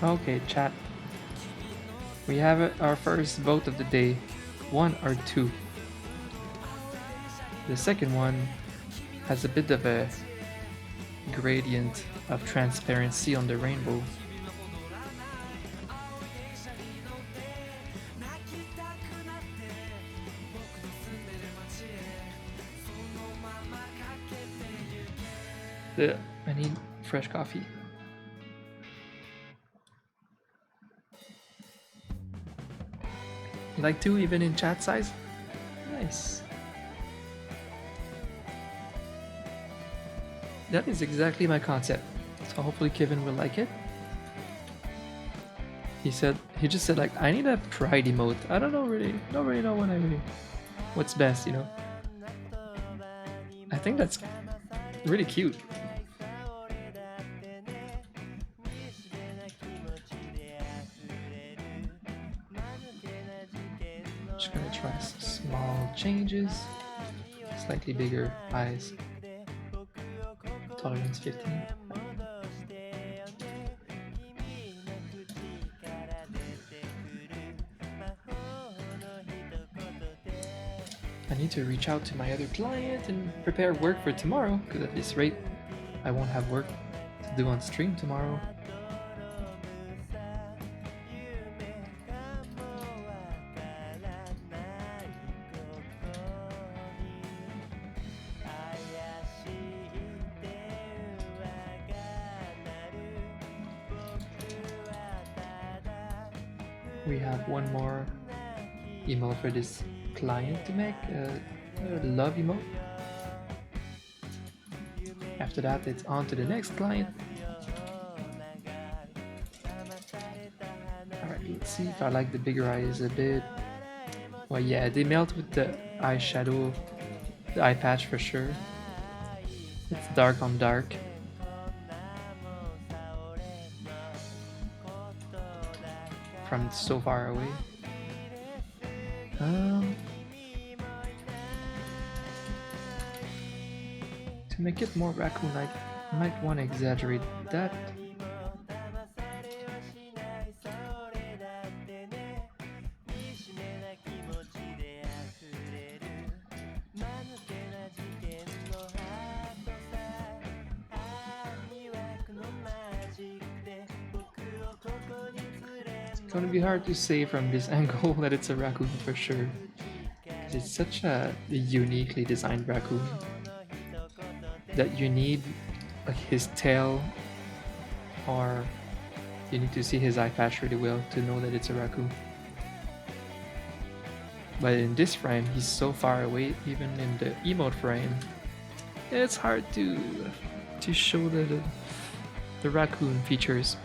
Okay, chat. We have our first vote of the day. 1 or 2. The second one has a bit of a gradient of transparency on the rainbow. I need fresh coffee. You like 2 even in chat size? Nice. That is exactly my concept. So hopefully Kevin will like it. He just said like, I need a pride emote. I don't really know what's best, you know. I think that's really cute. Just gonna try some small changes. Slightly bigger eyes. Tolerance 15. I need to reach out to my other client and prepare work for tomorrow, because at this rate, I won't have work to do on stream tomorrow. We have one more emote for this client to make, a love emote. After that, it's on to the next client. Alright, let's see if I like the bigger eyes a bit. Well, yeah, they melt with the eyeshadow, the eye patch for sure. It's dark on dark. From so far away. To make it more raccoon-like, I might want to exaggerate that. It's gonna be hard to say from this angle that it's a raccoon for sure. Because it's such a uniquely designed raccoon that you need like his tail, or you need to see his eye patch really well to know that it's a raccoon. But in this frame, he's so far away, even in the emote frame, it's hard to show the raccoon features.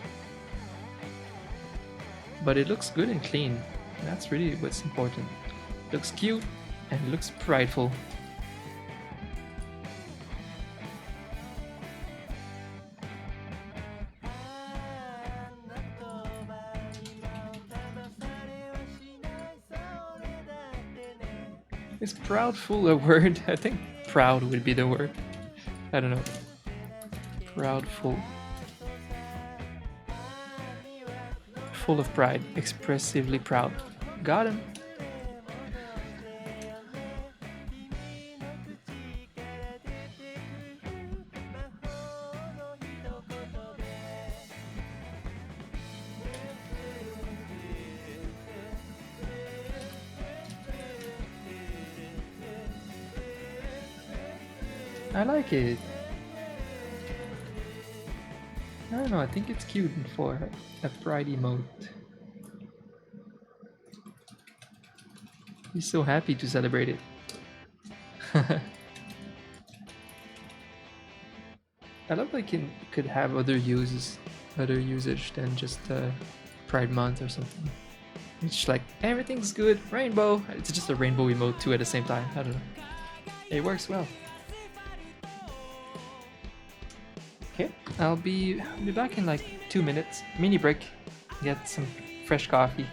But it looks good and clean. That's really what's important. It looks cute and it looks prideful. Is proudful a word? I think proud would be the word. I don't know. Proudful. Full of pride. Expressively proud. Got him. I like it. I don't know, I think it's cute for a pride emote. He's so happy to celebrate it. I love like it could have other uses, other usage than just Pride Month or something. It's like everything's good, rainbow. It's just a rainbow emote too at the same time. I don't know. It works well. Okay, I'll be back in like 2 minutes. Mini break. Get some fresh coffee.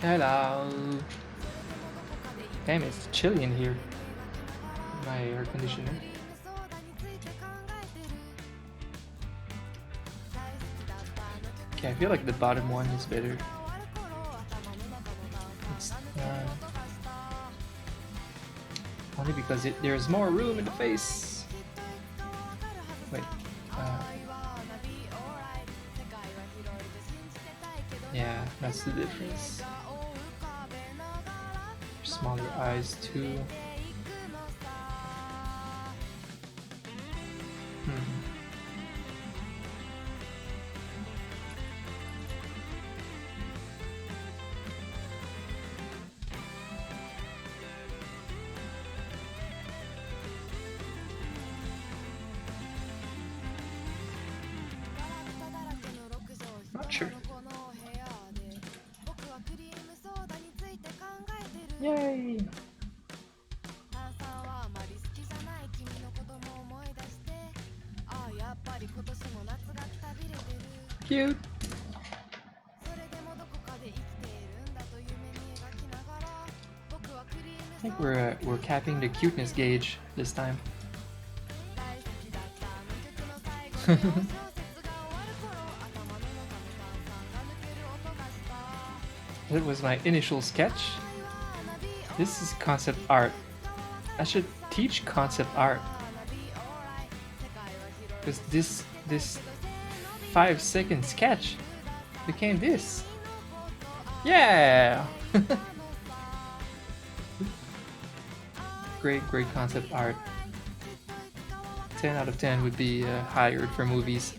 Hello. Damn, it's chilly in here. My air conditioner. Okay, I feel like the bottom one is better. It's only because there's more room in the face. Wait. Yeah, that's the difference. Smaller eyes too. Not sure. Yay! Cute! I think we're capping the cuteness gauge this time. That was my initial sketch. This is concept art. I should teach concept art. Because this 5-second sketch became this. Yeah! Great concept art. 10 out of 10 would be hired for movies.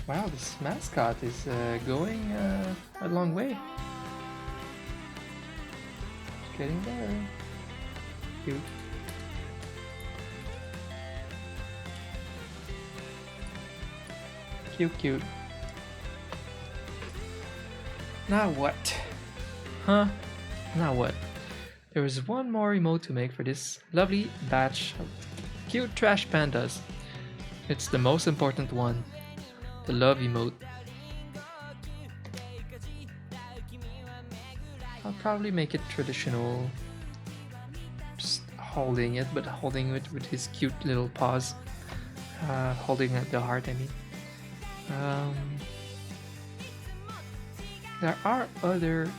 Wow, this mascot is going a long way. Getting there. Cute. Cute. Now what? Huh? Now what? There is one more emote to make for this lovely batch of cute trash pandas. It's the most important one. The love emote. I'll probably make it traditional. Just holding it, but holding it with his cute little paws. Holding at the heart, I mean. There are other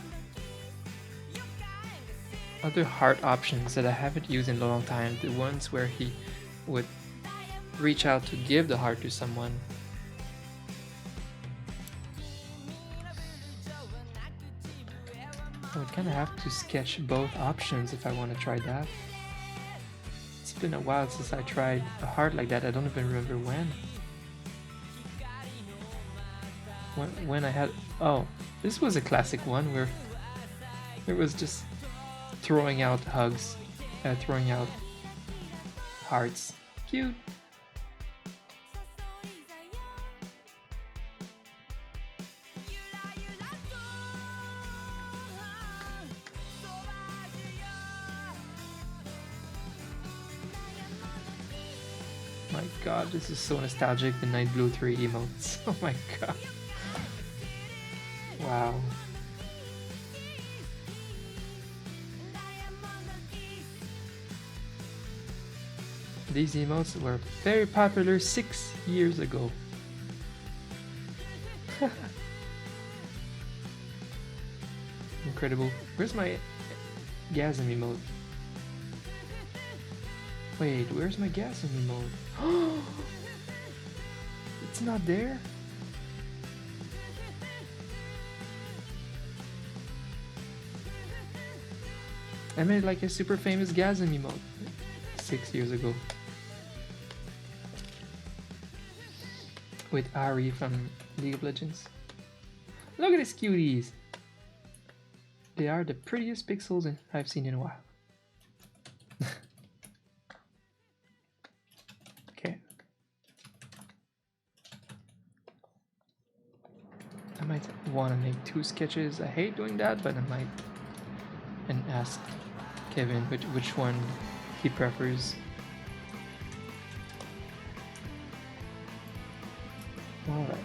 heart options that I haven't used in a long time. The ones where he would reach out to give the heart to someone. I would kind of have to sketch both options if I want to try that. It's been a while since I tried a heart like that. I don't even remember when. When I had... Oh, this was a classic one where it was just throwing out hugs, throwing out hearts. Cute. My god, this is so nostalgic, the Night Blue 3 emotes. Oh my god. Wow. These emotes were very popular 6 years ago. Incredible. Where's my gasm emote? Wait, where's my gasm emote? It's not there? I made like a super famous gasm emote 6 years ago. With Ari from League of Legends. Look at these cuties! They are the prettiest pixels I've seen in a while. Okay. I might want to make 2 sketches. I hate doing that, but I might. And ask Kevin which one he prefers. Alright.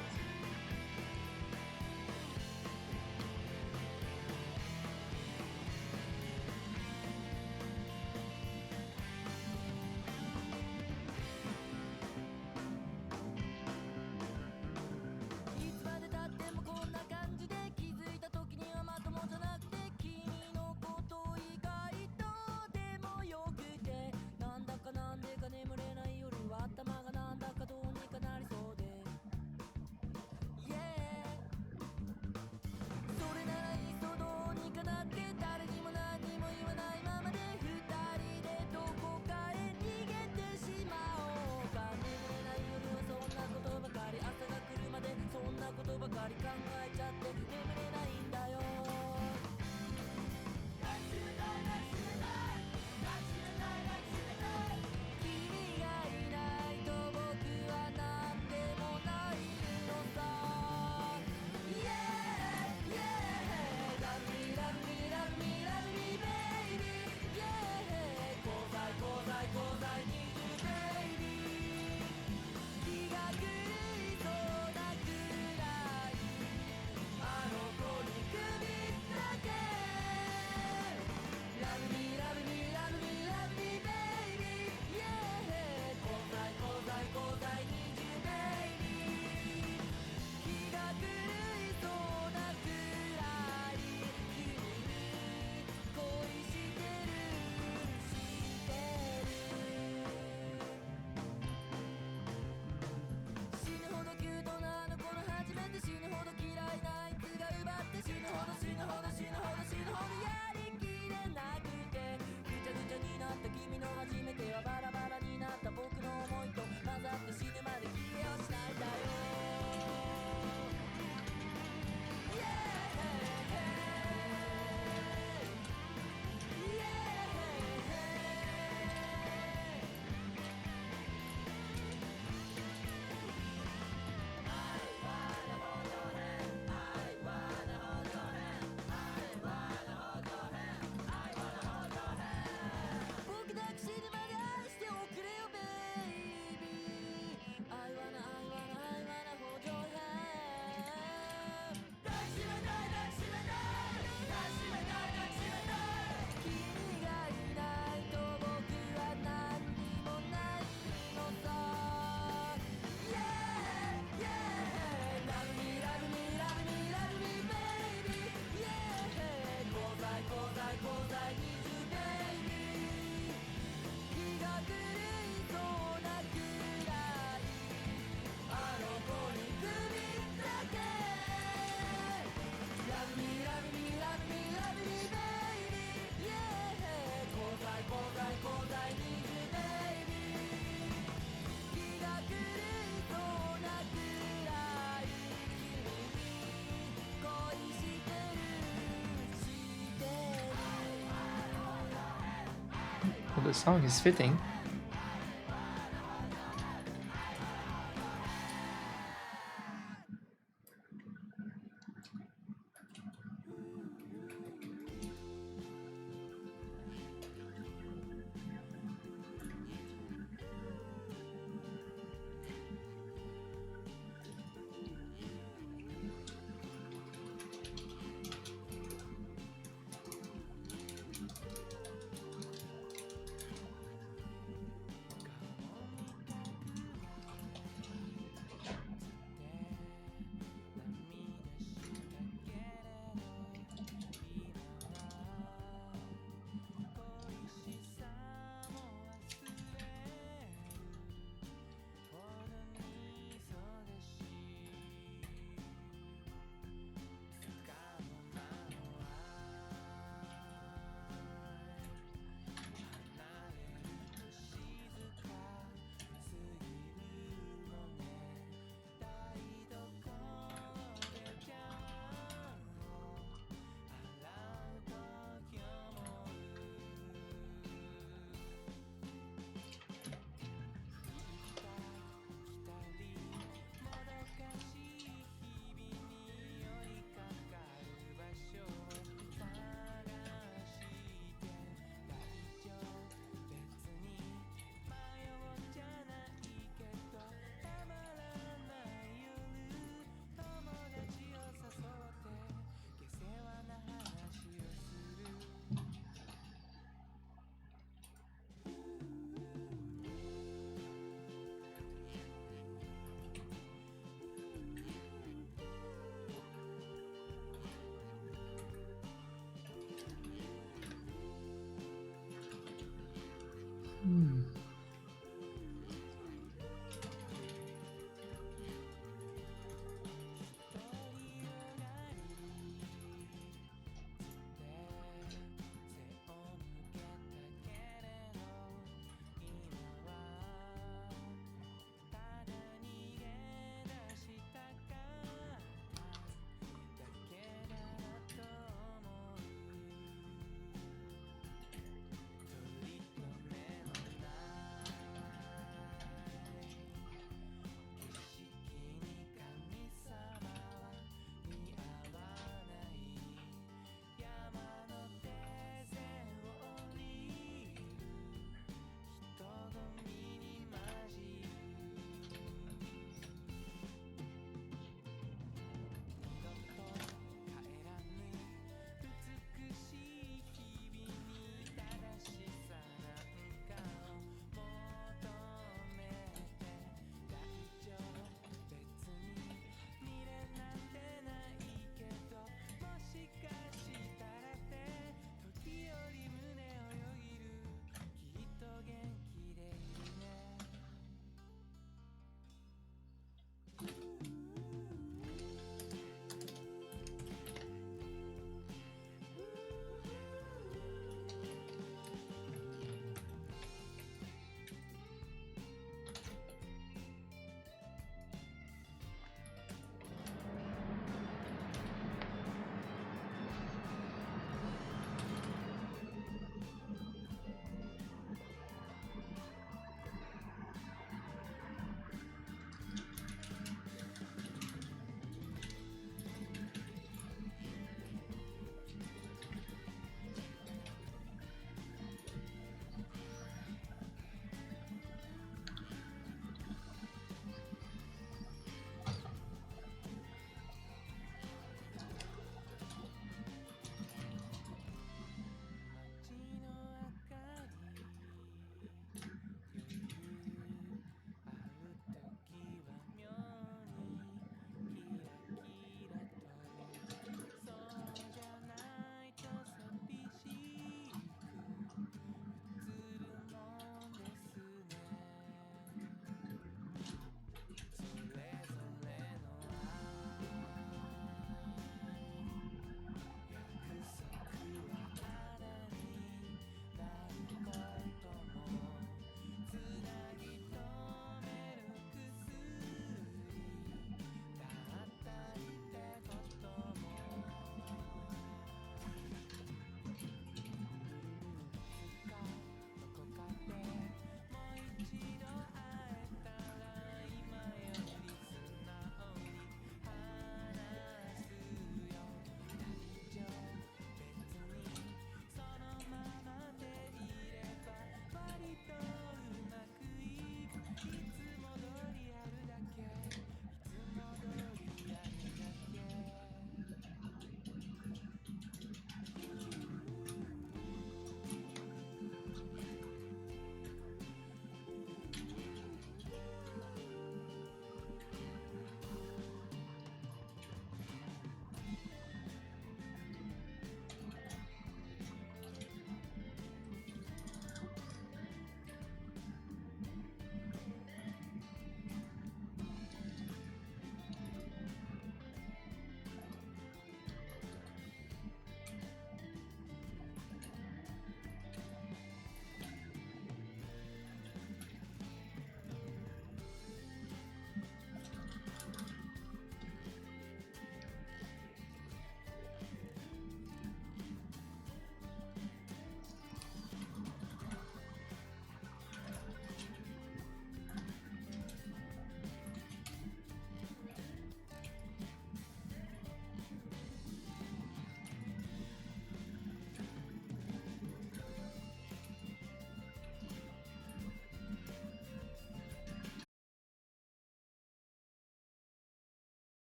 the song is fitting.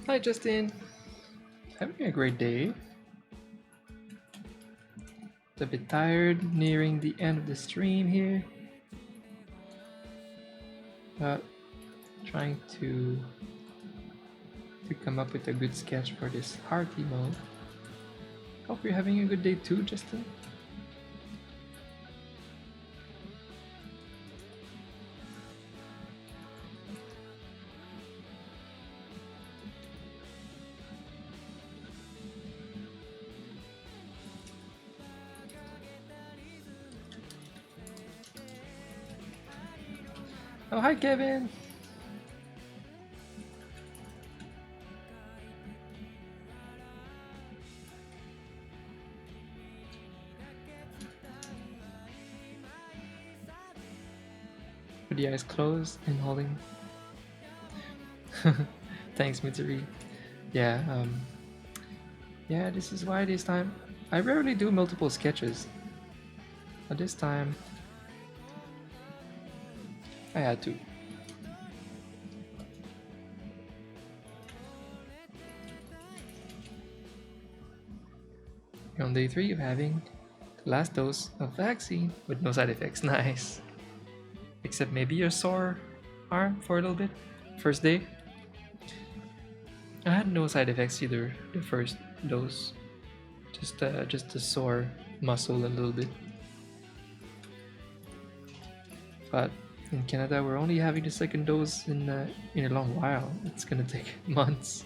Hi Justin. Having a great day. A bit tired, nearing the end of the stream here. But trying to come up with a good sketch for this heart emote. Hope you're having a good day too, Justin. Oh, hi Kevin. With the eyes closed and holding. Thanks, Mitsuri. Yeah, yeah, this is why this time I rarely do multiple sketches. But this time I had to. You're on day 3 of having the last dose of vaccine with no side effects. Nice. Except maybe your sore arm for a little bit. First day. I had no side effects either the first dose. Just a sore muscle a little bit. But in Canada, we're only having the second dose in a long while. It's gonna take months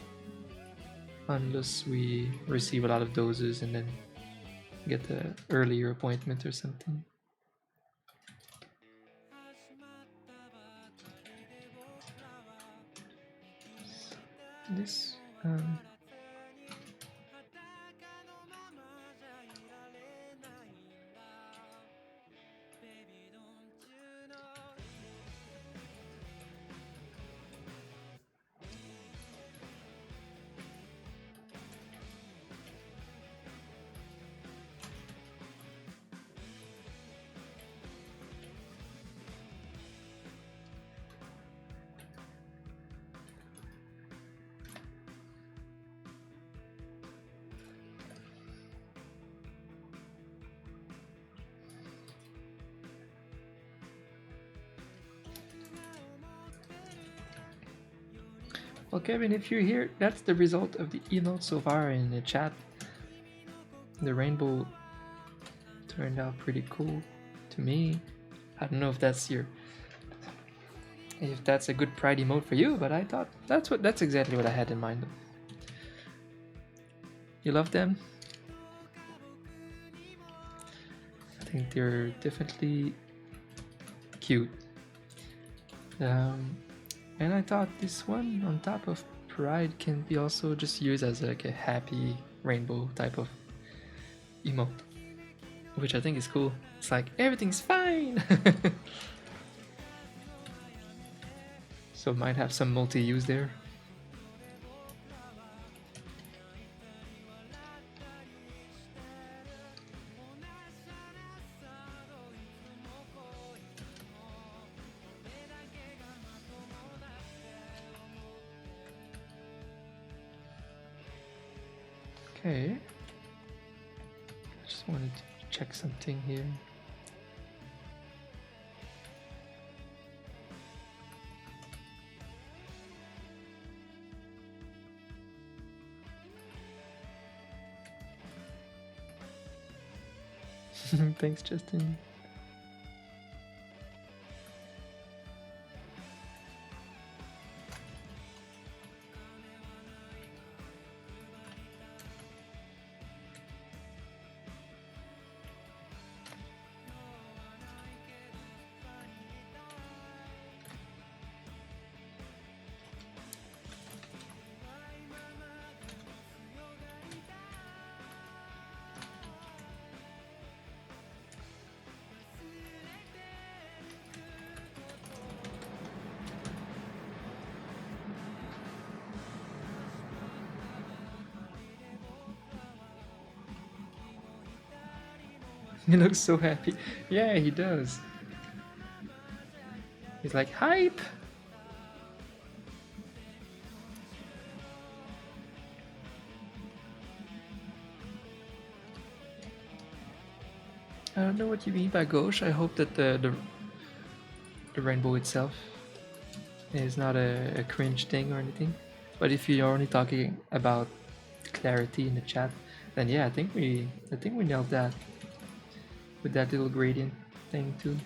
unless we receive a lot of doses and then get an earlier appointment or something. This Well, Kevin, if you're here, that's the result of the emote so far in the chat. The rainbow turned out pretty cool to me. I don't know if that's a good pride emote for you, but I thought that's exactly what I had in mind. You love them? I think they're definitely cute. And I thought this one on top of pride can be also just used as like a happy rainbow type of emote, which I think is cool. It's like everything's fine. So it might have some multi-use there. Okay. I just wanted to check something here. Thanks, Justin. He looks so happy. Yeah, he does. He's like, hype! I don't know what you mean by gauche. I hope that the rainbow itself is not a cringe thing or anything. But if you're only talking about clarity in the chat, then yeah, I think we nailed that with that little gradient thing too.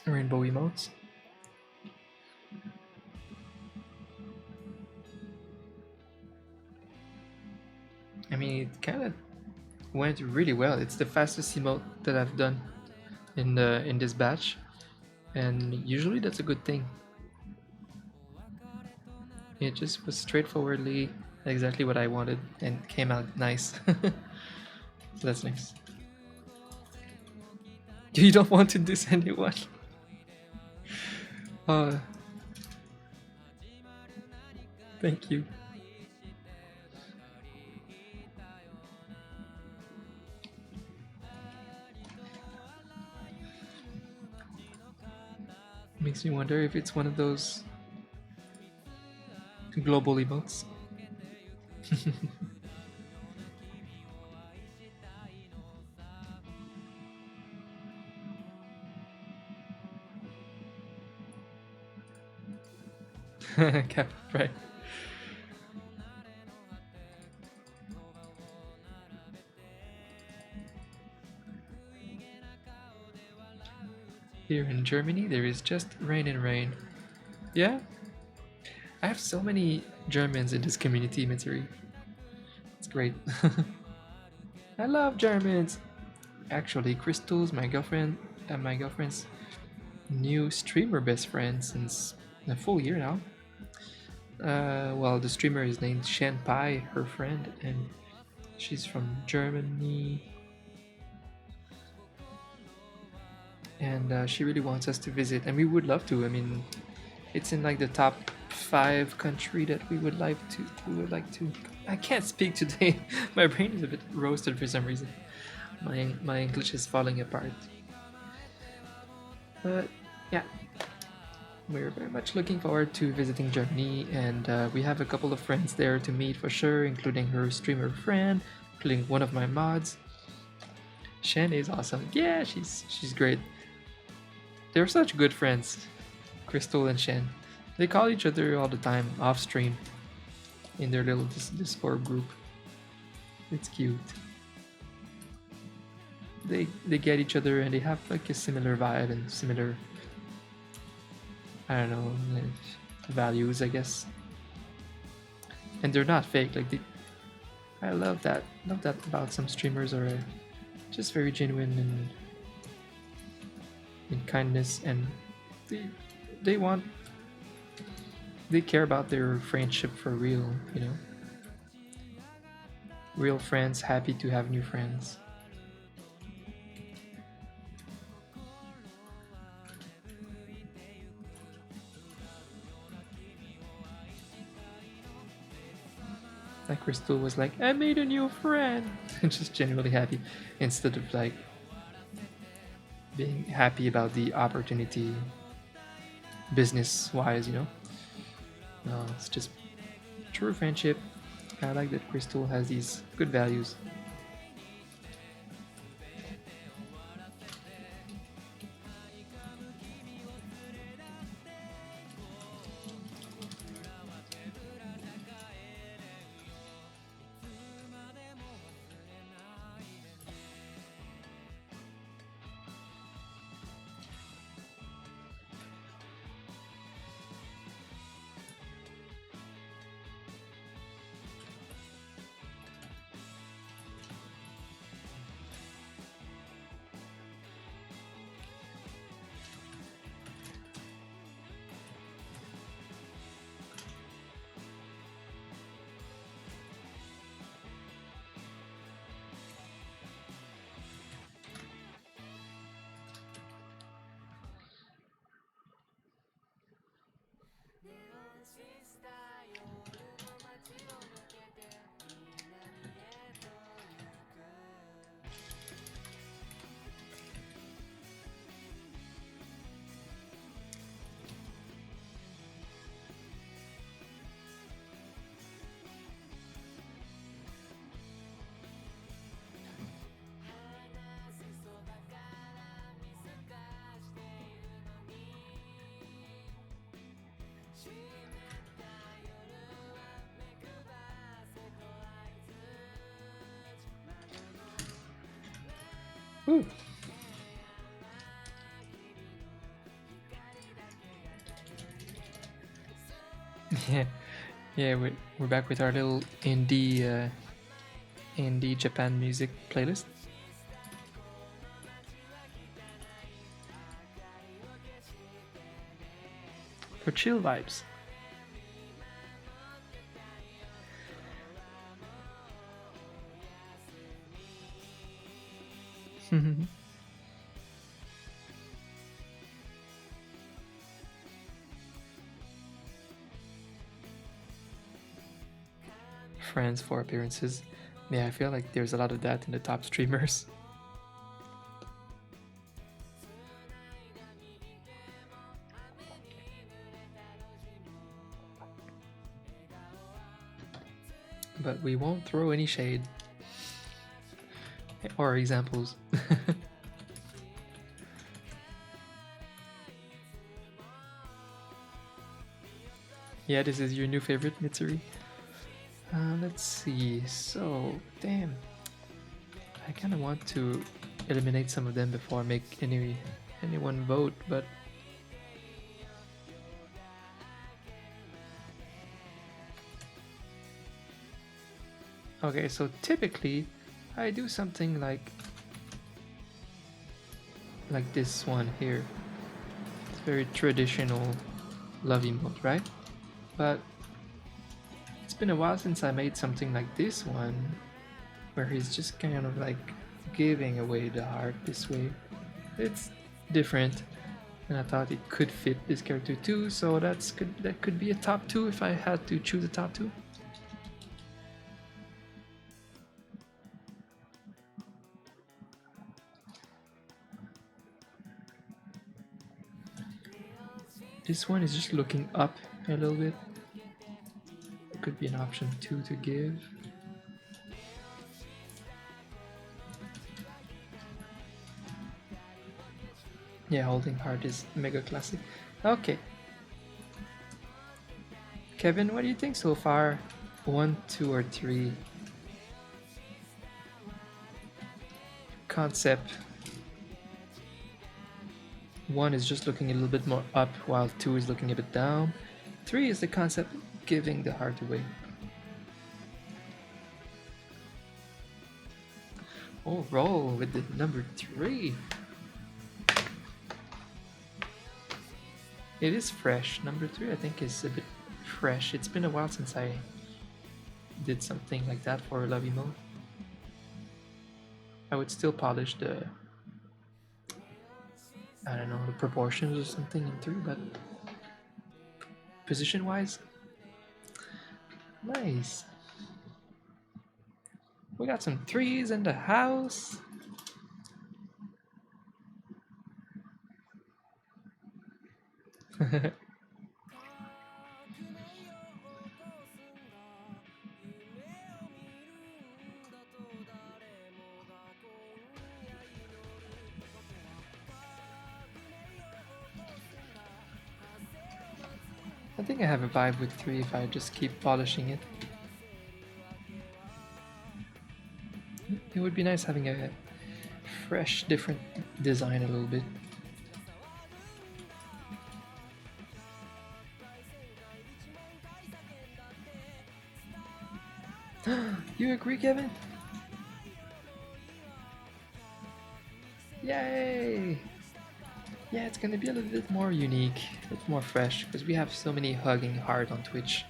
Rainbow emotes. I mean, it kind of went really well. It's the fastest emote that I've done in this batch, and usually that's a good thing. It just was straightforwardly exactly what I wanted and came out nice. So that's nice. You don't want to diss anyone. Uh, thank you. Makes me wonder if it's one of those global emotes. Cap, right. Here in Germany, there is just rain and rain. Yeah, I have so many Germans in this community, Mitsuri. It's great. I love Germans. Actually, Crystal's my girlfriend and my girlfriend's new streamer best friend since a full year now. Well, the streamer is named Shan Pai, her friend, and she's from Germany. And she really wants us to visit, and we would love to. I mean, it's in like the top 5 country that we would like to. We would like to. I can't speak today. My brain is a bit roasted for some reason. My English is falling apart. But yeah, we're very much looking forward to visiting Germany, and we have a couple of friends there to meet for sure, including her streamer friend, including one of my mods. Shan is awesome. Yeah, she's great. They're such good friends, Crystal and Shen. They call each other all the time off stream in their little Discord group. It's cute. They get each other and they have like a similar vibe and similar, I don't know, values, I guess. And they're not fake. Like I love that. Love that about some streamers are just very genuine and in kindness, and they they want they care about their friendship for real, you know. Real friends happy to have new friends. Like Crystal was like, I made a new friend, and just genuinely happy, instead of like being happy about the opportunity, business wise, you know. No, it's just true friendship. I like that Crystal has these good values. Ooh. Yeah, yeah, we're back with our little indie Japan music playlist. For chill vibes. Friends for appearances. Yeah, I feel like there's a lot of that in the top streamers. But we won't throw any shade. Or examples. Yeah, this is your new favorite, Mitsuri? Let's see. So, damn. I kind of want to eliminate some of them before I make anyone vote, but okay. So typically, I do something like this one here. It's very traditional love emote, right? But it's been a while since I made something like this one, where he's just kind of like giving away the heart this way. It's different, and I thought it could fit this character too, so that could be a top 2 if I had to choose a top 2. This one is just looking up a little bit. Could be an option 2 to give. Yeah, holding heart is mega classic. Okay. Kevin, what do you think so far? 1, 2, or 3? Concept. 1 is just looking a little bit more up, while 2 is looking a bit down. 3 is the concept giving the heart away. Oh, roll with the number 3. It is fresh. Number 3 I think is a bit fresh. It's been a while since I did something like that for love emote. I would still polish the, I don't know, the proportions or something in 3, but position wise, nice. We got some 3s in the house. I think I have a vibe with 3 if I just keep polishing it. It would be nice having a fresh, different design a little bit. You agree, Kevin? Yay! Yeah, it's gonna be a little bit more unique, a bit more fresh, because we have so many hugging heart on Twitch.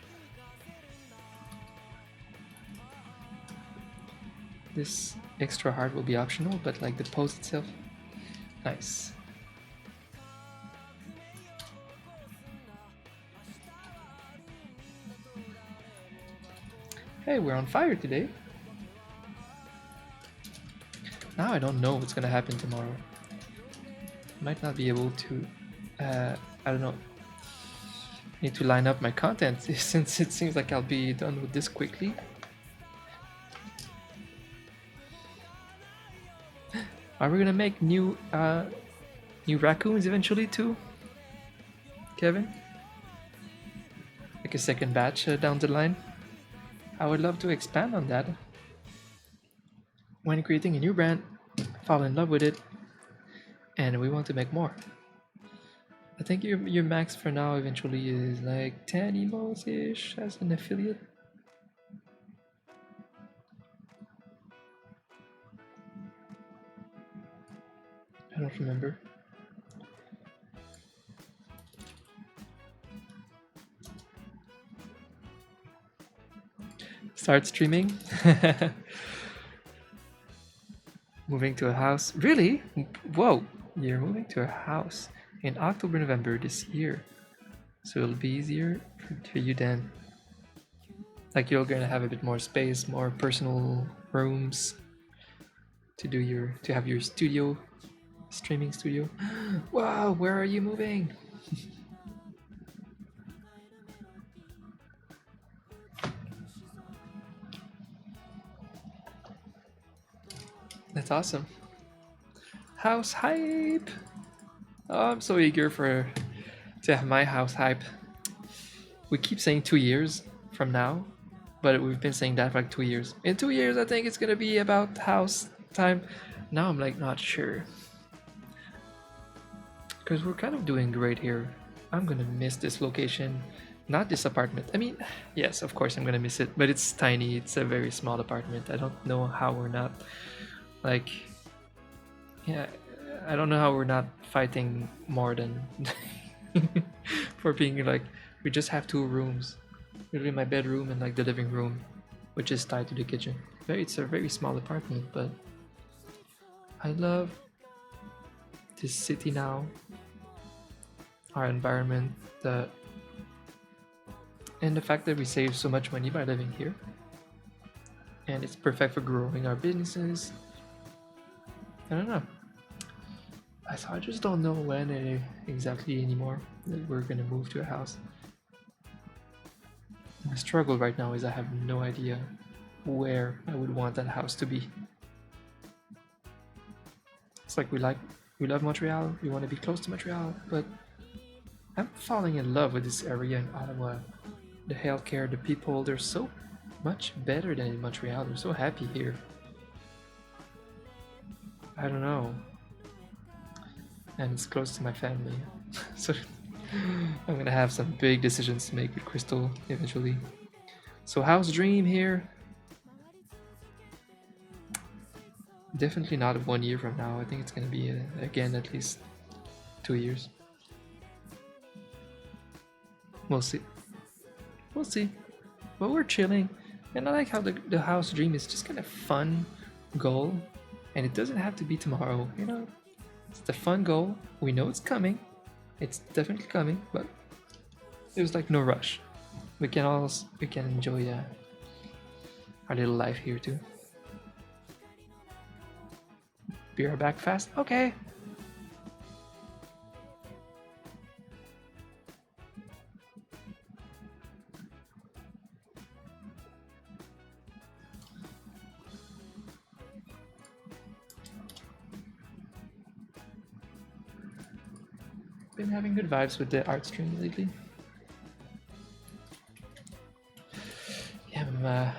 This extra heart will be optional, but like the post itself, nice. Hey, we're on fire today. Now I don't know what's gonna happen tomorrow. Might not be able to, I don't know, need to line up my content since it seems like I'll be done with this quickly. Are we gonna make new raccoons eventually too, Kevin? Like a second batch down the line? I would love to expand on that. When creating a new brand, fall in love with it, and we want to make more. I think your max for now eventually is like 10 emotes ish as an affiliate. I don't remember. Start streaming. Moving to a house. Really? Whoa! You're moving to a house in October, November this year. So it'll be easier for you then. Like you're gonna have a bit more space, more personal rooms to have your studio, streaming studio. Wow, where are you moving? That's awesome. House hype. Oh, I'm so eager to have my house hype. We keep saying 2 years from now, but we've been saying that for like 2 years. In 2 years, I think it's gonna be about house time. Now I'm like not sure, because we're kind of doing great here. I'm gonna miss this location, not this apartment. I mean, yes, of course I'm gonna miss it, but it's tiny. It's a very small apartment. I don't know how we're not like, yeah, I don't know how we're not fighting more than for being like, we just have 2 rooms, literally my bedroom and like the living room, which is tied to the kitchen. It's a very small apartment, but I love this city now, our environment, and the fact that we save so much money by living here, and it's perfect for growing our businesses. I don't know. I just don't know when exactly anymore that we're gonna move to a house. My struggle right now is I have no idea where I would want that house to be. It's like we love Montreal, we want to be close to Montreal, but I'm falling in love with this area in Ottawa. The healthcare, the people, they're so much better than in Montreal. They're so happy here. I don't know. And it's close to my family. So I'm gonna have some big decisions to make with Crystal eventually. So house dream here. Definitely not 1 year from now. I think it's gonna be again at least 2 years. We'll see. We'll see. But we're chilling. And I like how the house dream is just kind of fun goal. And it doesn't have to be tomorrow, you know? It's the fun goal. We know it's coming. It's definitely coming, but there's like no rush. We can enjoy our little life here too. Be right back fast. Okay. Been having good vibes with the art stream lately. Yeah, I'm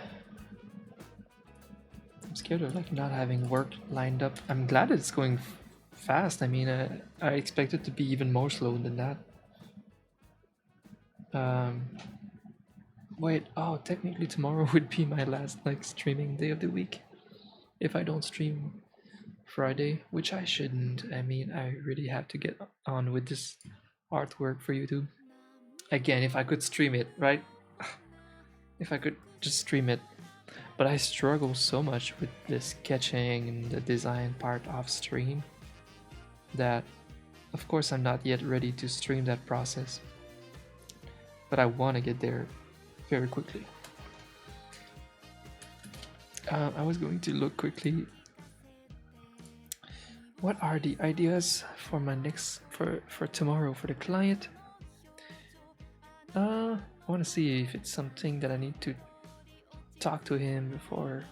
scared of like not having work lined up. I'm glad it's going fast. I mean, I expect it to be even more slow than that. Wait, oh, technically tomorrow would be my last like streaming day of the week. If I don't stream Friday, which I shouldn't. I mean, I really have to get on with this artwork for YouTube. Again, if I could stream it, right? If I could just stream it. But I struggle so much with the sketching and the design part off stream that, of course, I'm not yet ready to stream that process. But I want to get there very quickly. I was going to look quickly. What are the ideas for my next for tomorrow for the client? I want to see if it's something that I need to talk to him before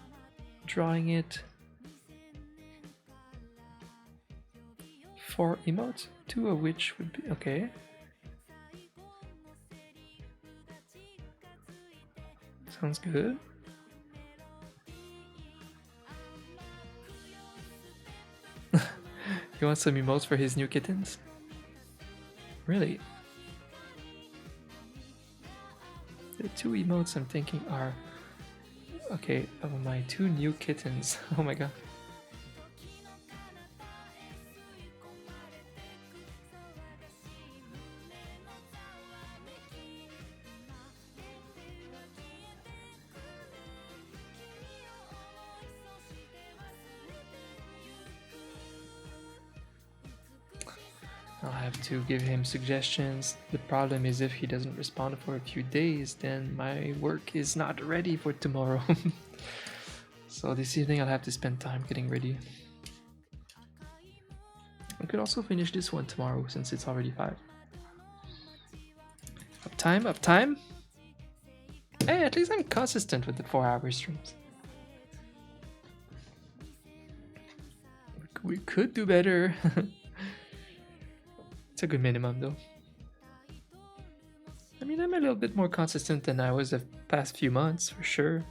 drawing it. For emotes, 2 of which would be okay. Sounds good. He wants some emotes for his new kittens? Really? The two emotes I'm thinking are... Okay, my two new kittens. Oh my god. I'll have to give him suggestions. The problem is if he doesn't respond for a few days, then my work is not ready for tomorrow. So this evening I'll have to spend time getting ready. I could also finish this one tomorrow since it's already 5. Uptime, uptime? Hey, at least I'm consistent with the 4-hour streams. We could do better. It's a good minimum though. I mean, I'm a little bit more consistent than I was the past few months for sure.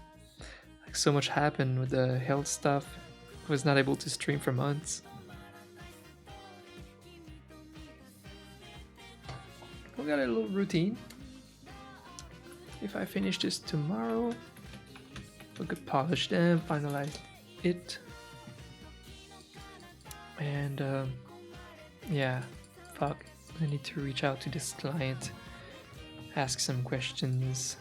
Like so much happened with the health stuff. I was not able to stream for months. We got a little routine. If I finish this tomorrow, we could polish them, finalize it. And yeah, fuck. I need to reach out to this client, ask some questions.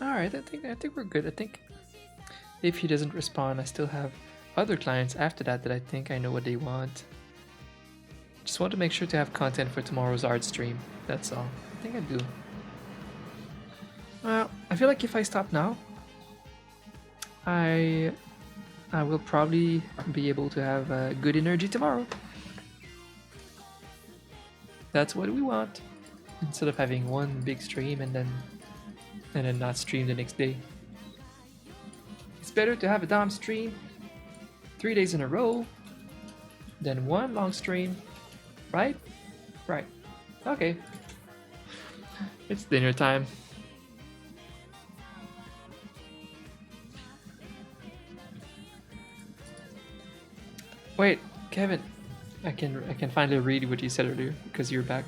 Alright, I think we're good. I think if he doesn't respond, I still have other clients after that I think I know what they want. Just want to make sure to have content for tomorrow's art stream. That's all. I think I do. Well, I feel like if I stop now, I will probably be able to have good energy tomorrow. That's what we want. Instead of having one big stream and then not stream the next day. It's better to have a Dom stream 3 days in a row than one long stream, right? Right. Okay. It's dinner time. Wait, Kevin, I can finally read what you said earlier because you're back.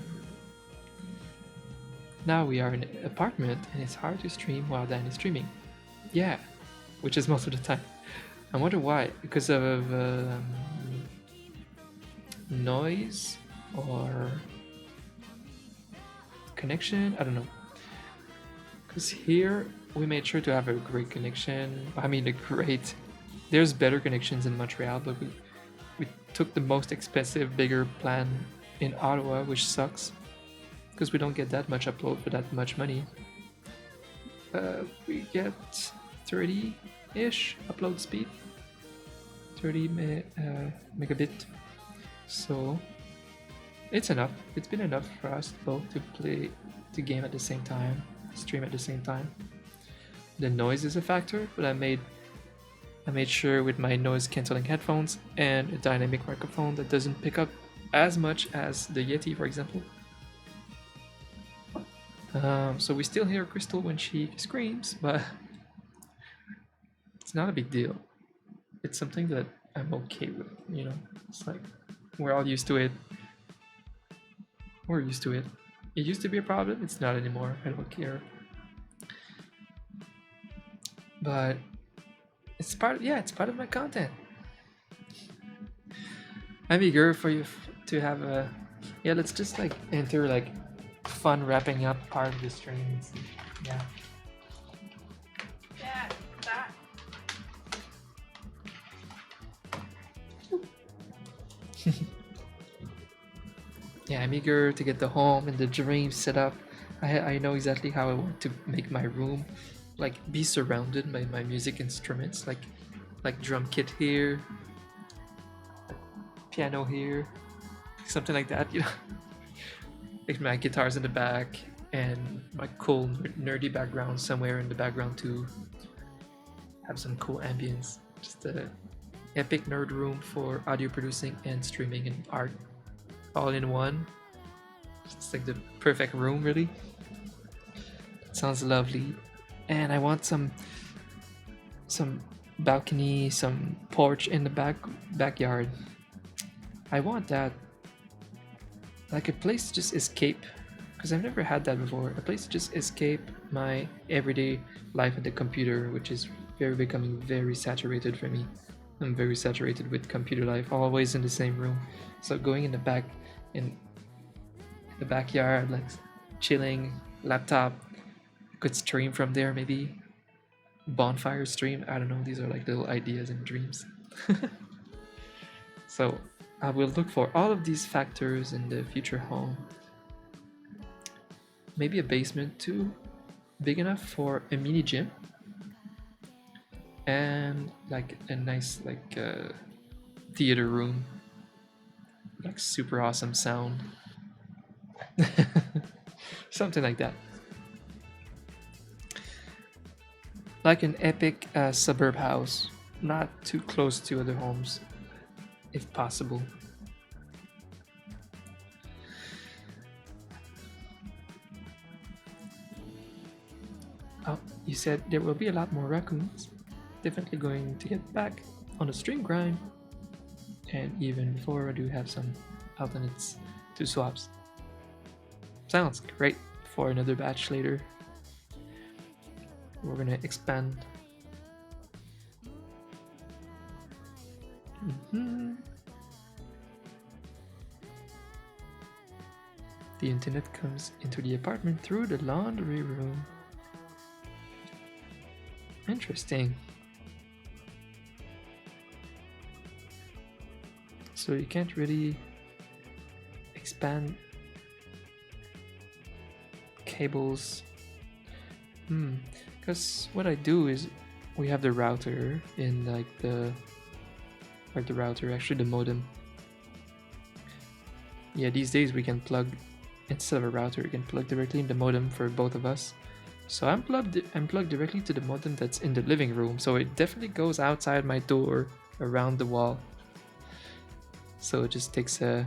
Now we are in an apartment and it's hard to stream while Dan is streaming. Yeah, which is most of the time. I wonder why. Because of noise or connection? I don't know. Because here we made sure to have a great connection. I mean, there's better connections in Montreal, but we took the most expensive, bigger plan in Ottawa, which sucks because we don't get that much upload for that much money. We get 30-ish upload speed, 30 megabit. So it's enough. It's been enough for us both to play the game at the same time, stream at the same time. The noise is a factor, but I made sure with my noise cancelling headphones and a dynamic microphone that doesn't pick up as much as the Yeti, for example. So we still hear Crystal when she screams, but it's not a big deal. It's something that I'm okay with, you know. It's like we're all used to it. We're used to it. It used to be a problem, it's not anymore. I don't care. But it's part of my content. I'm eager for you to have a let's just like enter like fun wrapping up part of the stream. Yeah. Yeah, that. Yeah, I'm eager to get the home and the dream set up. I know exactly how I want to make my room, like be surrounded by my music instruments, like drum kit here, piano here, something like that, you know. Like my guitar's in the back and my cool nerdy background somewhere in the background to have some cool ambience. Just a epic nerd room for audio producing and streaming and art all in one. It's like the perfect room, really. It sounds lovely. And I want some some balcony, some porch in the backyard. I want that, like a place to just escape, because I've never had that before. A place to just escape my everyday life at the computer, which is becoming very saturated for me. I'm very saturated with computer life, always in the same room. So going in in the backyard, like chilling, laptop, could stream from there maybe. Bonfire stream. I don't know. These are like little ideas and dreams. So I will look for all of these factors in the future home. Maybe a basement too, big enough for a mini gym, and like a nice theater room, like super awesome sound, something like that. Like an epic suburb house, not too close to other homes, if possible. Oh, you said there will be a lot more raccoons. Definitely going to get back on the stream grind. And even before, I do have some alternates to swaps. Sounds great for another batch later. We're gonna expand. The internet comes into the apartment through the laundry room. Interesting. So you can't really expand cables. Because what I do is we have the router in like the modem. Yeah, these days we can plug, instead of a router, you can plug directly in the modem for both of us. So I'm plugged directly to the modem that's in the living room, so it definitely goes outside my door, around the wall. So it just takes a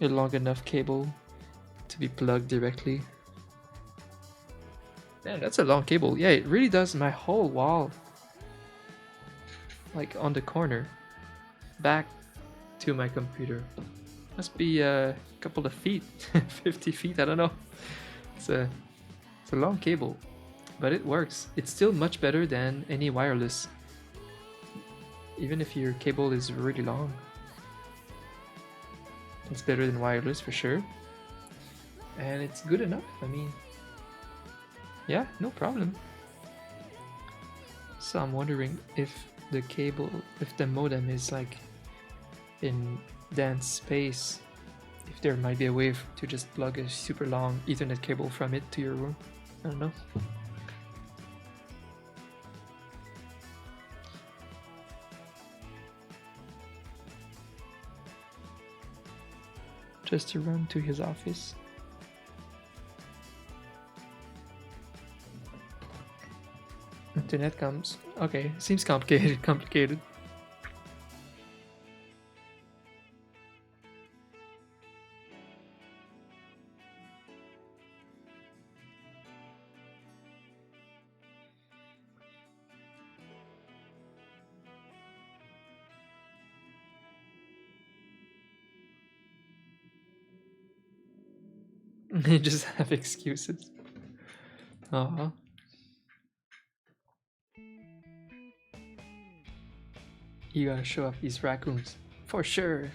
long enough cable to be plugged directly. Man, that's a long cable. Yeah, it really does my whole wall. Like on the corner. Back to my computer. Must be a couple of feet. 50 feet, I don't know. It's a long cable. But it works. It's still much better than any wireless. Even if your cable is really long. It's better than wireless for sure. And it's good enough. I mean, yeah, no problem. So I'm wondering if the modem is like in dense space, if there might be a way to just plug a super long Ethernet cable from it to your room. I don't know. Just to run to his office. Internet comes. Okay, seems complicated. You just have excuses. Uh-huh. You gotta show off these raccoons. For sure.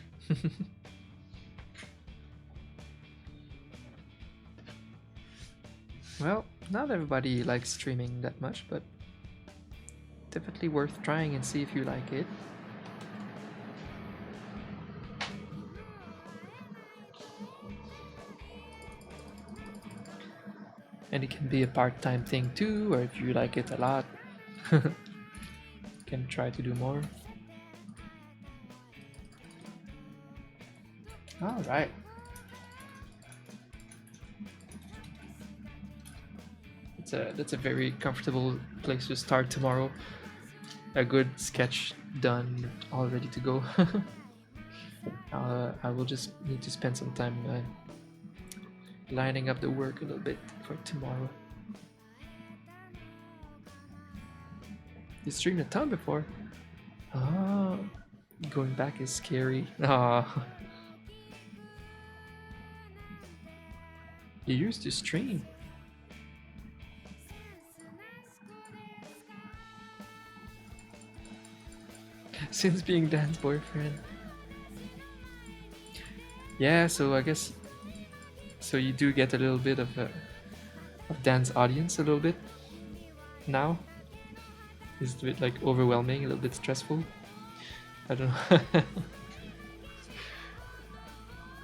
Well, not everybody likes streaming that much, but definitely worth trying and see if you like it. And it can be a part-time thing too, or if you like it a lot, you can try to do more. All right. That's a very comfortable place to start tomorrow. A good sketch done, all ready to go. I will just need to spend some time lining up the work a little bit for tomorrow. You streamed a ton before. Ah, going back is scary. Ah, you used to stream. Since being Dan's boyfriend. Yeah, so I guess so you do get a little bit of Dan's audience a little bit now. It's a bit like overwhelming, a little bit stressful. I don't know.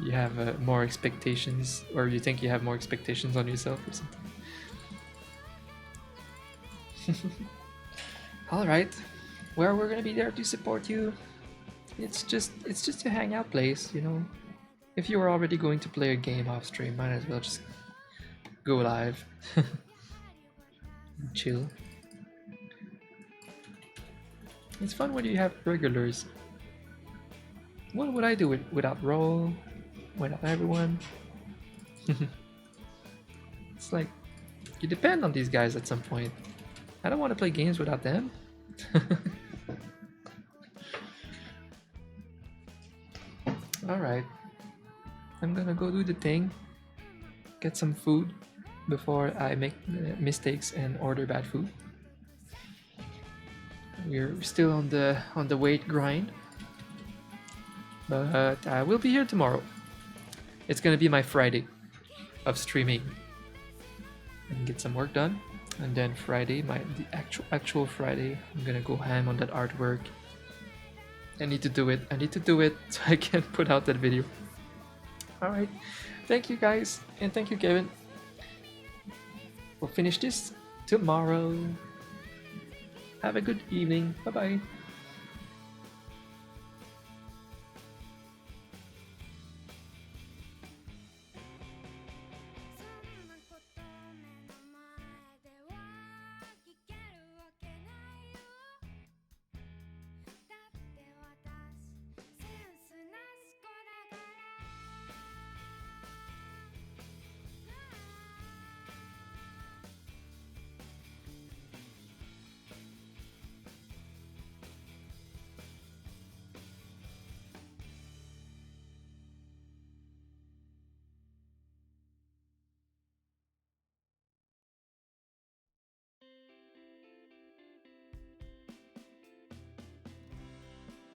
You have more expectations, or you think you have more expectations on yourself or something. All right. Well, we're gonna be there to support you. It's just a hangout place, you know. If you were already going to play a game off stream, might as well just go live. Chill. It's fun when you have regulars. What would I do without Roll? Without everyone? It's like, you depend on these guys at some point. I don't want to play games without them. Alright. I'm gonna go do the thing. Get some food before I make mistakes and order bad food. We're still on the weight grind. But I will be here tomorrow. It's gonna be my Friday of streaming. And get some work done. And then Friday, the actual Friday, I'm gonna go ham on that artwork. I need to do it. I need to do it so I can put out that video. Alright. Thank you guys. And thank you, Kevin. We'll finish this tomorrow. Have a good evening. Bye bye.